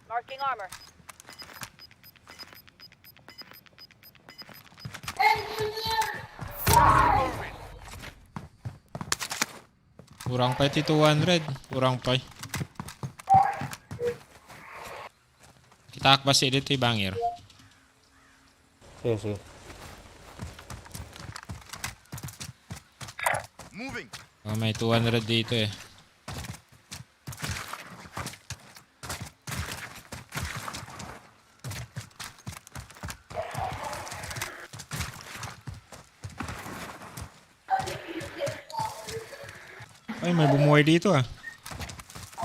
Marking armor. Kurang pa ito 200. Kurang pa. Kita ba si dito bangir? Sige. Moving. Oh, may 200 dito eh. Ay, may bumuhay dito ah.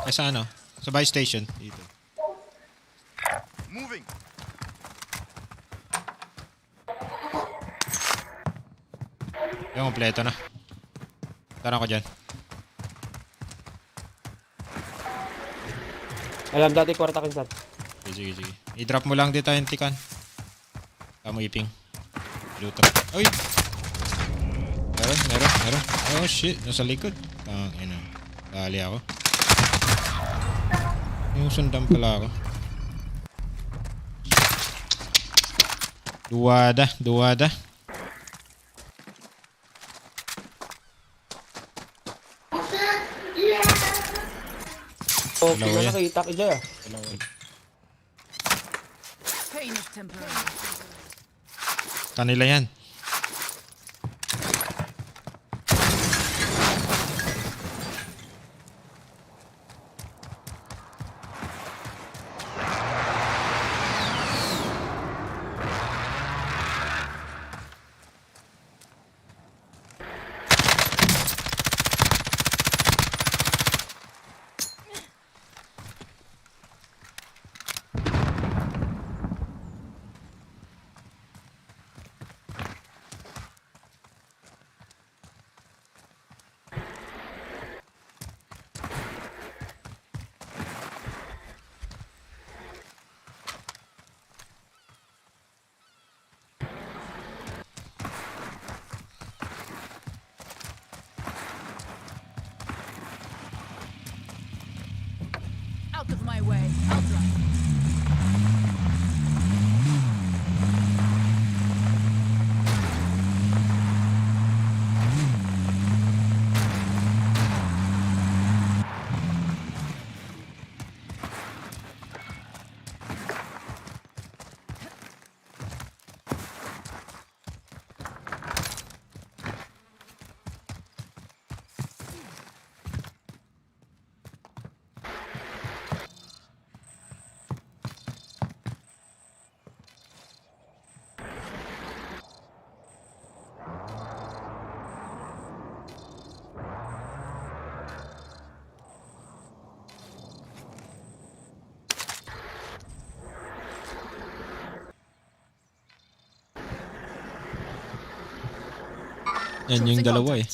Ay, sa ano? Sa buy station. Dito. Moving. Yung kompleto na. Tara ko dyan. Alam dati kwarta kinsan. Sige. I-drop mo lang dito yung tikan. Kamu iping. Loot up. Uy! Meron. Oh shit, nasa likod. Ina. Dali ako. Yung sundan pala ako. Duwada. Oh, nakita ko dyan. Pain is temporary. Kanila yan. Out of my way. I'll drive. Yan yung dalawa eh.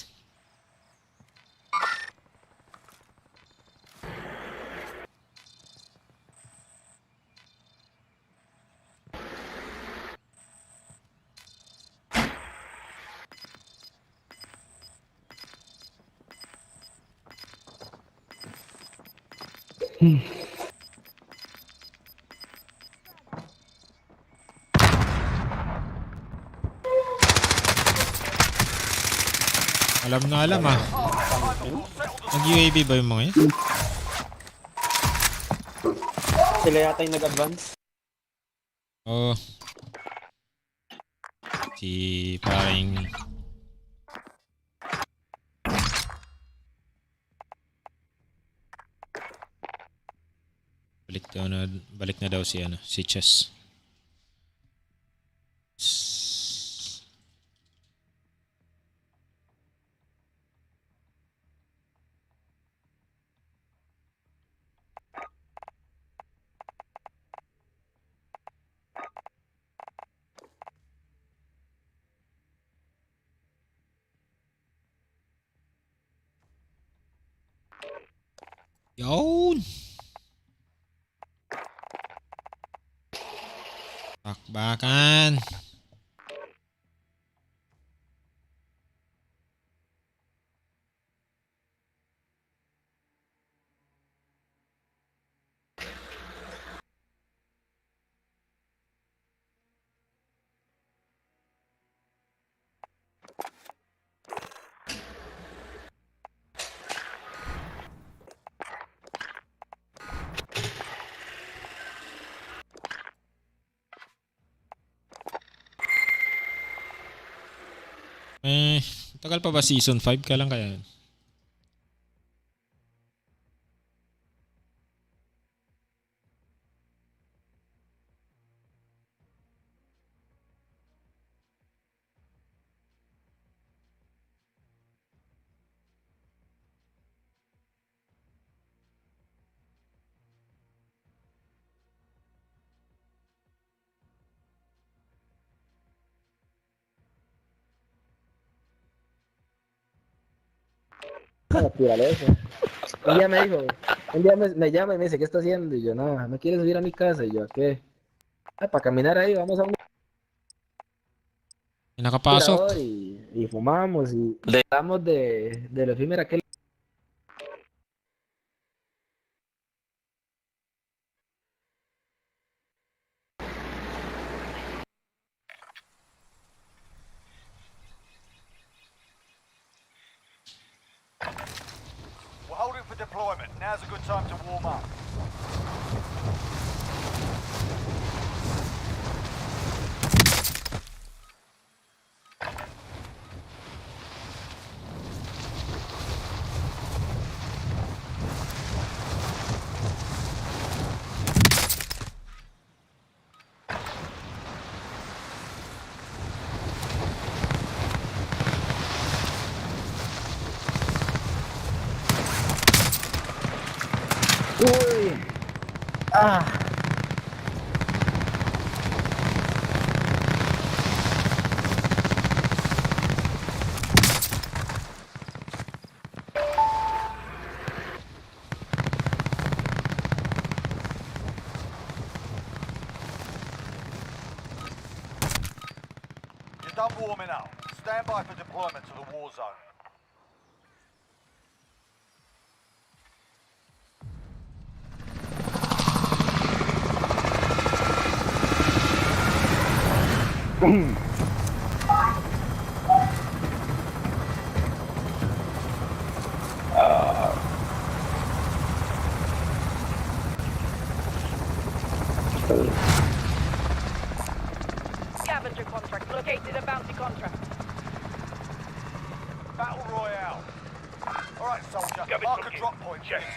Alam na alam ah. Nag-UAV ba yung mga yun? Sila yata yung nag-advance. Oo. Si paring... Balik na daw si ano, si Chess. Yun! Bakbakan! Tagal pa ba season 5? Kailan kaya? Naturaleza. Un día me llama y me dice, ¿qué está haciendo? Y yo, nada, no quiere subir a mi casa. Y yo, ¿a qué? Ah, para caminar ahí, vamos a un Nakapasok. mirador y fumamos y hablamos de lo efímera que We're holding for deployment. Now's a good time to warm up. Uy. Ah. You're done warming up. Stand by for deployment to the war zone. Scavenger contract located, a bounty contract. Battle Royale. Alright, soldier. Mark a drop point for your team.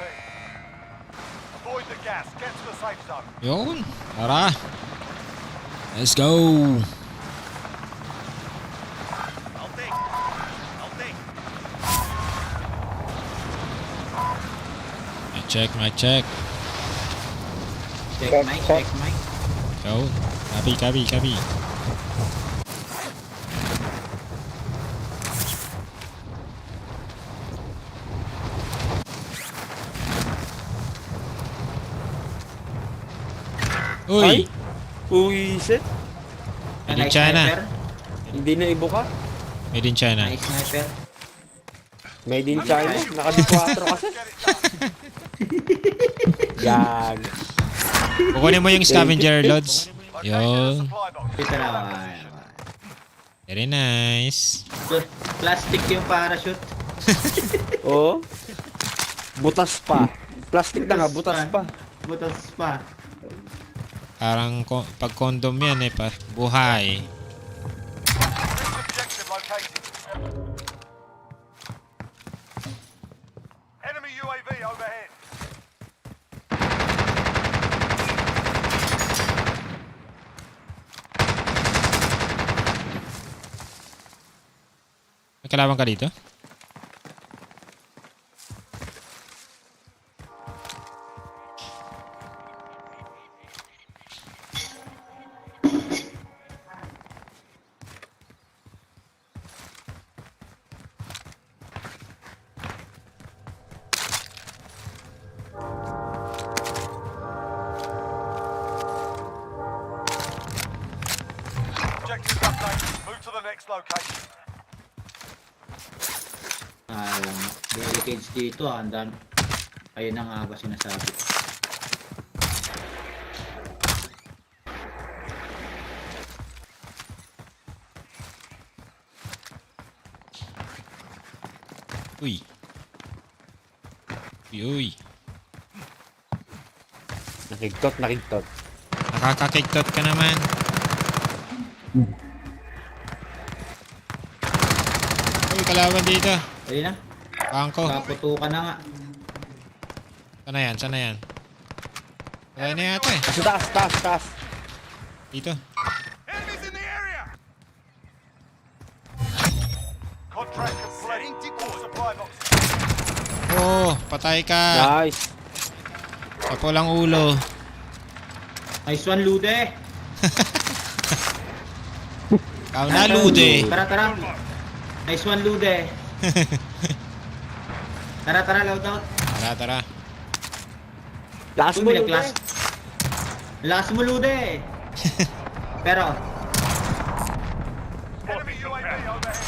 Avoid the gas. Get to the safe zone. Yun. Tara. Let's go. My check. Check mic. Go. Copy. Uy! Uwisit. Made in China. Hindi na ibuka. Made in China. Nice sniper. Made in China. Naka-D4 kasi. Yan. Kukunin mo yung scavenger loads. Yun. Dito na ako. Very nice. Plastic yung parachute. Oh. Butas pa. Plastic na nga, butas pa. Butas pa. Parang pag condom yan eh, buhay. Objective located. Enemy UAV overhead. May kalaban ka dito? Objectives updated. Move to the next location. Alam mo. Barricades dito ah. Ang dami. Ayun na nga ba sinasabi. Uy. Uy. Nakiktot. Nakakakiktot ka naman. Uy, kalaban dito. Ayun na. Bangko. Kaputukan na nga. Sana yan. Kaya na yata eh. Taas. Dito. Enemies in the area. Contract complete. All supply boxes. Oh, patay ka. Nice. Sa pulang ulo. Nice one, Lude. Ikaw na, Lude. Tara. Nice one, Lude. Tara, load out. Tara. Lakas mo, Lude. Lakas mo, Lude. Pero, Enemy UAV overhead.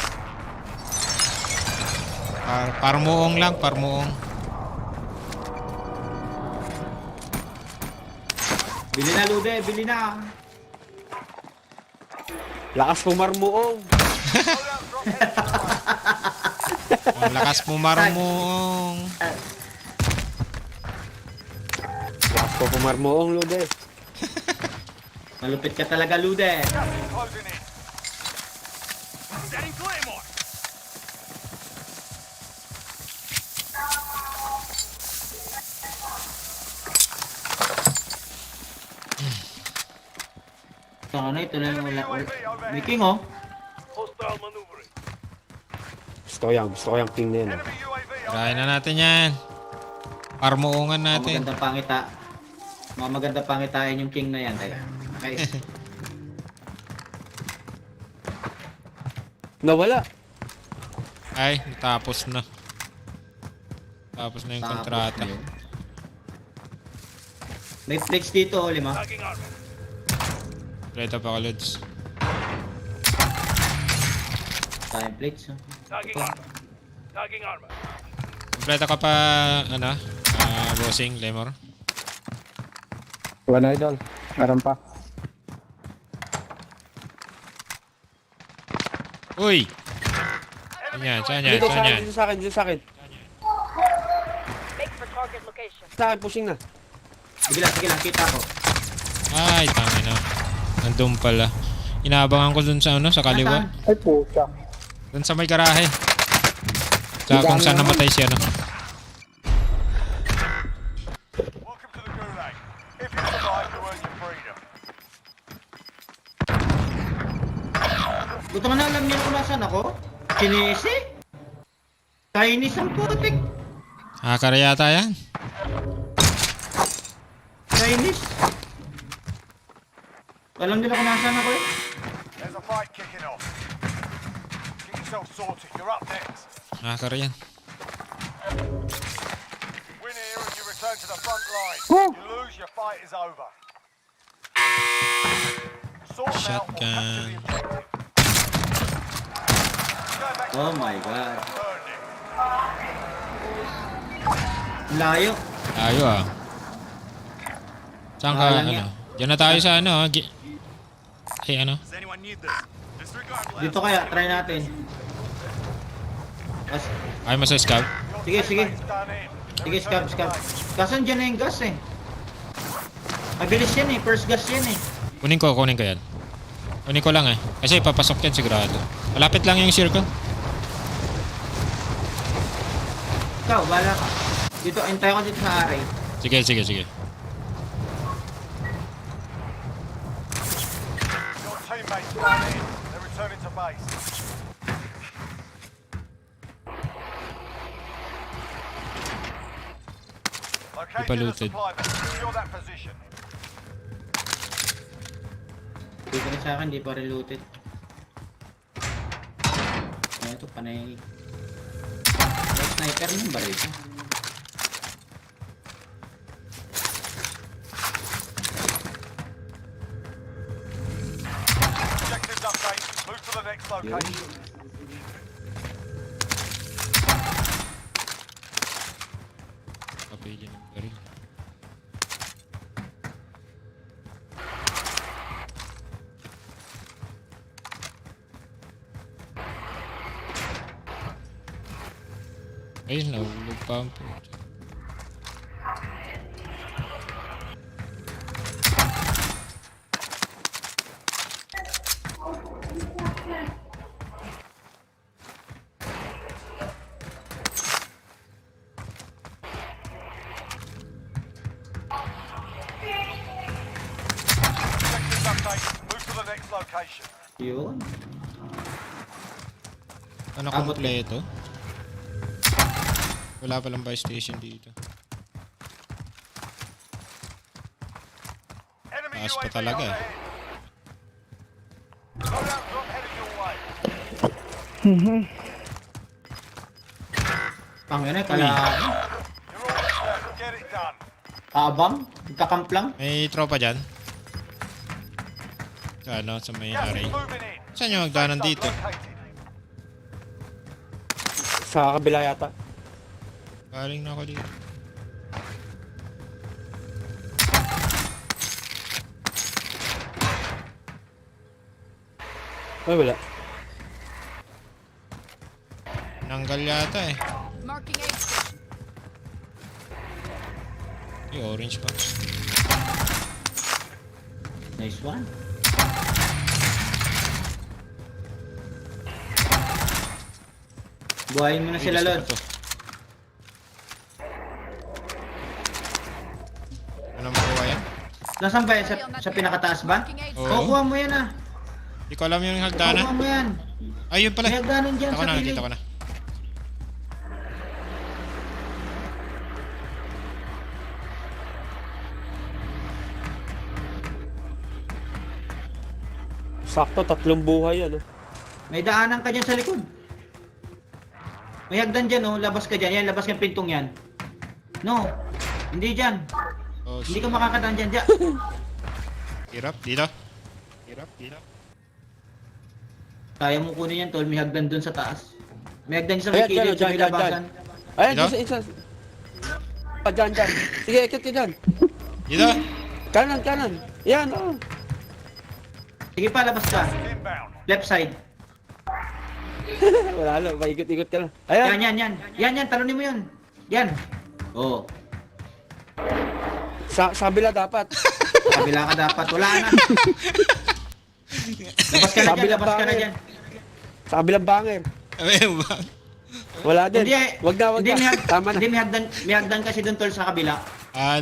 Parmuong lang, parmuong. bili na, Lude. Bili na. Lakas mo, marmuong. Ang lakas mo marmuong. Lakas mo, marmuong, Lude. Malupit ka talaga, Lude. Closing in. Setting Claymore. Ito na yung may king, oh. Hostile maneuvering. Gusto ko yung king na yun. Tirahin na natin yan. Parmuungan natin. Maganda pangitain yung king na yan. Okay. Nawala. Ay, natapos na. Tapos na yung kontrata. May flex dito, 5. Reto pa ka, Lods. Time flex. Tagging armor. Kompleto ka pa, bossing, Lemor. Wala, idol. Meron pa. Uy! Saan yan? Dito sa akin. Make for target location. Sa akin, pushing na. Sige lang, kita ko. Ay, tangin na. Nandun pala. Inaabangan ko dun sa sa kaliwa. Ay, puta. Dun sa may garahe. Sa kung saan namatay siya, no? Welcome to the Gulag. If you survive, you earn your freedom. Buto na alam niyo kung nasaan ako? Chinese? Chinese ang putik. Hakara yata yan. Chinese? Alam nila kung nasaan ako eh. There's a fight kicking off. Get yourself sorted. You're up next. Hakara yan. Win here and you return to the front line. You lose, your fight is over. Sort them out or capture the objective. Oh my god. Layo. Layo ah. Saan ka, ano? Diyan na tayo sa ano, ay, ano? Dito kaya, try natin. Ay, mo sa scout? Sige, sige. Sige, scab. Kasan dyan na yung gas eh. Mabilis yan eh, first gas yan eh. Kunin ko yan. Kunin ko lang eh. Kasi papasok yan sigurado. Malapit lang yung circle. Ikaw, bala ka. Dito, intay ko dito sa array. Sige. Your teammates down in. They're returning to base. Located a supply bin. Secure that position. Dito na sa akin, di pa reloaded. Ano ito, panay. May sniper ng baril ko. Objectives update. Move to the next location. Kapili ng baril. Ayun, nahulog pa ang puto. Objectives update. Move to the next location. Yun. Ano kompleto? Wala palang buy station dito. Taas pa talaga eh. Loadout drop headed your way. Pangina, kala. You're all set. Get it done. Abang? Nagkakamp lang? May tropa dyan. Sa ano, sa may array. Saan yung magdanan dito? Sa kabila yata. Galing na ako dito. Ay, wala. Nanggal yata eh. Marking aid station. Yung orange pa. Nice one. Buhayin mo na sila, Lod. Ano makuha yan? Nasaan ba yan? Sa pinakataas ba? Oo. Kuha mo yan ah. Hindi ko alam yung hagdanan. Kuha mo yan. Ayun pala. May hagdanan dyan Nakita ko sa na, piling. nakita ko na. Sakto, 3 buhay yan. May daanan ka dyan sa likod. May hagdan dyan oh, labas ka dyan. Yan, labas ka yung pintong yan. No, hindi dyan. Oh, Hindi ka makakadaan dyan. Dyan. Hirap, dito. Hirap, dito. Kaya mo kunin yan, tol. May hagdan dun sa taas. May hagdan sa may Ayan, kilid, sa may dyan. labasan. Ayan, Dito? isa. Dyan. Sige, ikot ka dyan. Dito? Kanan. Yan, oh. Sige pa, labas ka. Left side. Wala lang, paikot-ikot ka lang. Ayan. Yan, talunin mo yun. Yan. Oo. Sa kabila dapat. Sa kabila ka dapat. Wala na. Labas ka na dyan. Sa kabilang banger. Ayun ba? Wala din. Hindi, Wag na. Tama na. Hindi, may hagdan kasi dun, tol, sa kabila.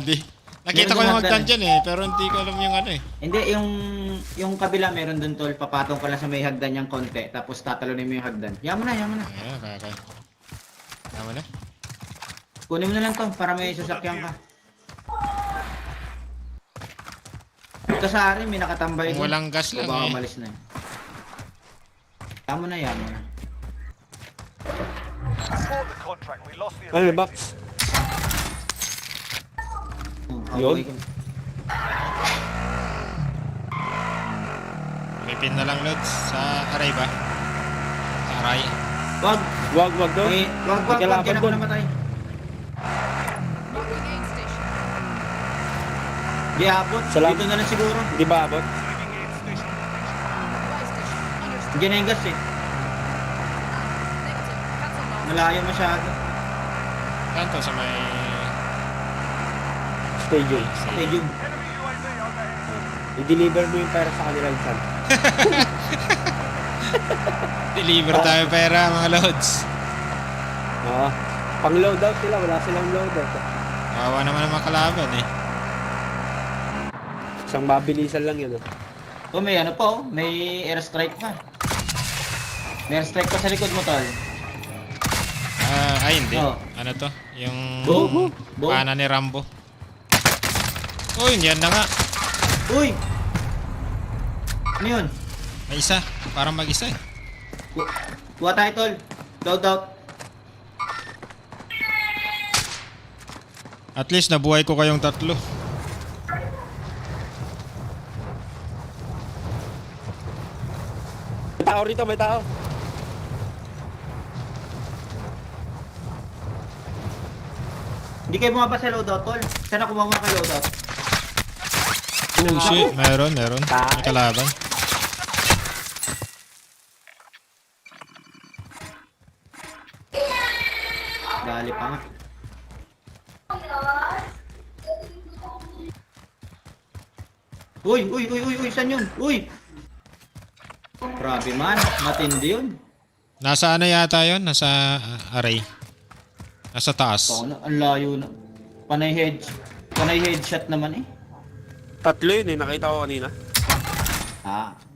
Di. Nakita ko yung hagdan dyan eh, pero hindi ko alam yung ano eh. Hindi, yung kabila meron dun, tol. Papatong ka lang sa may hagdan niyang konti. Tapos tatalunin mo yung hagdan. Yaman na. Ayan, kaya. Tama na. Kunin mo na lang to para may sasakyan ka. Ito sa akin, may nakatambay. Kung walang gas lang baka eh. umalis na. Yaman na. Support the contract. We lost the Ano, objective. box? Yun. May pin na lang loads sa array ba? Sa array. Wag daw. Wag, dyan ako namatay. Marking aid station. Di abot. Salam. Dito na lang siguro. Di ba abot? Ginengas eh. Malayo masyado. Kanto sa may... Stadium. Stadium. I-deliver mo yung pera sa kanila insan. Deliver tayo pera mga loads. Oo. Pang loadout sila, wala silang loadout. Kawawa naman ang mga kalaban eh. Isang mabilisan lang yun. Oh, may ano po, may airstrike pa. May airstrike pa sa likod mo, tol. Ay hindi. Oh. Ano to? Yung Bo. pana ni Rambo. Uy, yan na nga. Uy! Ano yun? May isa. Parang mag-isa eh. Kuha tayo, tol. Loadout. At least nabuhay ko kayong tatlo. May tao rito, may tao. Hindi kayo bumaba sa loadout, tol. Sana kumama ka loadout. Oh shit, meron. May kalaban. Dali pa nga. Uy, saan yun? Uy! Grabe man, matindi yun. Nasa ano yata yon? Nasa array. Nasa taas. Ang layo na. Panay headshot naman eh. Tatlo yun eh, nakita ko kanina.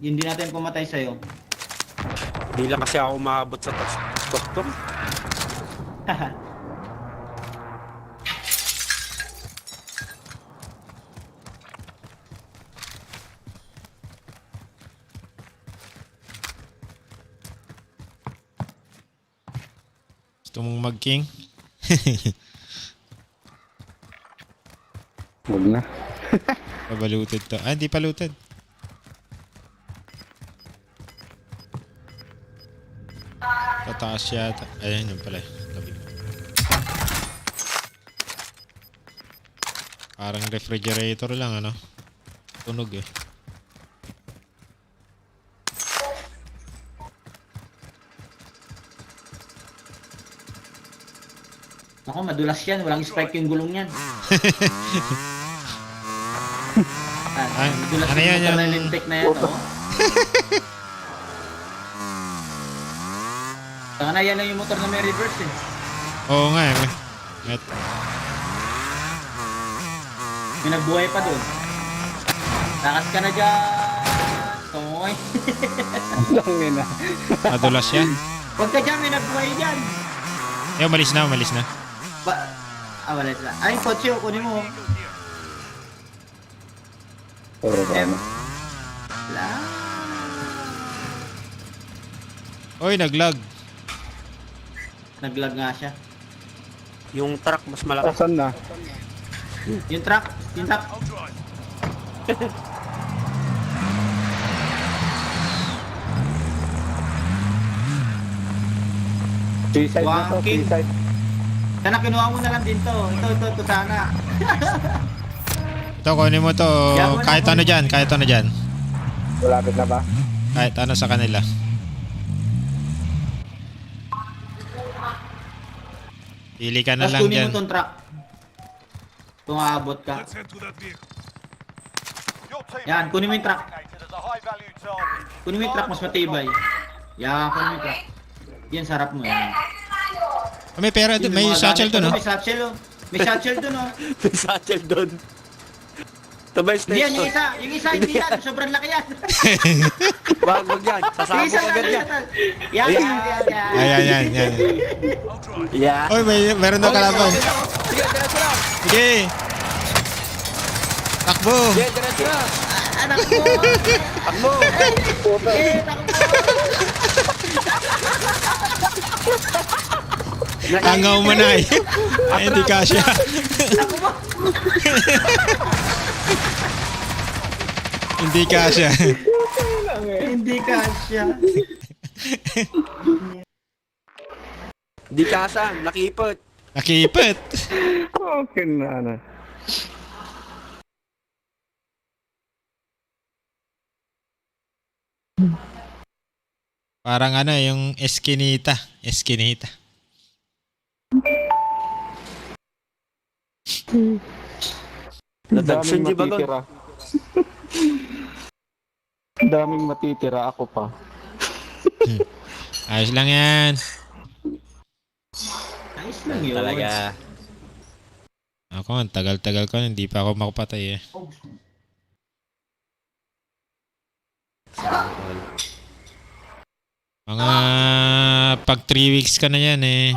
Hindi natin pumatay sa'yo. Hindi lang kasi ako umabot sa doktor. Gusto mong mag-king? Huwag na. Pabaluted to. Hindi pa looted. Tataas yata. Ayan yun pala. Tabi. Parang refrigerator lang ano. Tunog eh. Ako, madulas yan. Walang spike yung gulong yan. Madulas ano yan yung yung... lintik na yan, oh. Saka na yan lang yung motor na may reverse eh. Oo nga eh. May nagbuhay pa dun. Takas ka na dyan. Tomoy. Langin na. Madulas yan. Huwag ka dyan, may nagbuhay dyan. Umalis na. Wala sila. Ay, kotse, kunin mo. Wala. Oy, naglag. Naglag nga siya. Yung truck mas malaki. Saan na? Yung truck. Suicide na to, Walking. suicide. Sana kinuha mo na lang din to. Ito sana. Ito, kunin mo to. Kahit ano dyan. Malapit na ba? Kahit ano sa kanila. Pili ka na Tapos lang kunin dyan. mo tong truck. Kung aabot ka. Yan, kunin mo yung truck. Kunin mo yung truck, mas matibay. Yan, kunin mo yung truck. Yan, sarap mo yan. May pera doon. May satchel doon, May satchel, oh. May satchel doon, oh. May satchel doon. Tabay Hindi yan, station. yung isa, hindi yan. Sobrang laki yan. Wag yan. Sasabog agad yan. Yan. Ayan. Yeah. Oy, meron daw kalaban. Sige, diretso lang. Sige. Takbo. Sige, diretso lang. Anak mo. Takbo. Tangaw mo na eh. Ay, hindi kasya. Hindi kasya. Hindi kasya. Di kasan, nakipot. Nakipot. Okay na. Parang ano, yung eskinita. Eskinita. Natagsan Daming di ba, Gon? matitira. Daming matitira ako pa. Ayos lang yan. Ayos lang yun. Talaga. Ako, ang tagal-tagal ko, hindi pa ako makapatay eh. Mga pag 3 weeks ka na yan eh.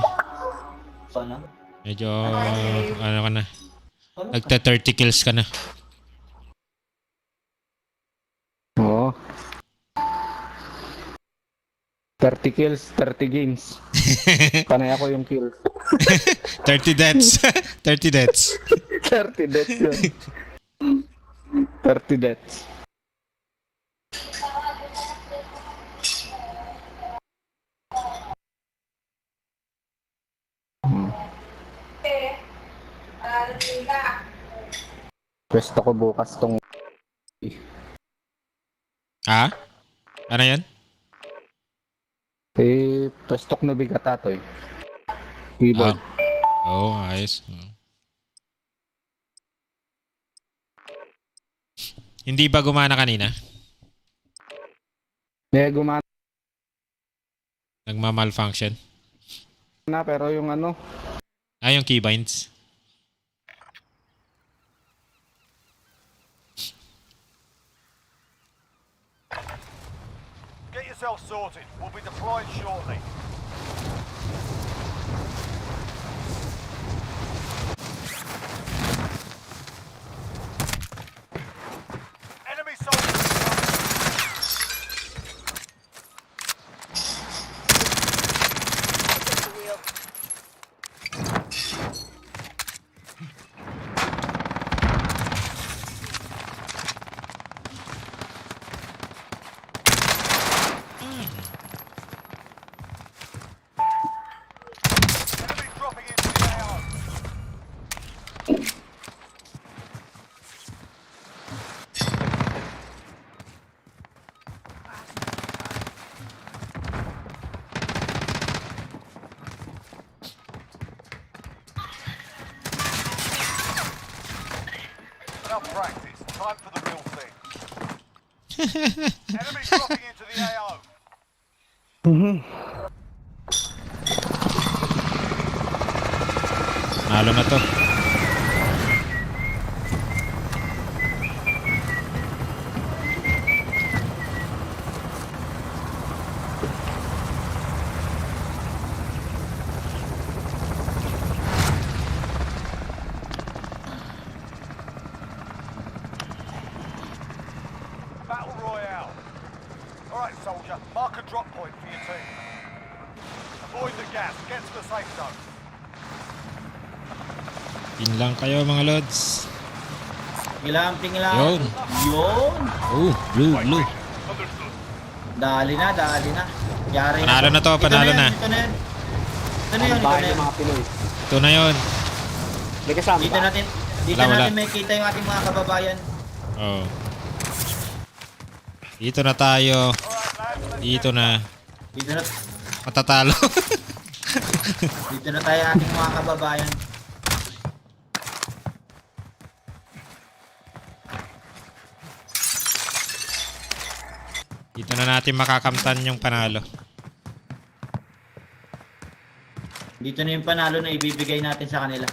Sana? Medyo, ano ka na. Nagta 30 kills ka na. Oo. 30 kills, 30 games. Panay ako yung kills. 30 deaths. 30 deaths. 30 deaths yun. 30 deaths. Pwesto ko bukas tong... Ha? Ano yan? Pwestok na bigata to eh. Keyboard. Oo, ayos. Hindi ba gumana kanina? Gumana Nagma-malfunction? na pero yung ano... Yung keybinds. Get yourself sorted. We'll be deployed shortly. Enemy soldiers. Enemy dropping into the AO. Enough practice. Time for the real thing. Enemy dropping into the AO. Nalo na to. Battle Royale. Alright, soldier. Mark a drop point for your team. Avoid the gas. Get to the safe zone. Pin lang kayo mga lods. Ping lang. Yun. Yun. Oh, blue. Dali na. Yari Panalo na to, panalo na. Ito na yun. Mga Pinoy. Ito na yun. May kasama Dito ba? natin Wala. makikita yung ating mga kababayan. Oh. Dito na tayo. Dito na. Dito na, Matatalo. dito na tayo ating mga kababayan. Dito na natin makakamtan yung panalo. Dito na yung panalo na ibibigay natin sa kanila.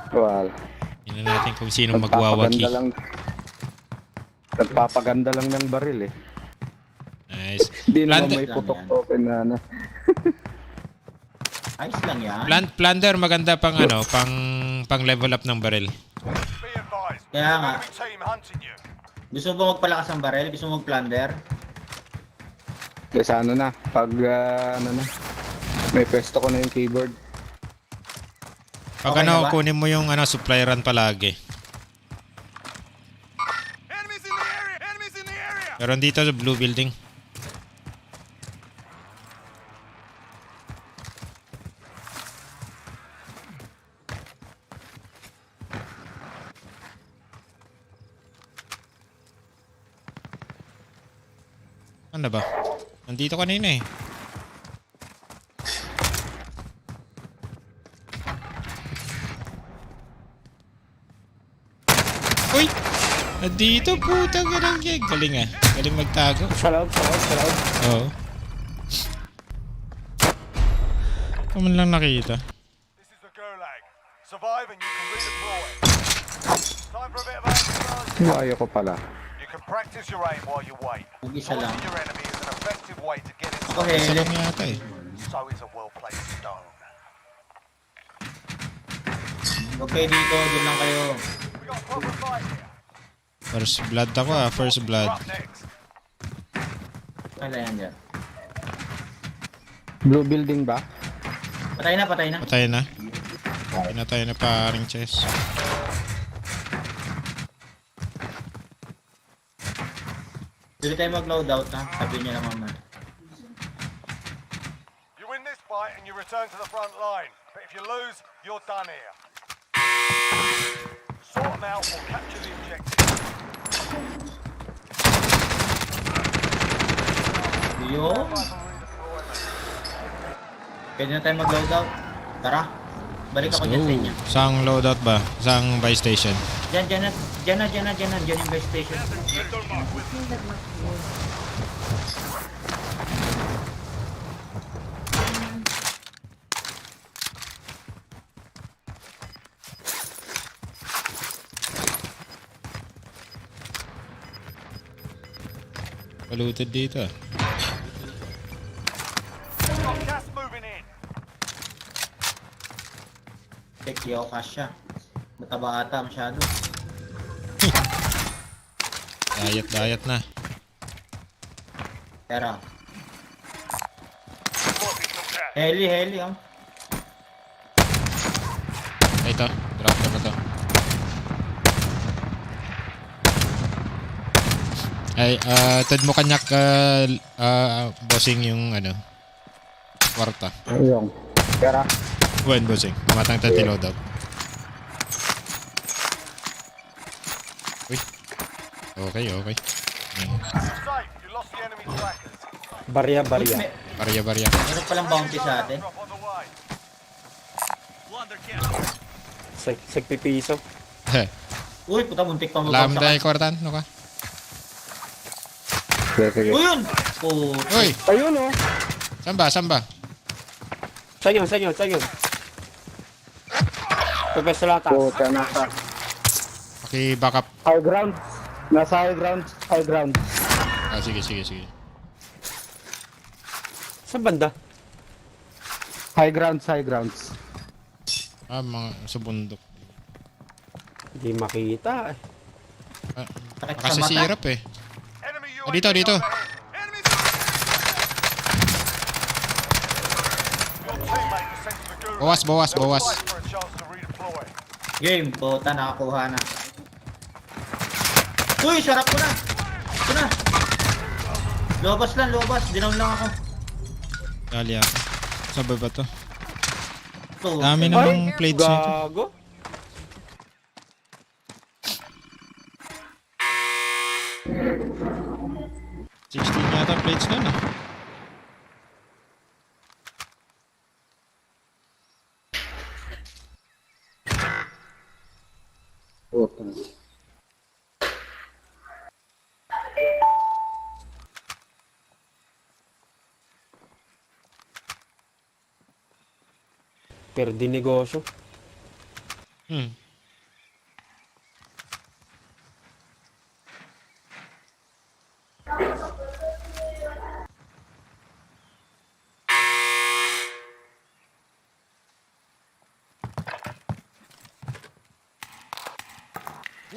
Well, Tingnan natin kung sino magwawagi. Nagpapaganda lang ng baril eh. Nice. Hindi naman Plunder, may putok-putok na ano. Ayos lang yan. Plunder maganda pang ano, pang level up ng barrel. Be advised. Kaya nga. Enemy team hunting you. Gusto mo ba magpalakas ng barrel? Gusto mo mag-plunder? Kasi ano na, pag ano na, may pwesto ko na yung keyboard. Pag Okay na ba? kunin mo yung supply run palagi. Enemies in the area. Enemies in the area. Pero dito sa blue building. Ano ba? Nandito kanina eh. Uy! Nandito, puta ka ng gig. Galing ah. Galing magtago. Sa loob. Oo. Kaman lang nakita. This is the Gulag. Survive and you can redeploy. Time for a bit of exercise. Layo ko pala. You can practice your aim while you wait. Mag-isa lang. Taunting your enemy is an effective way to get Ako, inside. Isa Hele. lang yata eh. So is a well-placed stone. Okay, dito. Doon lang kayo. We got a proper fight here. First blood ako ah. First blood. Up next. Ano yan dyan? Blue building ba? Patay na. Patay na. Pinatay na paring chest. Dito tayo mag-loadout ha. Sabi niya naman man. You win this fight and you return to the front line. But if you lose, you're done here. Sort them out or capture the objective. Yun. Pwede na tayo mag-loadout. Tara. Balik ako dyan sa inyo. Saan loadout ba? Saan buy station? Dyan yung base station. Polluted dito ah. Got gas moving in. Check yung kasya. Mataba ata masyado. Diet na. Tara. Heli oh. Ito. Drop na ba to? Ay, tad mo kanyak bossing yung ano kwarta. Ayun. Kara. Buwan bossing. Kamatang tati loadout. Uy. Okay. Safe. You lost the enemy trackers. Barya. Barya. Meron palang bounty sa atin. Drop on the way. Sagpipiso. Uy, puta muntik pa Alam mabagsak. tayo kwartan. Ano ka? Sige. Uy, yun! Puta. Uy! Ayun oh. Saan ba? Sa'yo. Pagkas lang taas. Puta, nasa Back up. high ground. Nasa high ground. Ah, sige. Saan banda? High grounds. Ah, mga sa bundok. Hindi makita eh. Kasi sirap eh. Enemy Ah, dito. Your teammate was sent to the Gulag. Bawas. They'll fight for a chance to redeploy. Game, puta, nakakuha na. Uy, sarap ko na! Ito na! Lobas. Dinaw lang ako. Dali ako. Saan ba to? Ito. Dami namang plates nito. Gago. Yata plates na na. Perdi negosyo.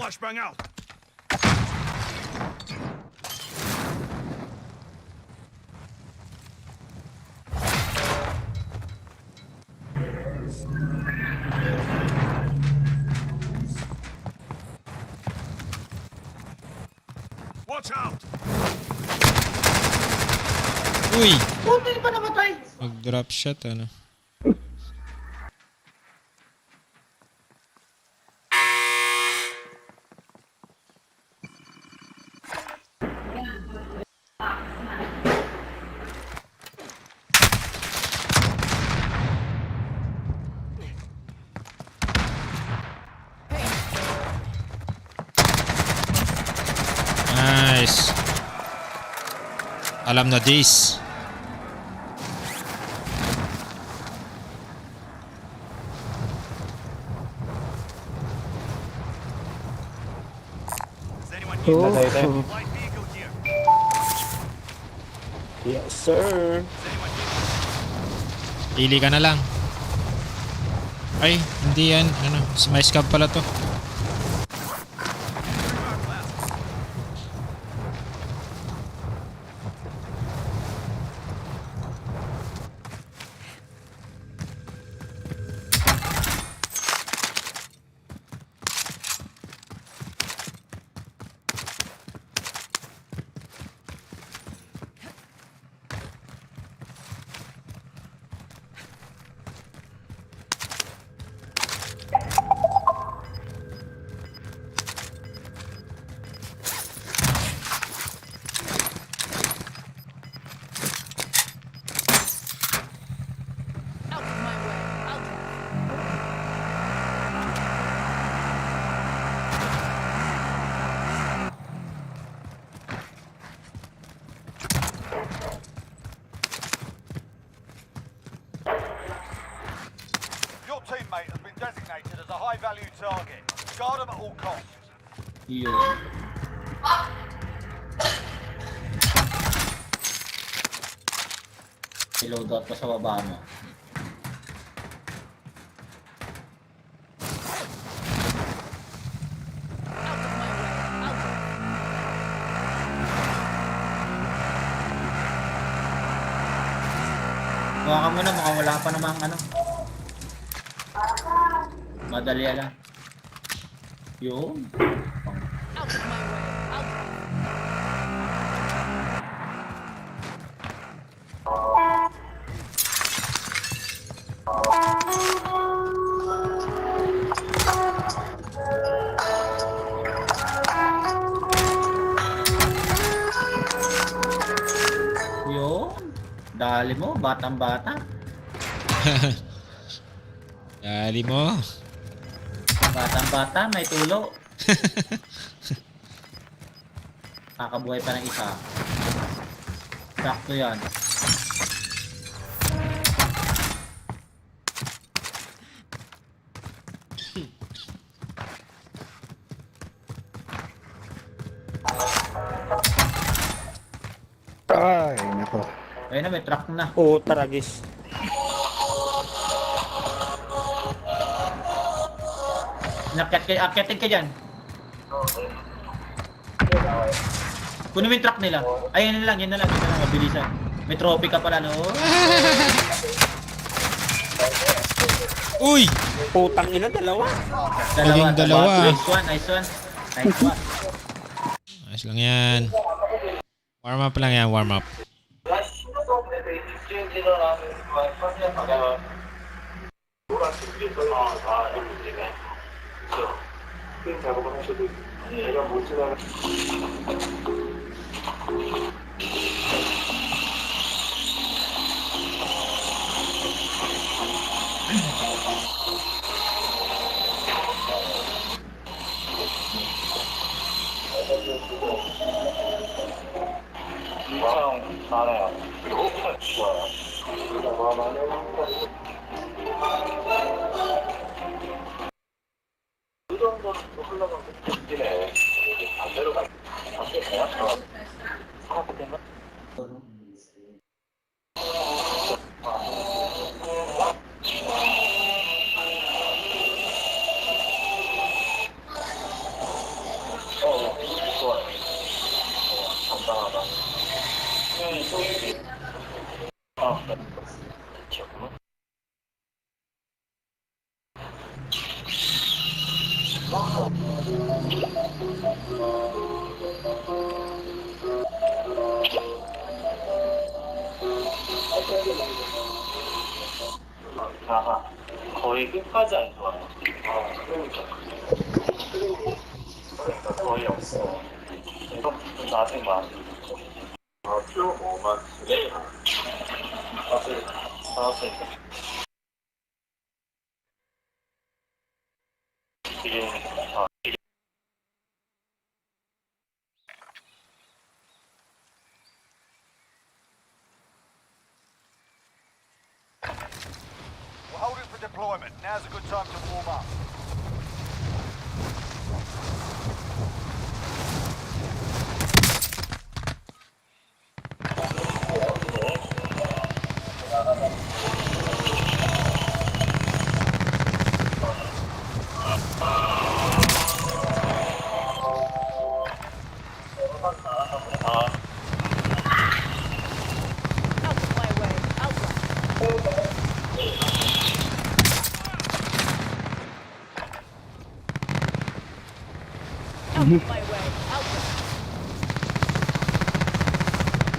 Flashbang out. Watch out. Uy! Puti pa namatay! Mag-drop shot ano. Alam na Jace. Oh. Yes, sir. Pili ka na lang. Ay, hindi yan. Ano, may scab pala to. Your teammate has been designated as a high-value target. Guard them at all costs. Yun. I-load out pa sa baba mo. Kuha ka muna, mukhang wala pa namang ano. Madali lang. Yun. Yun. Dali mo, batang-bata. Dali mo. Batang-bata, may tulo. Kakabuhay pa ng isa. Sakto yan. Ay, nako. Ayun na, may truck na. Oo, taragis. Akyatin ka dyan. Kunin mo yung truck nila. Ay, yan na lang, mabilisan. May trophy ka pala, no? Uy! Putang ina, dalawa. Dalawa. Nice one. Ayos lang yan. Warm up lang yan, warm up. 거의 끝까지 안 좋아요. 그러니까. 거의 없어. 이거 나중에 많이. 표 5만 네. 사실 이게 deployment. Now's a good time to warm up.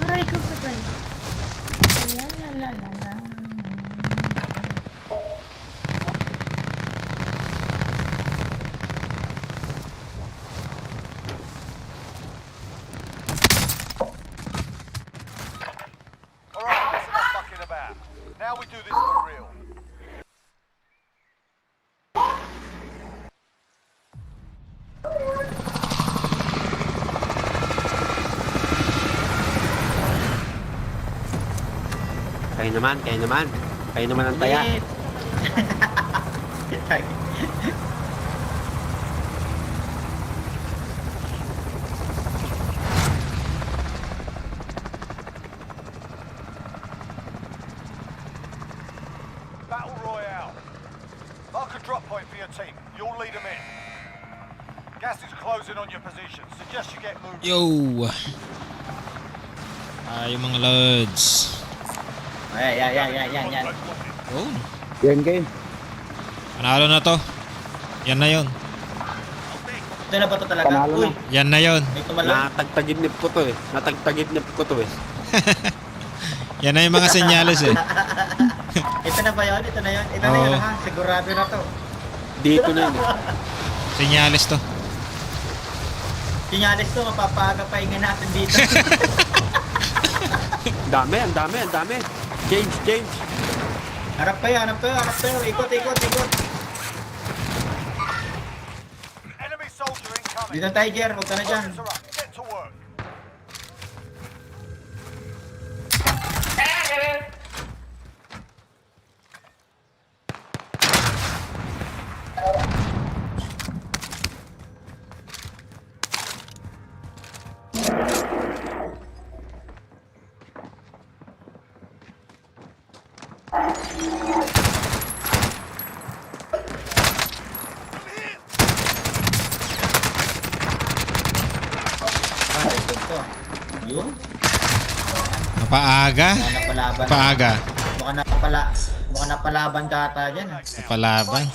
Aray ko sa friend. La. Alright, that's enough fucking about. Now we do this for real. Kayo naman ang taya. Battle Royale. Mark a drop point for your team. You'll lead them in. Gas is closing on your position. Suggest you get moving. Yo! Yung mga lods. Yan. Oh. Game. Panalo na to. Yan na yon. Ito na ba ito talaga? Panalo Uy, na. Yan na yon. may tumalang. Natagtagibnip ko to eh. Yan na yung mga senyales eh. Ito na ba yun? Ito na yun Oo. ha. Sigurado na to. Dito na yun. Senyales to. Sinyalis to, mapapaga pahinga natin dito. Ang dami. James. Harap kayo. Ikot. Enemy soldier incoming. Dito tayo, Jer. Huwag ka na dyan. Targets are up. Get to work. Yun. Mapaaga? Paaga. Baka napalaban ka ata dyan. Palaban.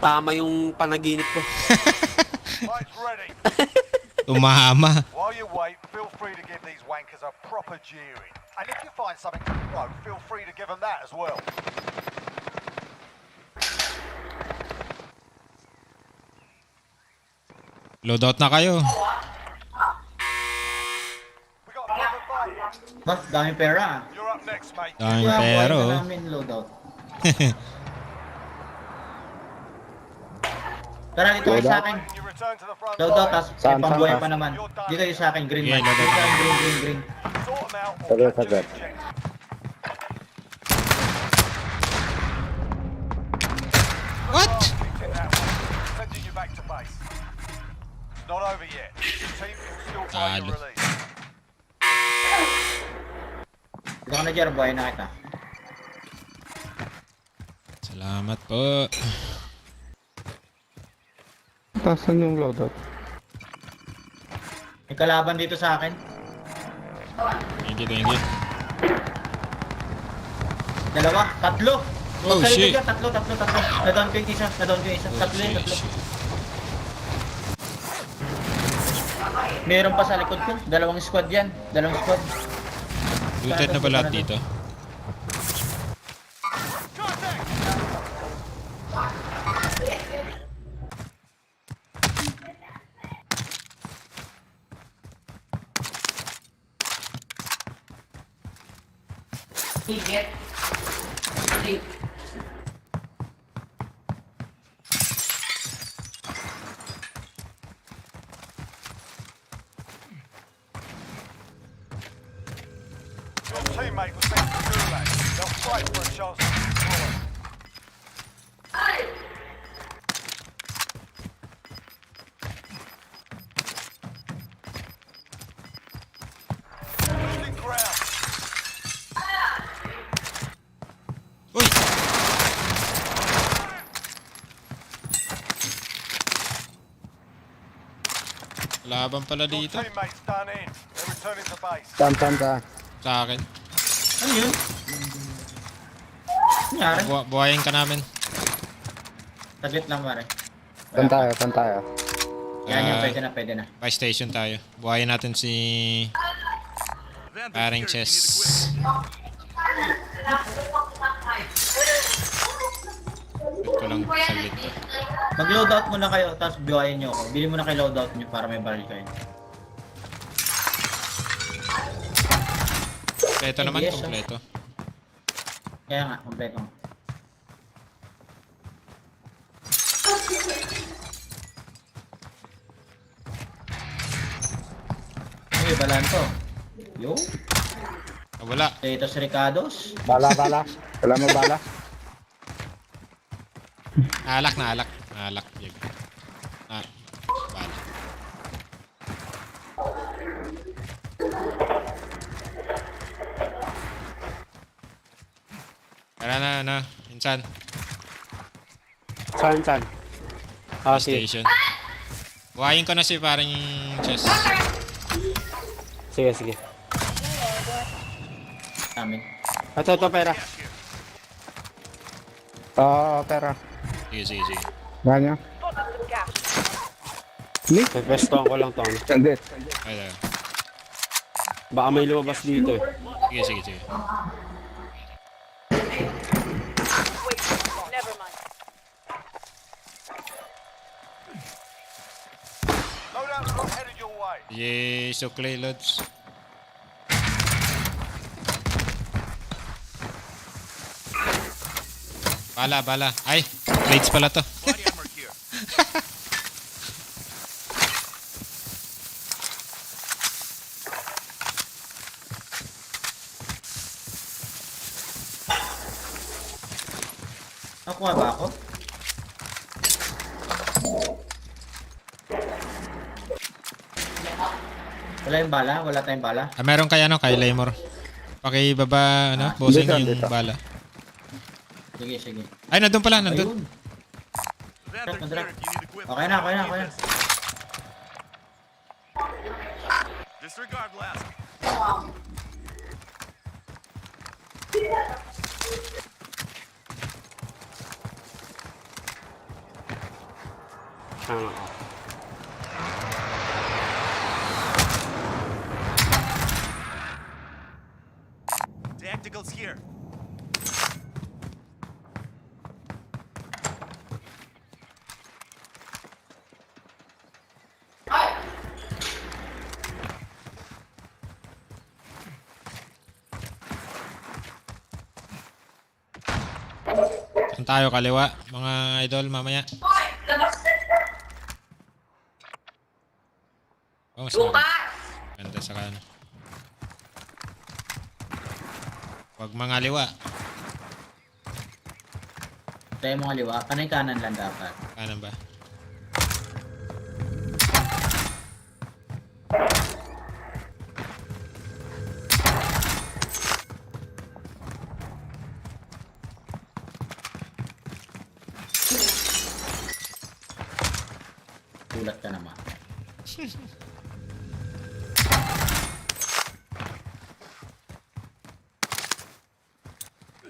Tama yung panaginip ko. Fight's ready. Umahama. While you wait, feel free to give these wankers a proper jeering. And if you find something to throw, feel free to give them that as well. Loadout na kayo. We got a private fight. Mas, daming pera. You're up next, mate. Daming pera, oh. Namin loadout. Tara, dito kayo sa akin. You return to the front Loadout, line. tas Saan, may pambuhay saan? pa naman. Dito kayo sa akin, green Yeah, man. loadout. Dito sa akin, green. Sort them out or Saglit. What? Sending you back to base. It's not over yet. Your team can still find your release. Dito ka na, Jer. Buhay na kita. Salamat po. Tasan yung loadout? May kalaban dito sa akin. Thank you. Dalawa, tatlo. Oh, Huwag kayo shit. dyan, tatlo. Nadown ko yung isa. Tatlo. Meron pa sa likod ko. Dalawang squad yan. Looted na ba lahat dito? Your teammate was sent to Gulag. They'll fight for a chance to destroy. Laban pala Your dito. teammates done in. They're returning to base. Tan. Sa akin. Ano yun? Nangyari? Buhayin ka namin. Saglit lang pare. Tan tayo. Yan, pwede na. By station tayo. Buhayin natin si... Paring chess. Wait ko lang saglit. Mag-loadout muna kayo, tapos buhayin nyo ako. Bili muna kayo loadout nyo para may barrel kayo. Kompleto naman, Yes, kompleto. Kaya nga, kompleto. Uy, balan to. Yo. Wala. Potatoes Ricados. Bala. Wala mo bala. Naalak. Bala. Tara na. Insan. Saan? Sige. Station. Buhayin ko na si paring chess. Sige. Amin. Ito, pera. Pera. Sige. Ganyan. Ni? Pepestoan ko lang to. Hindi. Ay. Baka may lumabas dito eh. Sige. Never mind. Loadout drop headed your way. Yay, so clay loads. Bala. Ay, plates pala to. Nakuha ba ako? Wala yung bala? Wala tayong bala? Meron kay Laymor. Pakibaba, bossing yung bala. Sige. Ay, nandun pala. Ayun. Okay na. Disregard blast. Tacticals here. Saan tayo kaliwa, mga idol, mamaya. Oh, ganda sa kan. Wag mga liwa. Tayo mga liwa. Panay kanan lang dapat. Kanan ba? Tulat ka naman.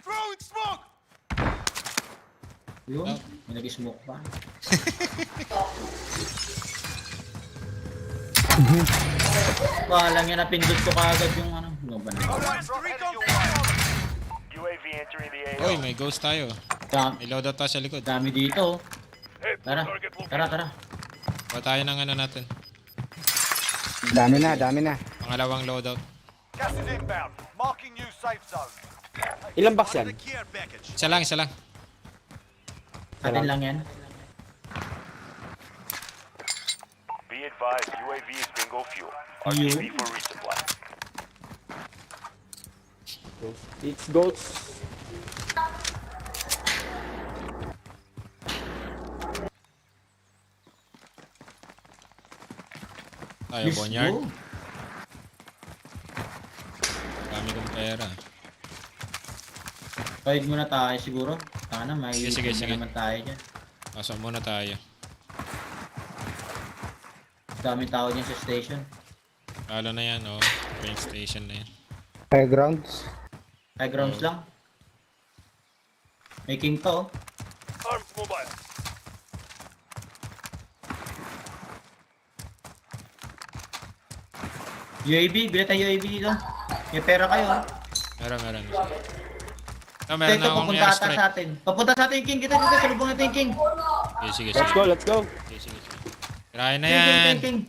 Throwing smoke. Yun, may nag-smoke pa. Palang yan, napindot ko kaagad yung ano. Ano ba na? UAV entering the AO. Oy, may ghost tayo. May loadout tayo sa likod. Dami dito. Tara. Kuha tayo ng ano natin. Dami na. Pangalawang loadout. Gas is inbound. Marking new safe zone. Ilang box yan? Isa lang. Atin lang yan. Be advised, UAV is bingo fuel. RTB for resupply. It's goats. Tayo, Boneyard. Dami kong pera. Kahit muna tayo siguro. Sana may Sige. naman tayo dyan. Pasok muna tayo. Daming tao dyan sa station. Lalo na yan, oh. Train station na yan. High grounds. High grounds lang. May king pa oh. Armed mobile. UAV, bilat tayo UAV dito. May pera kayo ah. Meron. Meron Ito, na akong papunta ata airstrike. sa atin. Papunta sa atin yung king. Kita dito, salubong natin yung king. Okay, sige. Let's go. Sige. Tirahin na King, yan. king.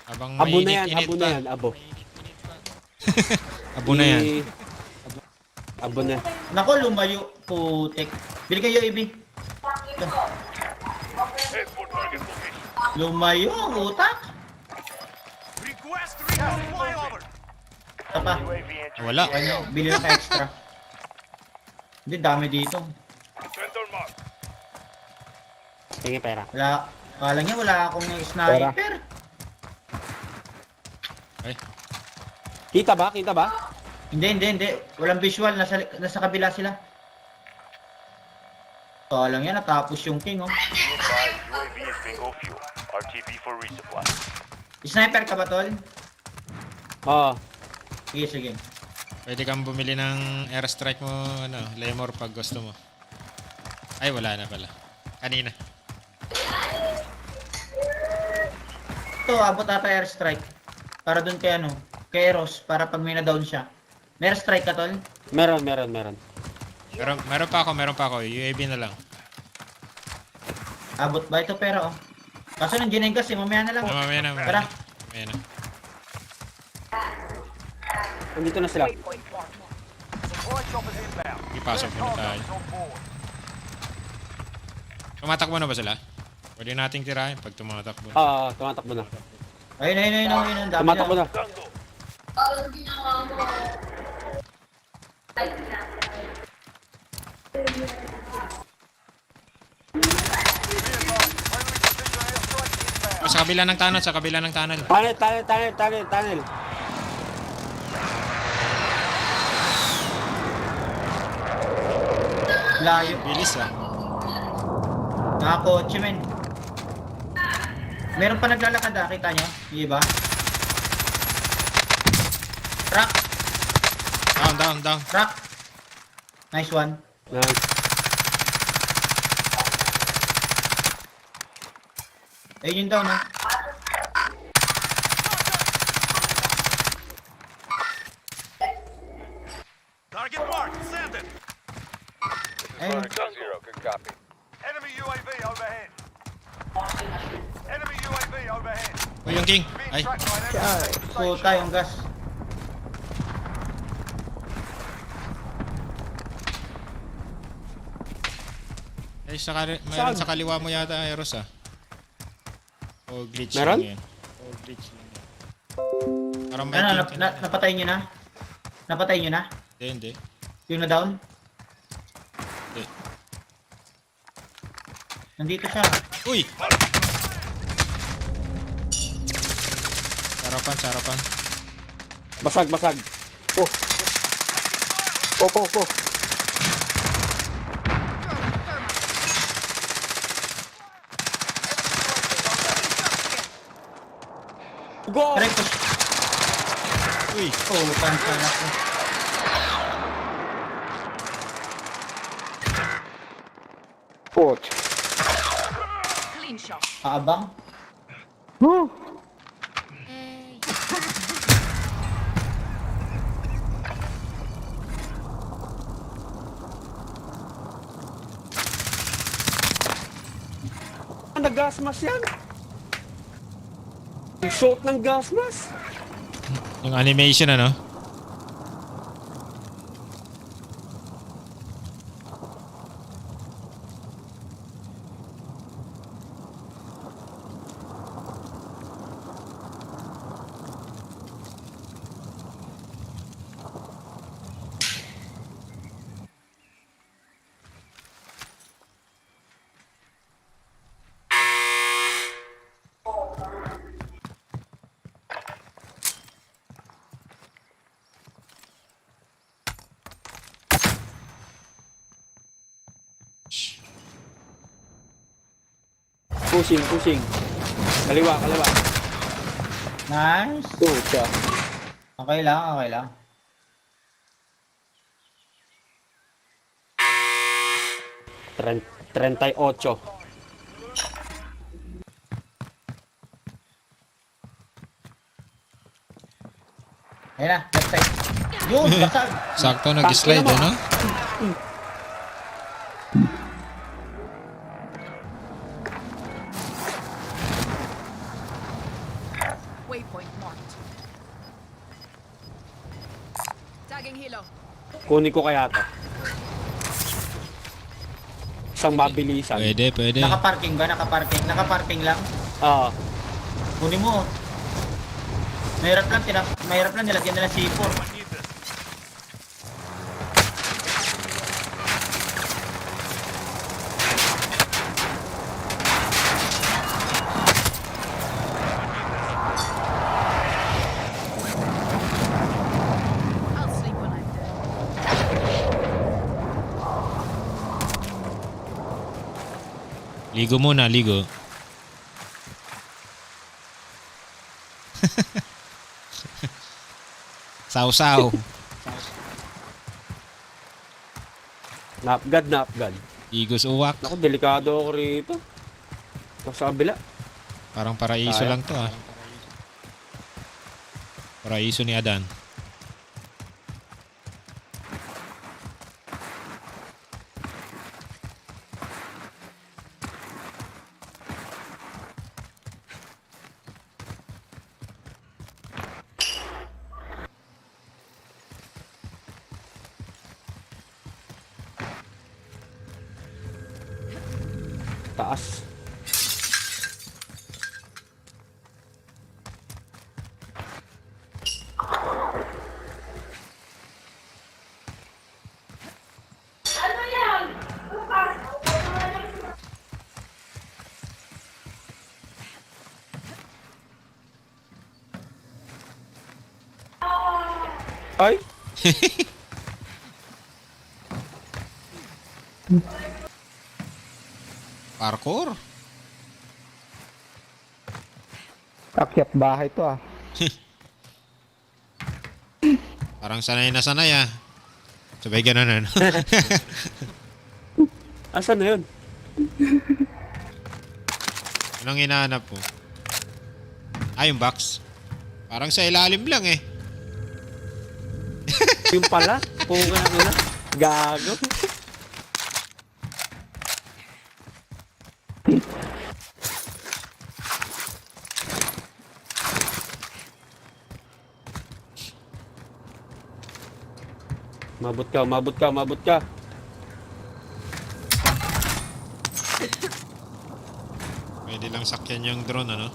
Habang Abo na yan, mainit-init abo na pa. yan, abo. Abo na yan. Abo na. Nako, lumayo. Putek. Bili kayo UAV. Lumayo, utak. Request recon flyover. Tapa. Wala. Bili lang ka extra. Hindi, dami dito. Center mark. Tingin pera. Wala. Kala niya wala akong sniper. Ay. Kita ba? Hindi. Walang visual. Nasa kabila sila. Kala niya natapos yung king oh. Be advised, UAV is bingo fuel. RTB for resupply. Sniper ka ba, tol? Oo. Sige. Pwede kang bumili ng airstrike mo, Lemur pag gusto mo. Ay, wala na pala. Kanina. Ito, abot ata airstrike. Para dun kay kay Eros, para pag may na-down siya. May airstrike ka, tol? Meron. Meron pa ako. UAV na lang. Abot ba ito pera oh? Kaso nandiyan yung gas mamaya na lang. Mamaya na. Tara. Mamaya na. Nandito na sila. Supply choppers inbound. Ipasok muna tayo. On board. Tumatakbo na ba sila? Pwede nating tirahin pag tumatakbo. Tumatakbo na. Ayun. Dami Tumatakbo na. Sa kabila ng tunnel. Tunnel. Layo. Bilis ah. Nakakotse men. Meron pa naglalakad kita nyo? Yung iba? Rock. Down. Rock. Nice one. Nice. Ayun yung down ha. Target marked. Send it. Ayun. Zero, good copy. Enemy UAV overhead. Enemy UAV overhead. O yung king. Ay. Tracked by an enemy. Puta yung gas. Ay, mayroon sa kaliwa mo yata, Eros ah. O glitch Meron? lang yan. Parang may king ka na. Napatay nyo na? Napatay nyo na? Hindi. Yung na down? Hindi. Nandito siya. Uy! Sarapan. Basag. Po. Go! Correct. Uy! Pansa na ko. Pot. Clean shot. Kaabang. Nag-gas mask yan. Yung shot ng gas mask. Yung animation Pushing, pushing. Kaliwa, kaliwa. Nice. Pucha. Okay lang, okay lang. Tren 38. Ayun na, left side. Yun, basag. Sakto nag-slide, ano? Waypoint marked. Tagging hilo. Kunin ko kaya to. Isang mabilisan. Pwede, pwede. Naka-parking ba? Naka-parking? Naka-parking lang? Oo. Kunin mo. Mahirap lang nilagyan nila C4. I'll sleep when I'm dead. Ligo muna, ligo. Saw-saw. Napgad, napgad. Igos uwak. Naku, delikado ako rito. Ito sa kabila. Parang paraiso lang to ah. Paraiso ni Adan. Taas. Ano yan? Ay! Parkour. Akyat bahay to ah. Parang sanay na sanay ah. Sabay ganun ano. Asan na yun? Anong hinahanap po? Ah, yung box. Parang sa ilalim lang eh. Yung pala? Puga na nila. Gago. Mabot ka, mabot ka, mabot ka. Pwede lang sakyan yung drone ano.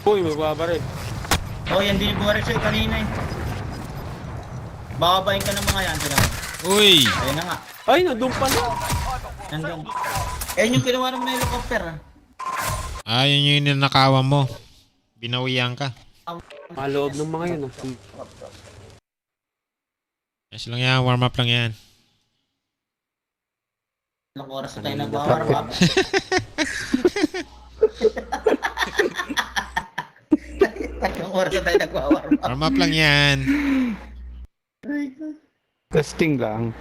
Uy, magbabaril. Oh, yan din bumaril sa'yo kanina eh. Bakabayin ka ng mga yan sila. Uy! Ayun na nga. Ay, nandun pala. Nandun. Ayun yung kinuha naman ng helicopter ah. Ah, yun yung ninakawan mo. Binawian ka. Maloob ng mga yun. Yes lang yan, warm up lang yan. Ilang oras na tayo nag-warm up. Ilang oras na tayo nag-warm up. Warm up lang yan. Testing lang.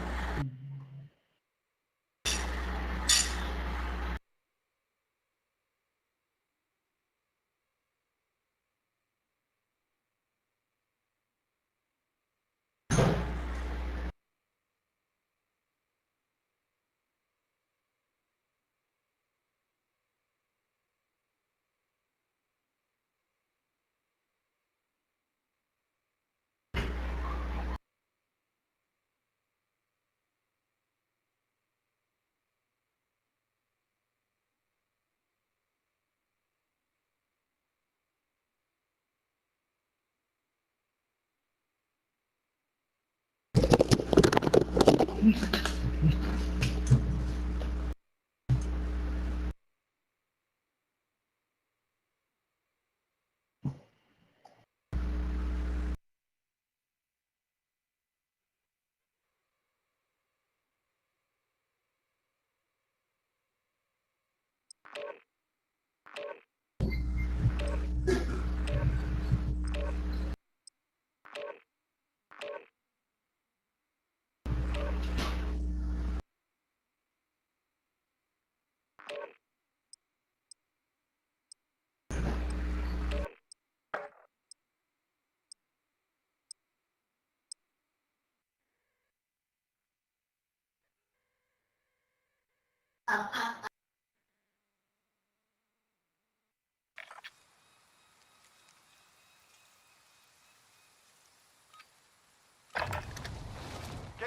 Get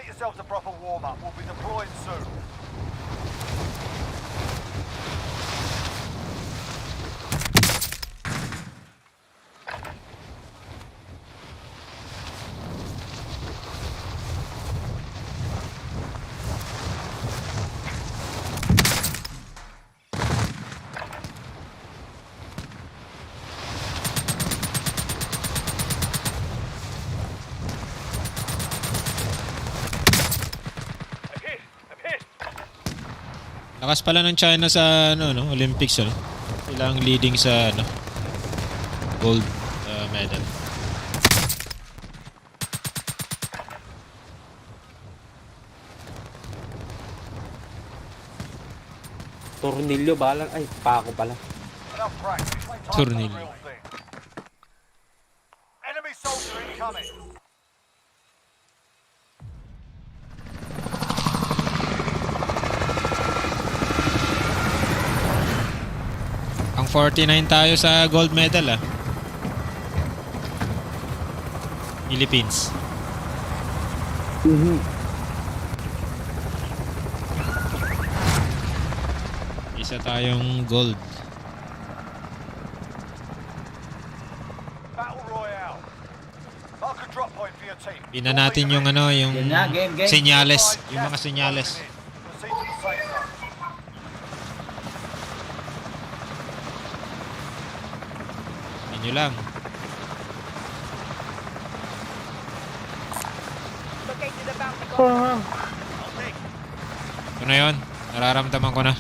yourselves a proper warm-up. We'll be deploying soon. Lakas pala ng China sa Olympics Silang leading sa gold medal. Tornilyo balang ay pako pala. Enough practice. Time for the Tornilyo. real thing. Enemy soldier incoming. Ang 49 tayo sa gold medal Philippines. Isa tayong gold. Battle Royale. Mark a drop point for your team. Pina natin yung yung Yun na, game. senyales, yung mga senyales. Proceed to the safe zone. Inyo lang. Located the bounty contract. Ito na yun. Nararamdaman ko na.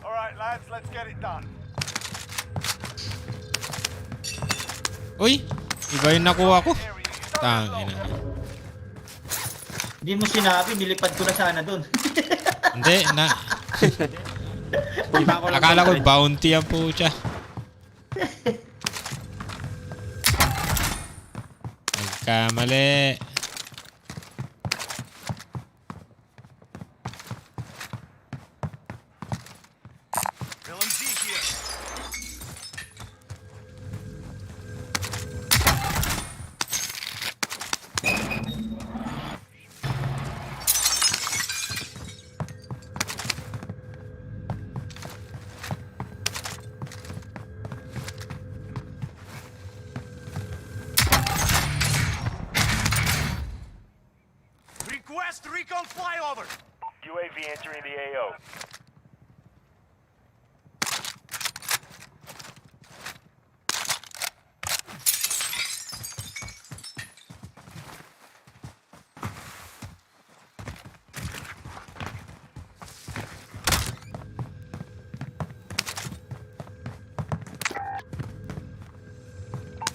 Alright lads, let's get it done. Uy! Iba yung nakuha ko. Tangina. Hindi mo sinabi, nilipad ko na sana doon. Hindi, akala ko bounty ang pucha. Nagkamali. Request recon flyover. UAV entering the AO.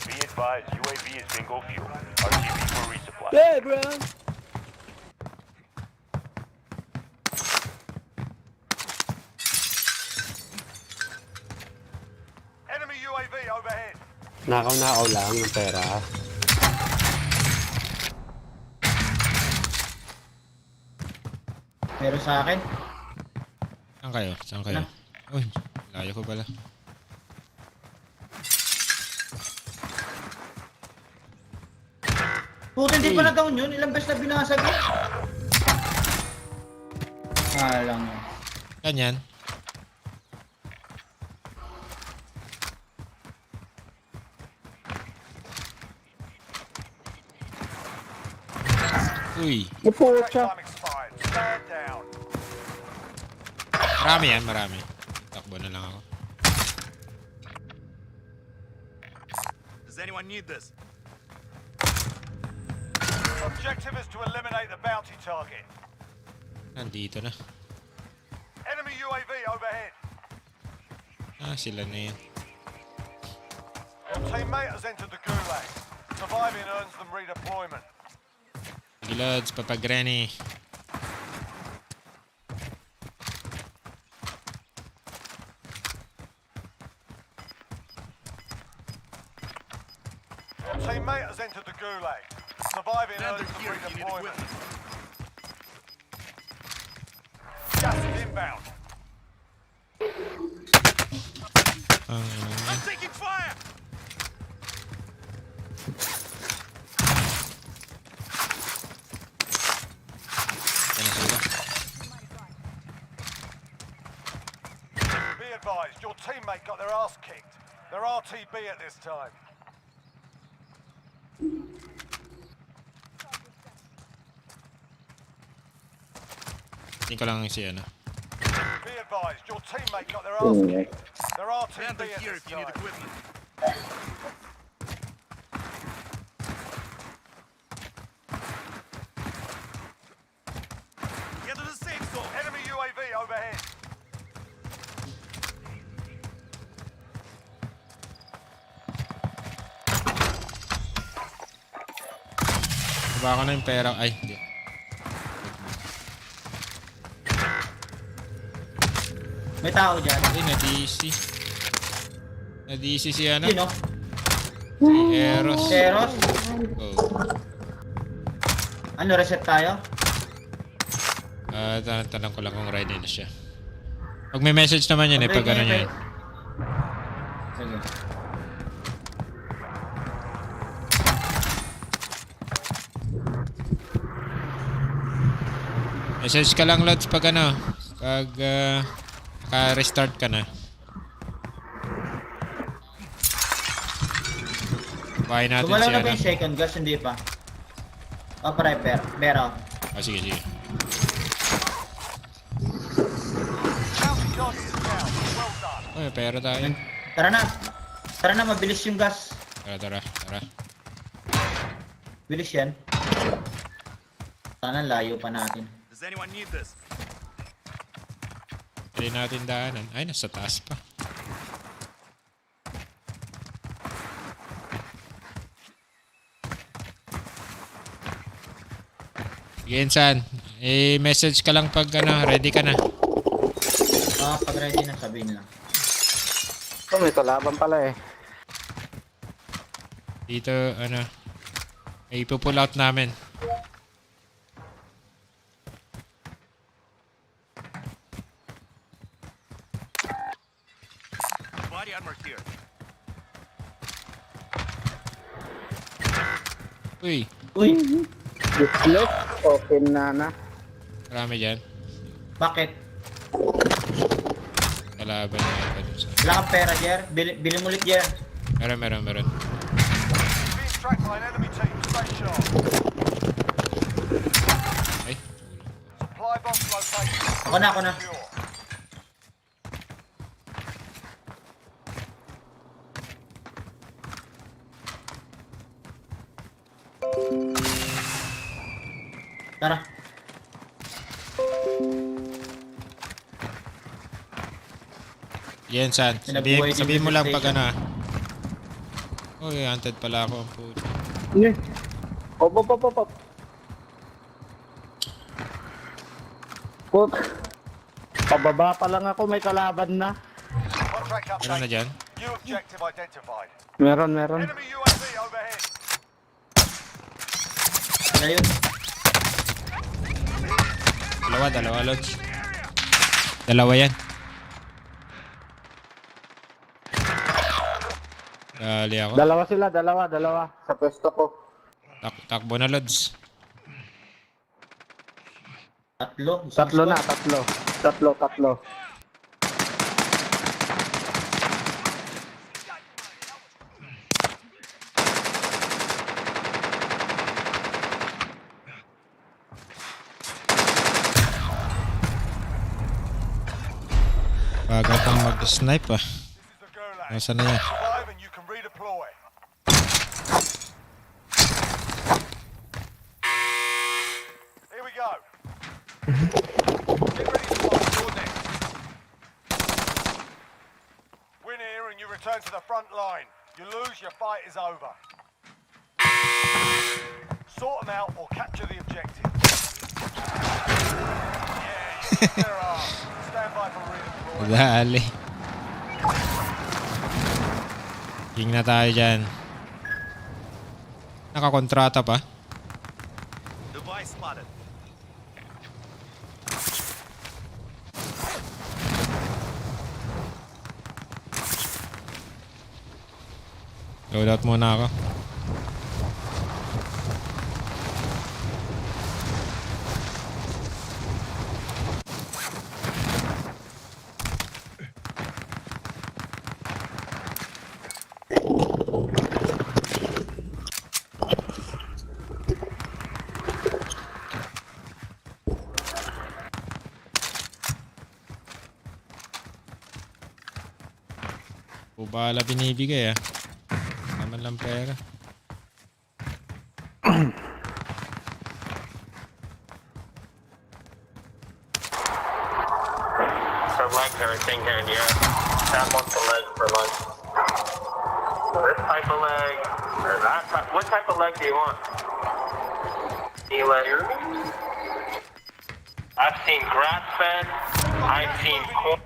Be advised, UAV is bingo fuel. RTB for resupply. Hey, bro. Enemy UAV overhead. Nakaw lang ng pera. Meron sa akin. Saan kayo? Saan kayo? Uy, layo ko pala. Puto, hindi pa na-down yun. Ilang beses na binasag yun. Lang yun. Ganyan. Uy. Time expired. Stand down. Marami yan, marami. Takbo na lang ako. Does anyone need this? Objective is to eliminate the bounty target. Nandito na. Enemy UAV overhead. Sila na yan. Your teammate has entered the gulag. Surviving earns them redeployment. Gilods, papagranny. teammate has entered the gulag. Surviving early for redeployment. Gas is inbound. I'm taking fire! Be advised, your teammate got their ass kicked. They're RTB at this time. Tingin ko lang si ano. Be advised, your teammate got their ass kicked. They're RTB at this time. Get to the safe zone. Enemy UAV overhead. Baka na yung pera. Ay, hindi. May tao dyan. Ay, na-DC. Na-DC si ano? Sino? Si Eros. Eros? Oh. Ano, reset tayo? Tanong ko lang kung ready na siya. Pag may message naman yun pag ano niya. Sige. Message ka lang, Lods, pag ano. Pag naka-restart ka na. Buhay natin Gumalaw si na ano. ba yung second gas? Hindi pa. O, prepare. Pero. Sige, sige. Ay, pera tayo. Tara na. Tara na, mabilis yung gas. Tara. Bilis yan. Sana layo pa natin. Does anyone need this? Hindi natin daanan. Ay, nasa taas pa. Sige, Insan. I-message ka lang pag ano, ready ka na. Pag ready na, sabihin lang. Oh, may kalaban pala eh. Dito, ano, ay ipupull out namin. Body armor here. Uy, Useless. Open na. marami dyan. Bakit? Kalaban na ito. Wala kang pera, Jer. Bili mo ulit, Jer. Meron. Being tracked by an enemy team. Stay sharp. Ay, Supply box located. Ako na. Secure. Tara. yan, San. Pinabuhay din Sabihin mo yung lang pag station. ano. Uy, hunted pala ako ang puto. Op. Put. Pababa pa lang ako, may kalaban na. Contract Meron na update. dyan? New objective identified. Meron. Enemy UAV overhead. Ano yun? Dalawa, Lods. Dalawa yan. Dali ako. Dalawa sila, dalawa. Sa pwesto ko. Takbo na, Lods. Tatlo. Tatlo. Bagal pang mag-snipe ah. Nasaan na yan? Survive and you can redeploy. Here we go. Get ready to fight. You're next. Win here and you return to the front line. You lose, your fight is over. Sort them out or capture the objective. Yeah, there are. Stand by for redeploy. Dali. King na tayo dyan. Nakakontrata pa. Device spotted. Loadout muna ako. Bala binibigay ah. Naman lang pera. So legs everything here, yeah. That wants the leg for lunch. This type of leg, or that type, what type of leg do you want? E-leg. I've seen grass fed, I've seen corn.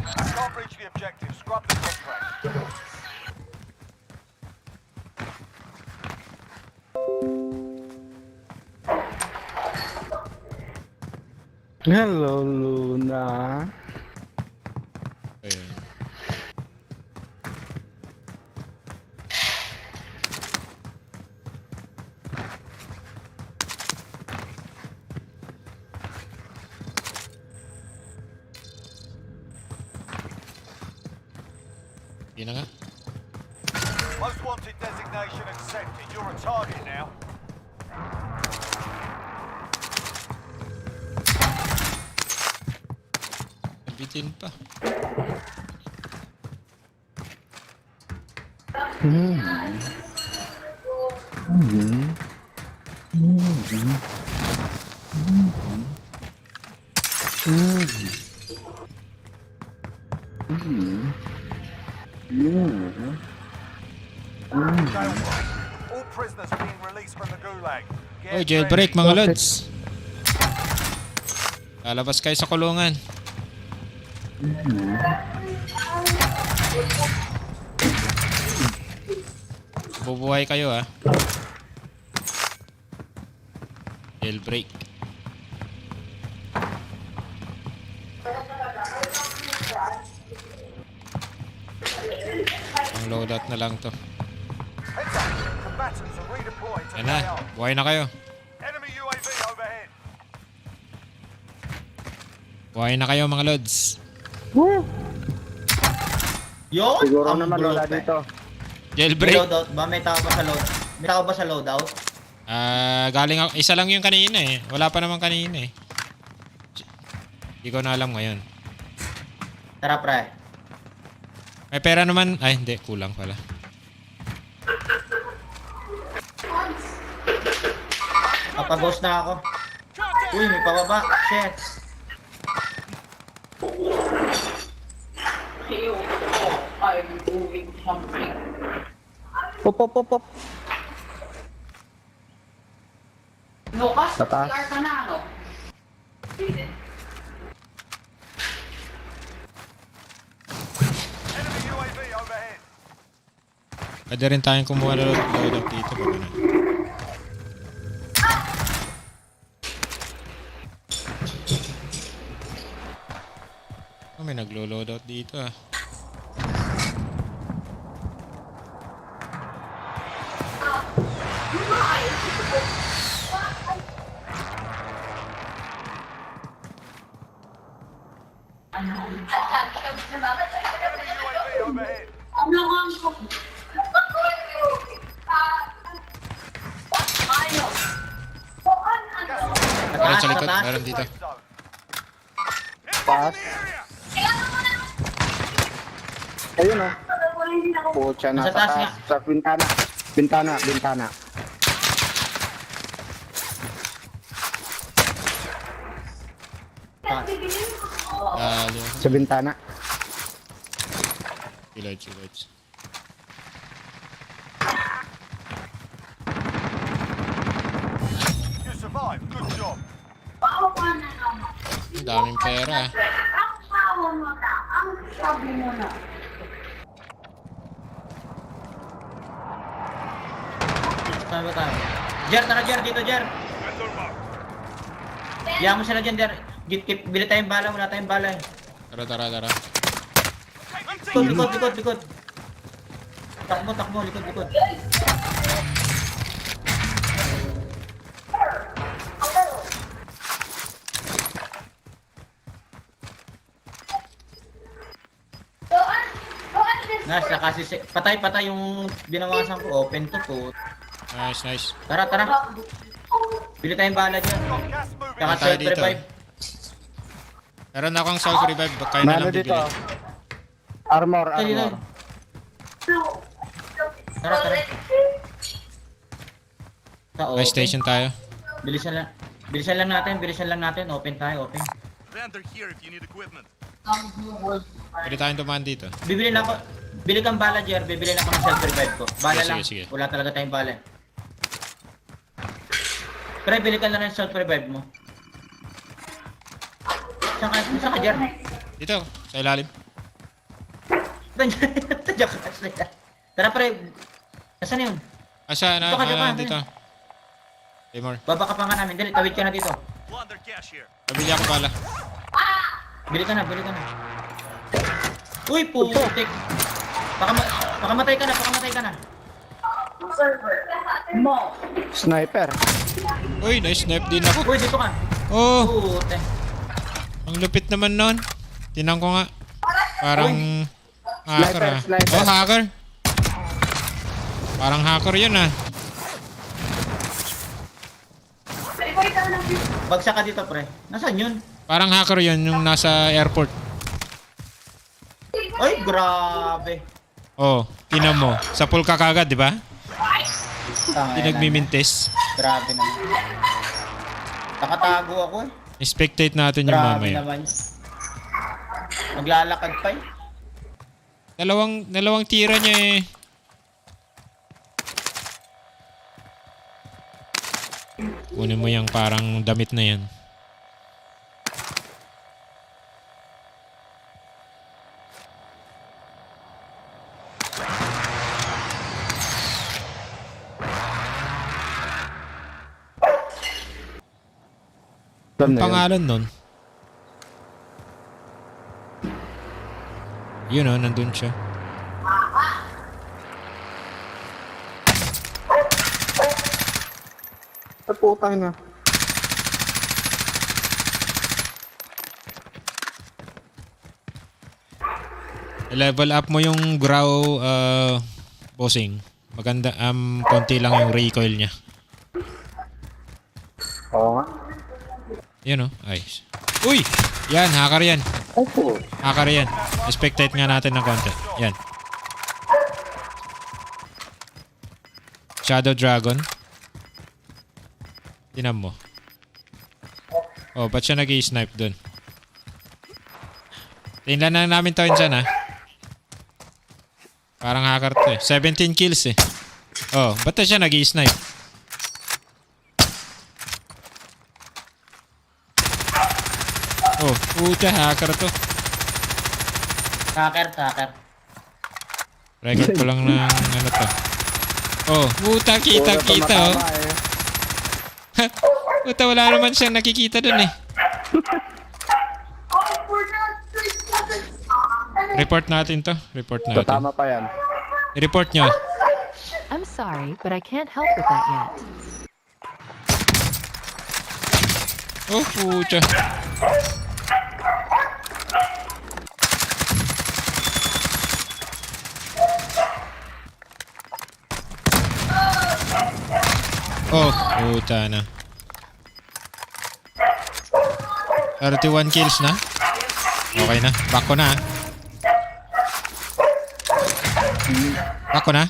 Can't reach the objective. Scrub the contract. Hello, Luna. Ayun. Yun na nga. Most wanted designation accepted. You're a target now. Nabitin pa. All prisoners are being released from the gulag. Oh, jailbreak mga lods. Lalabas kayo sa kulungan. Bubuhay kayo ah. Jailbreak. Ang loadout na lang to. Combatants are redeployed to Yan na, buhay na kayo. enemy UAV overhead. Buhay na kayo mga lods. Yun? Siguro Ang naman wala broke. dito. May Jailbreak. loadout ba? May tao ba sa load? May tao ba sa loadout? Galing ako, isa lang yung kanina eh. Wala pa naman kanina eh. Hindi ko na alam ngayon. Tara, pre. May pera naman. Ay, hindi. Kulang pala. Papagos na ako. Uy, may pababa. Shit. I'm moving something. Pop, pop, pop, pop. Lucas, Sa taas. CR ka na, ano? Enemy UAV overhead. Pwede rin tayong kumuha na loadout dito. Pag ano. Oh, may naglo-loadout dito ah. Enemy UAV overhead. Ang langang ko. Ayos. Meron sa likod. Meron dito. Pass. Ayun oh. Pucha na Nasa sa taas taas. Sa bintana. Bintana, bintana. Dali ako. Sa bintana. Chillads. You survived. Good job. Ang daming pera. Ang sabi mo na. Saan ba tayo? Jer, tara Jer, dito Jer. Diyan mo sila dyan, Jer. Bili tayong bala, wala tayong bala eh. Tara. Likod. Takbo, likod. Nice, patay yung binawasan ko. Open to po. Nice. Tara. Bili tayong bala dyan. Tsaka Tayo self dito. revive. Meron akong self revive. Kaya na lang bibili. dito? Armor. Tara. Buy station tayo. Bilisan lang natin. Open tayo. Vendor here if you need equipment. Pwede tayong dumaan dito. Bili kang bala, Jer. Bibili na ako ng self-revive ko. Bala Sige, lang. sige. Wala talaga tayong bala. Pre, bili ka lang ng self-revive mo. Saan ka, Jer? Dito, sa ilalim. Tadyak ka sila. Tara, pre. Nasaan yun? Asa na, Dito ka, dito. More. Baba ka pa nga namin. Dali, tawid ka na dito. Plunder cash here. Pabili ako pala. Bili ka na. Uy, putik. Pakamatay ka na. Sniper. Uy, nice snipe din ako. Uy, dito ka. Oh, Putik. ang lupit naman nun. Tinang ko nga. Parang hacker Sniper. Oh, hacker. Parang hacker yun ah. Bagsak ka dito, pre. Nasaan yun? Parang hacker yun yung nasa airport. Ay, grabe. Oh, tinan mo. Sa pool ka kagad, di ba? Tama Hindi yan, nagmimintis. Grabe naman. Nakatago ako eh. Spectate natin yung Grabe mamaya. naman. Maglalakad pa eh. Dalawang tira niya eh. Kunin mo yung parang damit na yan. Ang pangalan nun? Yun o, nandun siya. Putang na. Level up mo yung grow bossing. Maganda, konti lang yung recoil niya. Oo nga. Yun o, ayos. Uy! Yan, hacker yan. Hacker yan. Spectate nga natin ng konti. Yan. Shadow Dragon. Tinan mo. Oh, ba't siya nag-i-snipe dun? Tingnan na namin to yun dyan ha. Parang hacker to eh. 17 kills eh. Oh, ba't siya nag-i-snipe? Oh, puta, hacker to. Hacker. Record ko lang ng ano to. Oh, puta, kita oh. Puta, wala naman siyang nakikita dun eh. Report natin to. Tama pa yan. I-report nyo. I'm sorry, but I can't help with that yet. Oh, puta. Oh, puta na. 31 kills na. Okay na. Back ko na. Back ko na.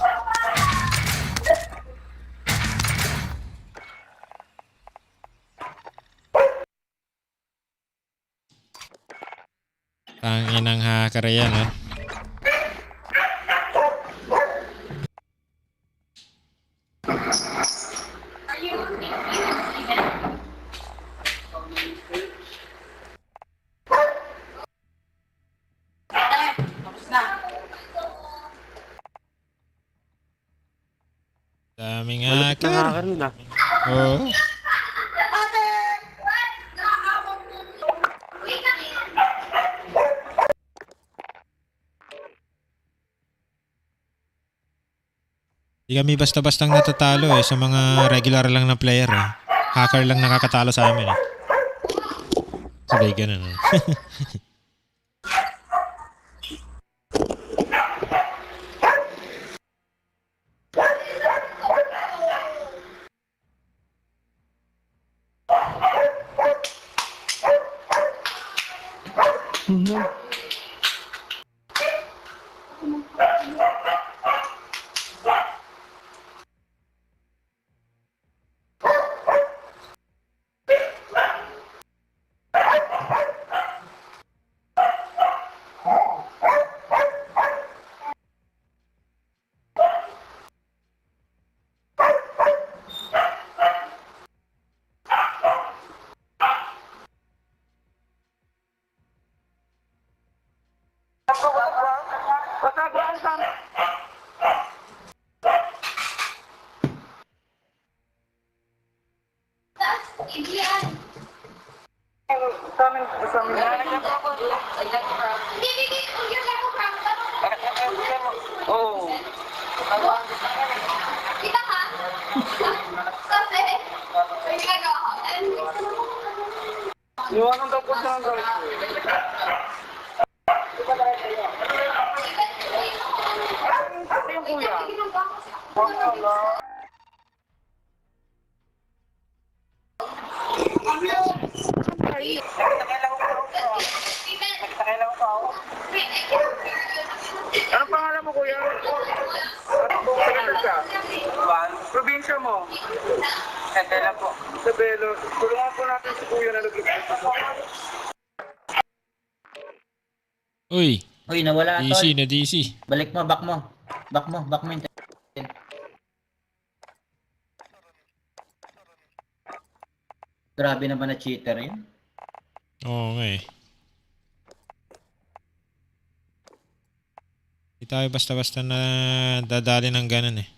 Tanginang hacker yan, ha? Daming Malapit na hacker. hacker yun, ah. Oo. Di kami basta-bastang natatalo sa mga regular lang na player eh. Hacker lang nakakatalo sa amin eh. Sabay ganun. Iwanan daw po siya ng guys. Ano yung kuya? Wala. Ano pangalan mo kuya? Probinsya mo? Sabelo po. Sabelo. Tulungan po natin si kuya na luglugin. Uy. Uy, nawala tol. DC na DC. Balik mo, back mo. Back mo yung Grabe naman na cheater yun. Oo nga eh. Di tayo basta-basta na dadali ng ganun eh.